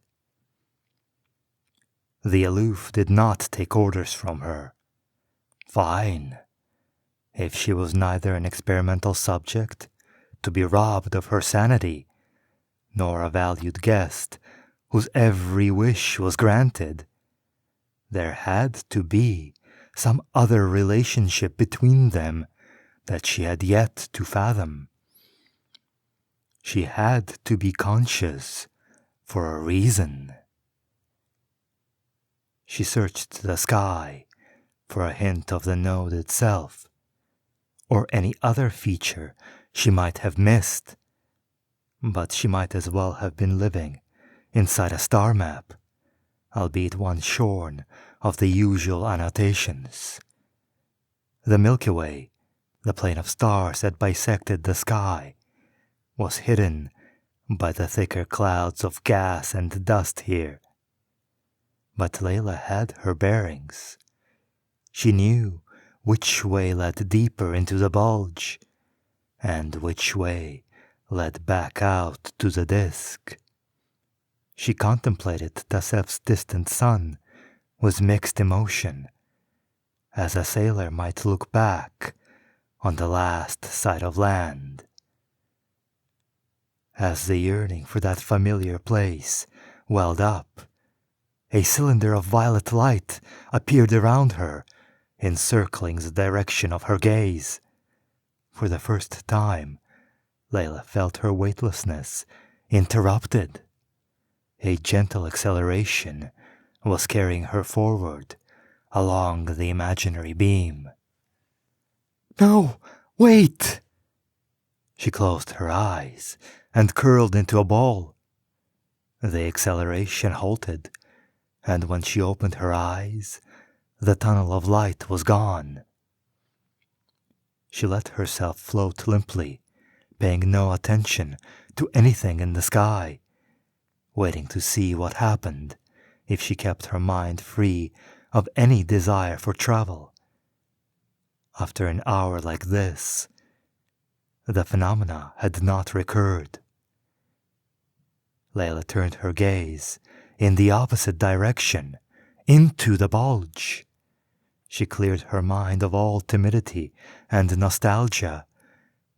Speaker 1: The aloof did not take orders from her. Fine. If she was neither an experimental subject to be robbed of her sanity, nor a valued guest whose every wish was granted, there had to be some other relationship between them that she had yet to fathom. She had to be conscious for a reason. She searched the sky for a hint of the node itself, or any other feature she might have missed, but she might as well have been living inside a star map, albeit one shorn of the usual annotations. The Milky Way, the plane of stars that bisected the sky, was hidden by the thicker clouds of gas and dust here. But Layla had her bearings. She knew which way led deeper into the bulge, and which way led back out to the disk. She contemplated Tasev's distant sun with mixed emotion, as a sailor might look back on the last sight of land. As the yearning for that familiar place welled up, a cylinder of violet light appeared around her, encircling the direction of her gaze. For the first time, Layla felt her weightlessness interrupted. A gentle acceleration was carrying her forward along the imaginary beam. "No, wait!" She closed her eyes and curled into a ball. The acceleration halted, and when she opened her eyes, the tunnel of light was gone. She let herself float limply, paying no attention to anything in the sky, waiting to see what happened if she kept her mind free of any desire for travel. After an hour like this, the phenomena had not recurred. Layla turned her gaze in the opposite direction, into the bulge. She cleared her mind of all timidity and nostalgia,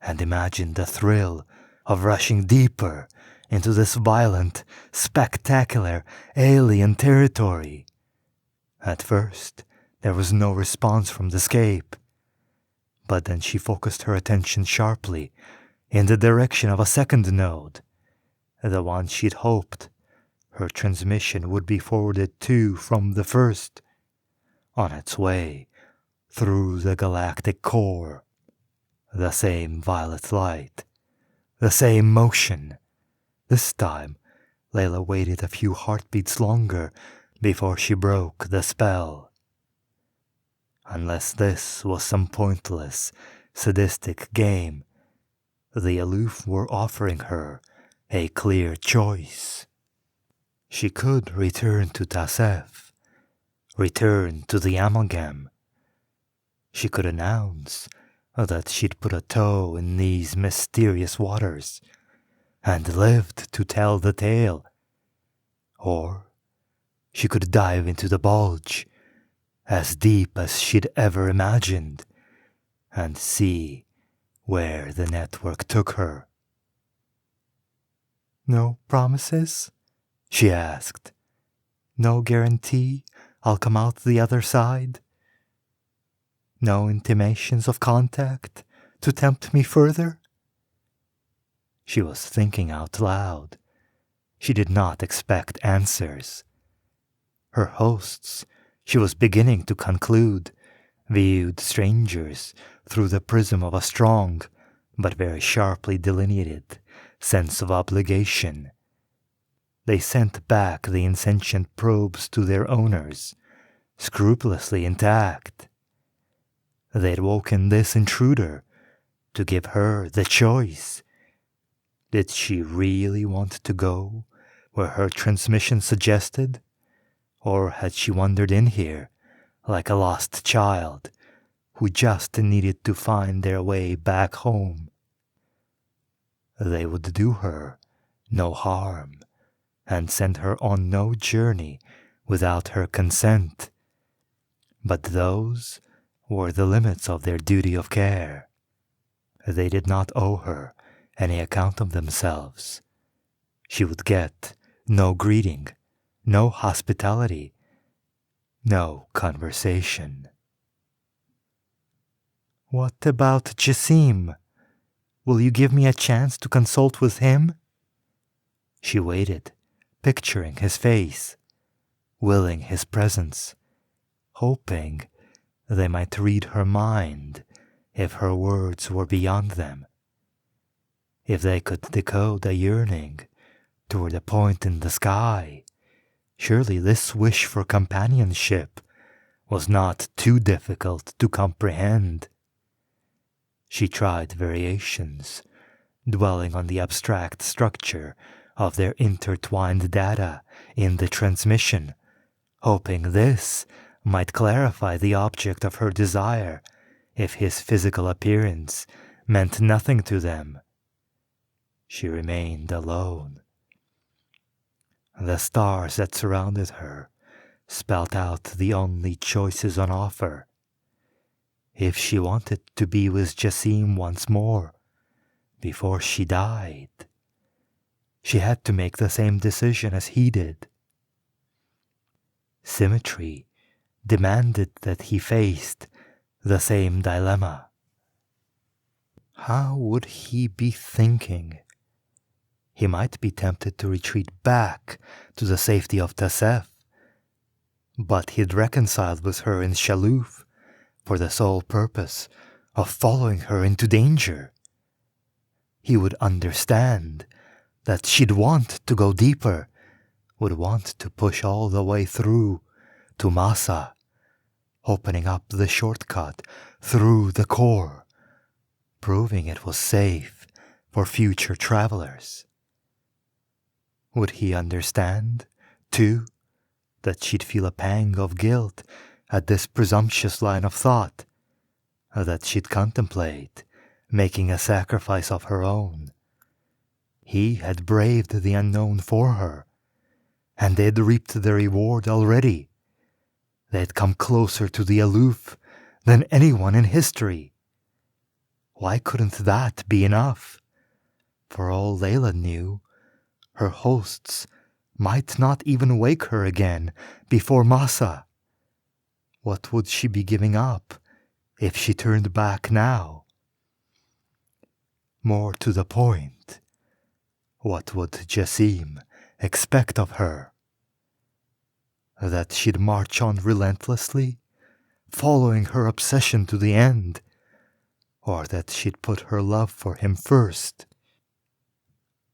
Speaker 1: and imagined the thrill of rushing deeper into this violent, spectacular, alien territory. At first, there was no response from the scape, but then she focused her attention sharply in the direction of a second node, the one she'd hoped her transmission would be forwarded to from the first, on its way through the galactic core. The same violet light, the same motion. This time, Layla waited a few heartbeats longer before she broke the spell. Unless this was some pointless, sadistic game, the aloof were offering her a clear choice. She could return to Tasef, return to the amalgam. She could announce that she'd put a toe in these mysterious waters and lived to tell the tale. Or she could dive into the bulge, as deep as she'd ever imagined, and see where the network took her. "No promises?" she asked. "No guarantee I'll come out the other side? No intimations of contact to tempt me further?" She was thinking out loud. She did not expect answers. Her hosts, she was beginning to conclude, viewed strangers through the prism of a strong, but very sharply delineated, sense of obligation. They sent back the insentient probes to their owners, scrupulously intact. They'd woken this intruder to give her the choice. Did she really want to go where her transmission suggested? Or had she wandered in here like a lost child who just needed to find their way back home? They would do her no harm and send her on no journey without her consent. But those were the limits of their duty of care. They did not owe her any account of themselves. She would get no greeting, no hospitality, no conversation. "What about Jasim? Will you give me a chance to consult with him?" She waited, picturing his face, willing his presence, hoping they might read her mind if her words were beyond them. If they could decode a yearning toward a point in the sky, surely this wish for companionship was not too difficult to comprehend. She tried variations, dwelling on the abstract structure of their intertwined data in the transmission, hoping this might clarify the object of her desire if his physical appearance meant nothing to them. She remained alone. The stars that surrounded her spelt out the only choices on offer. If she wanted to be with Jasim once more, before she died, she had to make the same decision as he did. Symmetry demanded that he faced the same dilemma. How would he be thinking? he might be tempted to retreat back to the safety of Tasef, but he'd reconciled with her in Shaloof for the sole purpose of following her into danger. He would understand that she'd want to go deeper, would want to push all the way through to Masa, opening up the shortcut through the core, proving it was safe for future travelers. Would he understand, too, that she'd feel a pang of guilt at this presumptuous line of thought, that she'd contemplate making a sacrifice of her own? He had braved the unknown for her, and they'd reaped the reward already. They'd come closer to the aloof than anyone in history. Why couldn't that be enough? For all Layla knew, her hosts might not even wake her again before Masa. What would she be giving up if she turned back now? More to the point, what would Jasim expect of her? That she'd march on relentlessly, following her obsession to the end, or that she'd put her love for him first?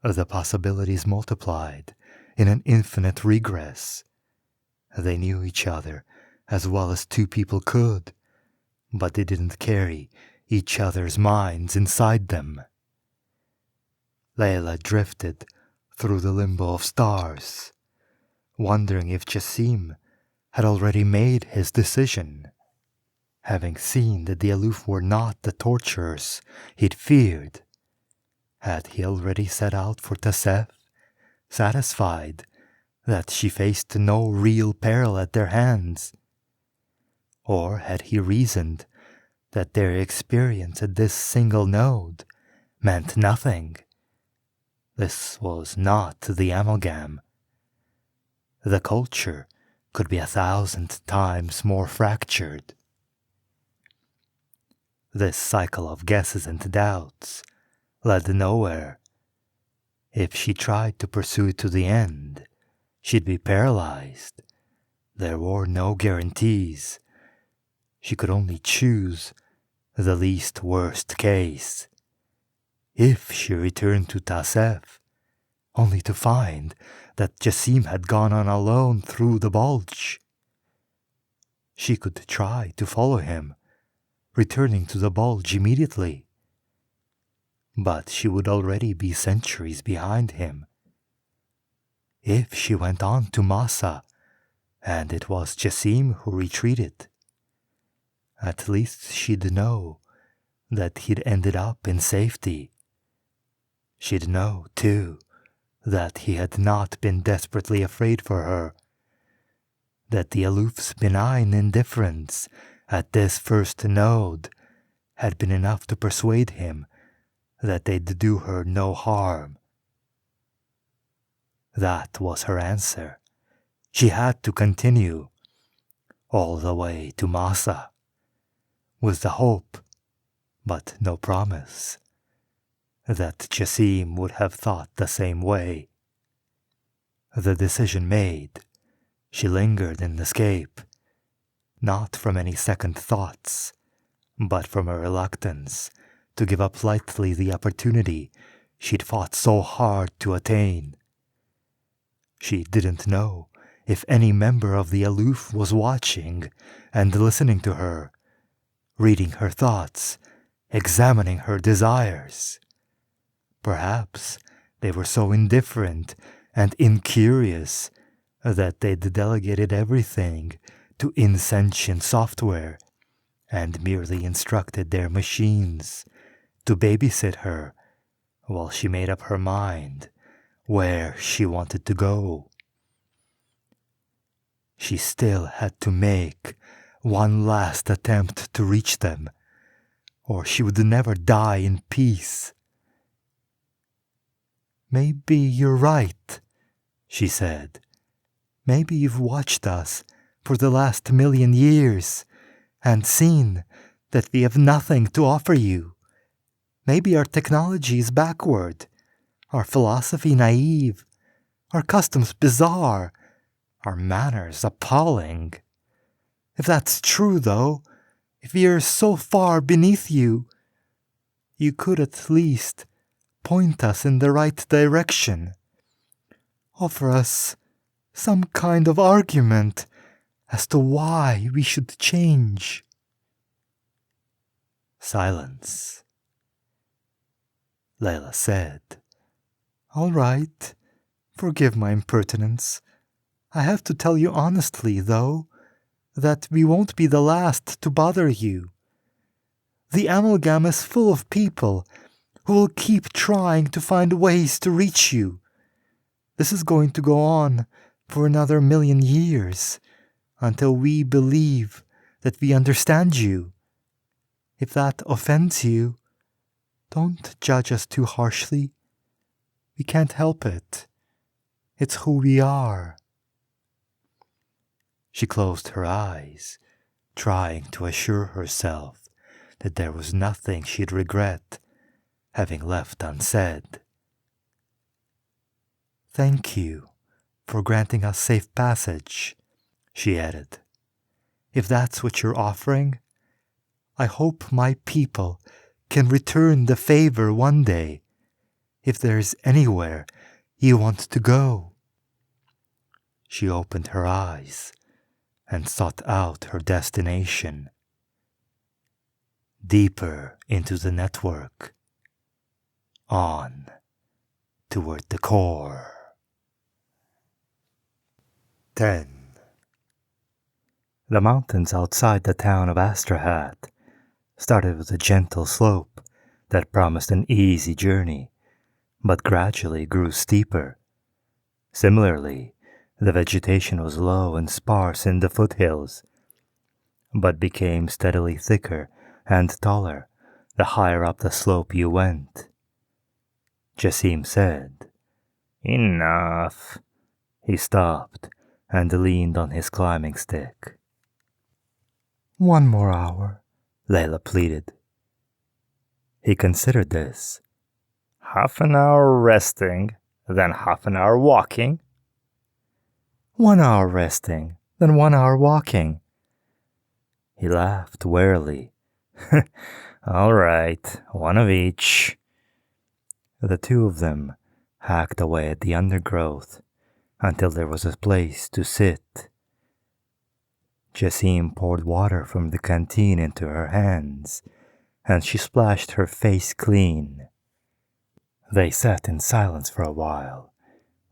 Speaker 1: The possibilities multiplied in an infinite regress. They knew each other as well as two people could, but they didn't carry each other's minds inside them. Layla drifted through the limbo of stars, wondering if Jasim had already made his decision. Having seen that the aloof were not the torturers he'd feared, had he already set out for Tasef, satisfied that she faced no real peril at their hands? Or had he reasoned that their experience at this single node meant nothing? This was not the amalgam. The culture could be 1,000 times more fractured. This cycle of guesses and doubts led nowhere. If she tried to pursue it to the end, she'd be paralyzed. There were no guarantees. She could only choose the least worst case. If she returned to Tasef, only to find that Jasim had gone on alone through the bulge, she could try to follow him, returning to the bulge immediately. But she would already be centuries behind him. If she went on to Masa, and it was Jasim who retreated, at least she'd know that he'd ended up in safety. She'd know, too, that he had not been desperately afraid for her, that the aloof's benign indifference at this first node had been enough to persuade him that they'd do her no harm. That was her answer. She had to continue, all the way to Masa, with the hope, but no promise, that Jasim would have thought the same way. The decision made, she lingered in escape, not from any second thoughts, but from a reluctance to give up lightly the opportunity she'd fought so hard to attain. She didn't know if any member of the aloof was watching and listening to her, reading her thoughts, examining her desires. Perhaps they were so indifferent and incurious that they'd delegated everything to insentient software and merely instructed their machines to babysit her while she made up her mind where she wanted to go. She still had to make one last attempt to reach them, or she would never die in peace. "Maybe you're right," she said. "Maybe you've watched us for the last 1,000,000 years and seen that we have nothing to offer you. Maybe our technology is backward.
Speaker 2: our philosophy naive, our customs bizarre, our manners appalling. If that's true, though, if we're so far beneath you, you could at least point us in the right direction. Offer us some kind of argument as to why we should change.
Speaker 1: Silence. Layla said,
Speaker 2: All right, forgive my impertinence. I have to tell you honestly, though, that we won't be the last to bother you. The amalgam is full of people who will keep trying to find ways to reach you. This is going to go on for another 1,000,000 years, until we believe that we understand you. If that offends you, don't judge us too harshly. We can't help it. It's who we are.
Speaker 1: She closed her eyes, trying to assure herself that there was nothing she'd regret having left unsaid.
Speaker 2: Thank you for granting us safe passage, she added. If that's what you're offering, I hope my people can return the favor one day, if there's anywhere you want to go.
Speaker 1: She opened her eyes and sought out her destination. Deeper into the network. On toward the core. 10. The mountains outside the town of Astrahat started with a gentle slope that promised an easy journey, but gradually grew steeper. Similarly, the vegetation was low and sparse in the foothills, but became steadily thicker and taller the higher up the slope you went. Jasim said, "Enough." He stopped and leaned on his climbing stick.
Speaker 2: 1 more hour,
Speaker 1: Layla pleaded. He considered this. Half an hour resting, then half an hour walking.
Speaker 2: 1 hour resting, then 1 hour walking.
Speaker 1: He laughed wearily. All right, one of each. The two of them hacked away at the undergrowth until there was a place to sit. Jasim poured water from the canteen into her hands, and she splashed her face clean. They sat in silence for a while,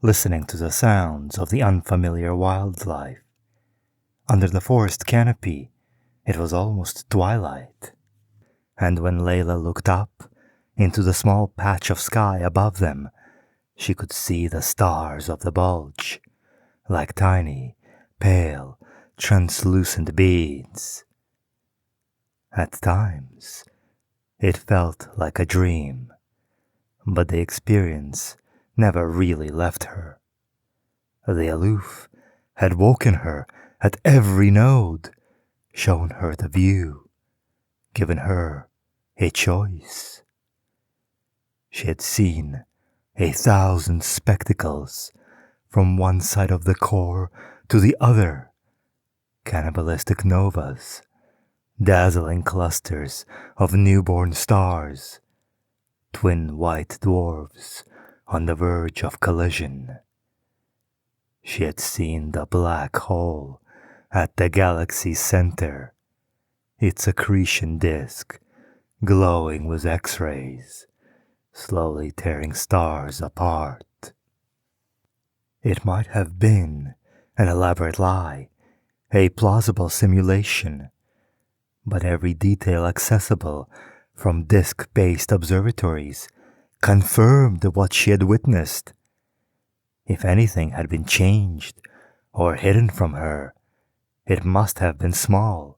Speaker 1: listening to the sounds of the unfamiliar wildlife. Under the forest canopy, it was almost twilight, and when Layla looked up into the small patch of sky above them, she could see the stars of the bulge, like tiny, pale, translucent beads. At times, it felt like a dream, but the experience never really left her. The aloof had woken her at every node, shown her the view, given her a choice. She had seen 1,000 spectacles from one side of the core to the other, cannibalistic novas, dazzling clusters of newborn stars, twin white dwarfs on the verge of collision. She had seen the black hole at the galaxy's center, its accretion disk glowing with X-rays, slowly tearing stars apart. It might have been an elaborate lie, a plausible simulation, but every detail accessible from disk-based observatories confirmed what she had witnessed. If anything had been changed or hidden from her, it must have been small.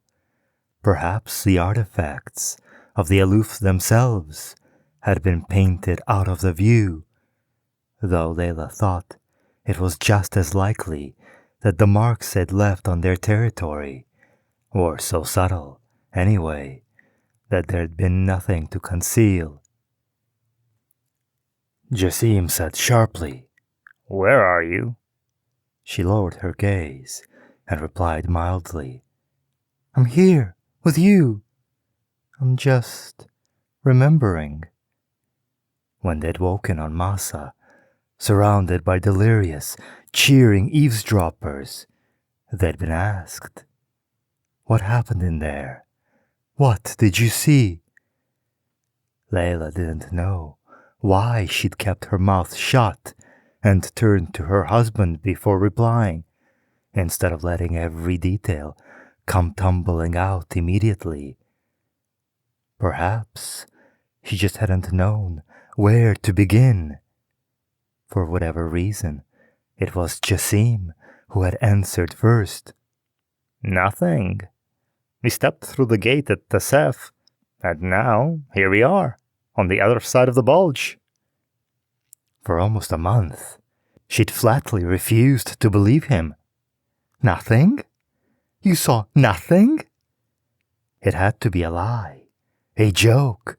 Speaker 1: Perhaps the artifacts of the aloof themselves had been painted out of the view, though Layla thought it was just as likely that the marks they'd left on their territory were so subtle, anyway, that there'd been nothing to conceal. Jasim said sharply.
Speaker 3: Where are you?
Speaker 1: She lowered her gaze and replied mildly. I'm here, with you. I'm just remembering. When they'd woken on Massa, surrounded by delirious, cheering eavesdroppers, they'd been asked, what happened in there? What did you see? Layla didn't know why she'd kept her mouth shut and turned to her husband before replying, instead of letting every detail come tumbling out immediately. Perhaps she just hadn't known where to begin. For whatever reason, it was Jasim who had answered first.
Speaker 3: Nothing. We stepped through the gate at Tasef, and now here we are, on the other side of the bulge.
Speaker 1: For almost a month, she'd flatly refused to believe him. Nothing? You saw nothing? It had to be a lie, a joke.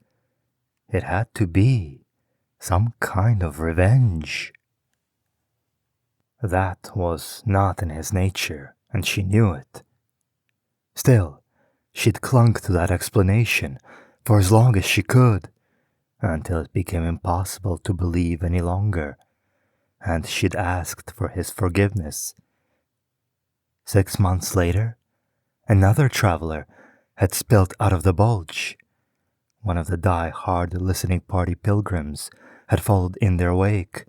Speaker 1: It had to be some kind of revenge. That was not in his nature, and she knew it. Still, she'd clung to that explanation for as long as she could, until it became impossible to believe any longer, and she'd asked for his forgiveness. 6 months later, another traveler had spilled out of the bulge. One of the die-hard listening party pilgrims had followed in their wake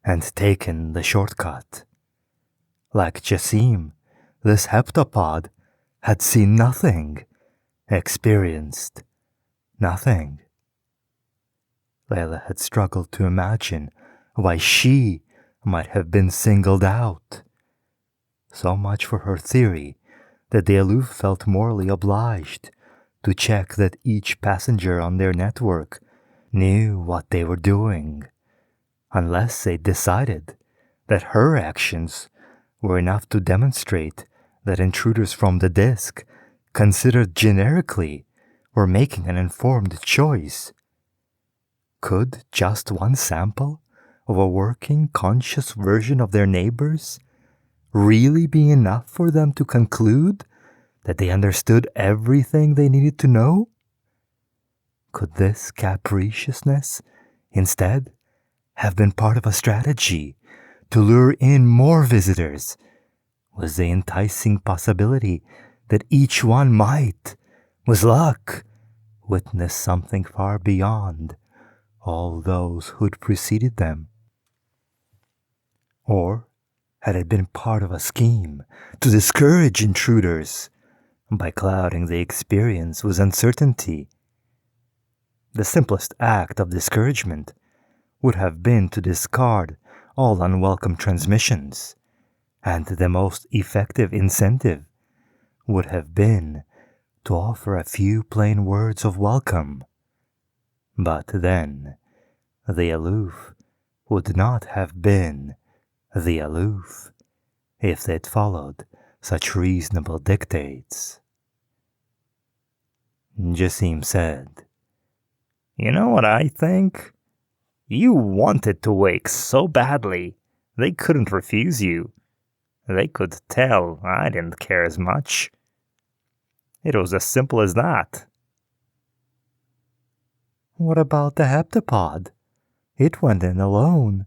Speaker 1: and taken the shortcut. Like Jasim, this heptapod had seen nothing, experienced nothing. Layla had struggled to imagine why she might have been singled out. So much for her theory that the aloof felt morally obliged to check that each passenger on their network knew what they were doing, unless they decided that her actions were enough to demonstrate that intruders from the disk, considered generically, were making an informed choice. Could just one sample of a working, conscious version of their neighbors really be enough for them to conclude that they understood everything they needed to know? Could this capriciousness, instead, have been part of a strategy to lure in more visitors? Was the enticing possibility that each one might, with luck, witness something far beyond all those who'd preceded them? Or had it been part of a scheme to discourage intruders by clouding the experience with uncertainty? The simplest act of discouragement would have been to discard all unwelcome transmissions, and the most effective incentive would have been to offer a few plain words of welcome. But then, the aloof would not have been the aloof if they'd followed such reasonable dictates. Jasim said,
Speaker 3: You know what I think? You wanted to wake so badly, they couldn't refuse you. They could tell I didn't care as much. It was as simple as that.
Speaker 1: What about the heptapod? It went in alone.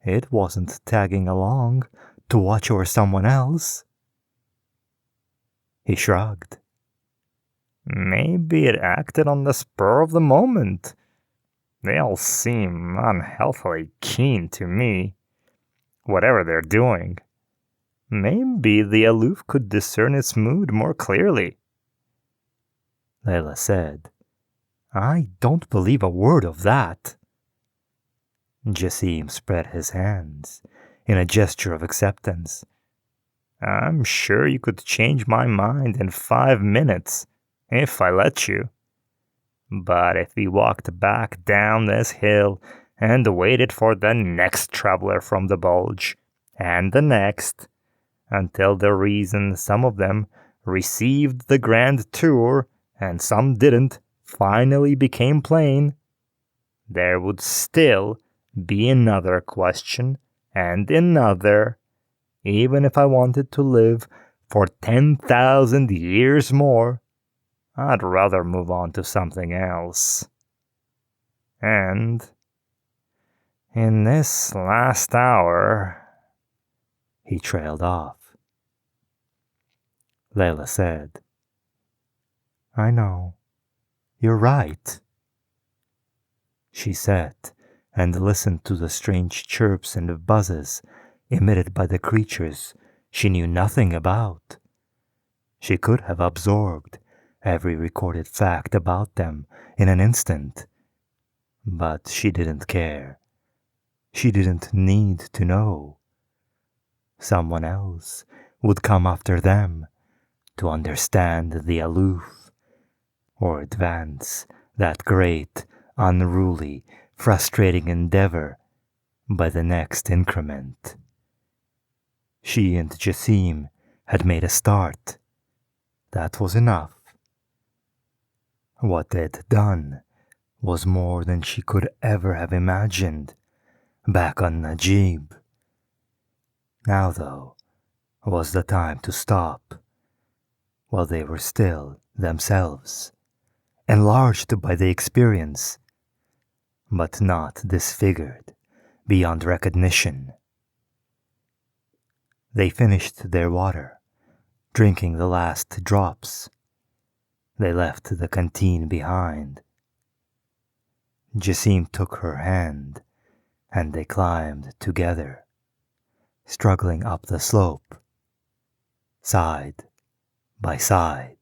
Speaker 1: It wasn't tagging along to watch over someone else. He shrugged.
Speaker 3: Maybe it acted on the spur of the moment. They all seem unhealthily keen to me, whatever they're doing. Maybe the aloof could discern its mood more clearly.
Speaker 1: Layla said, I don't believe a word of that. Jasim spread his hands in a gesture of acceptance.
Speaker 3: I'm sure you could change my mind in 5 minutes, if I let you. But if we walked back down this hill and waited for the next traveler from the bulge, and the next, until the reason some of them received the grand tour and some didn't finally became plain, there would still be another question, and another. Even if I wanted to live for 10,000 years more, I'd rather move on to something else. And in this last hour,
Speaker 1: he trailed off. Layla said, I know. You're right. She sat and listened to the strange chirps and buzzes emitted by the creatures she knew nothing about. She could have absorbed every recorded fact about them in an instant, but she didn't care. She didn't need to know. Someone else would come after them to understand the aloof, or advance that great, unruly, frustrating endeavor by the next increment. She and Jasim had made a start. That was enough. What they'd done was more than she could ever have imagined back on Najib. Now, though, was the time to stop, while they were still themselves, enlarged by the experience, but not disfigured beyond recognition. They finished their water, drinking the last drops. They left the canteen behind. Jasim took her hand, and they climbed together, struggling up the slope, side by side.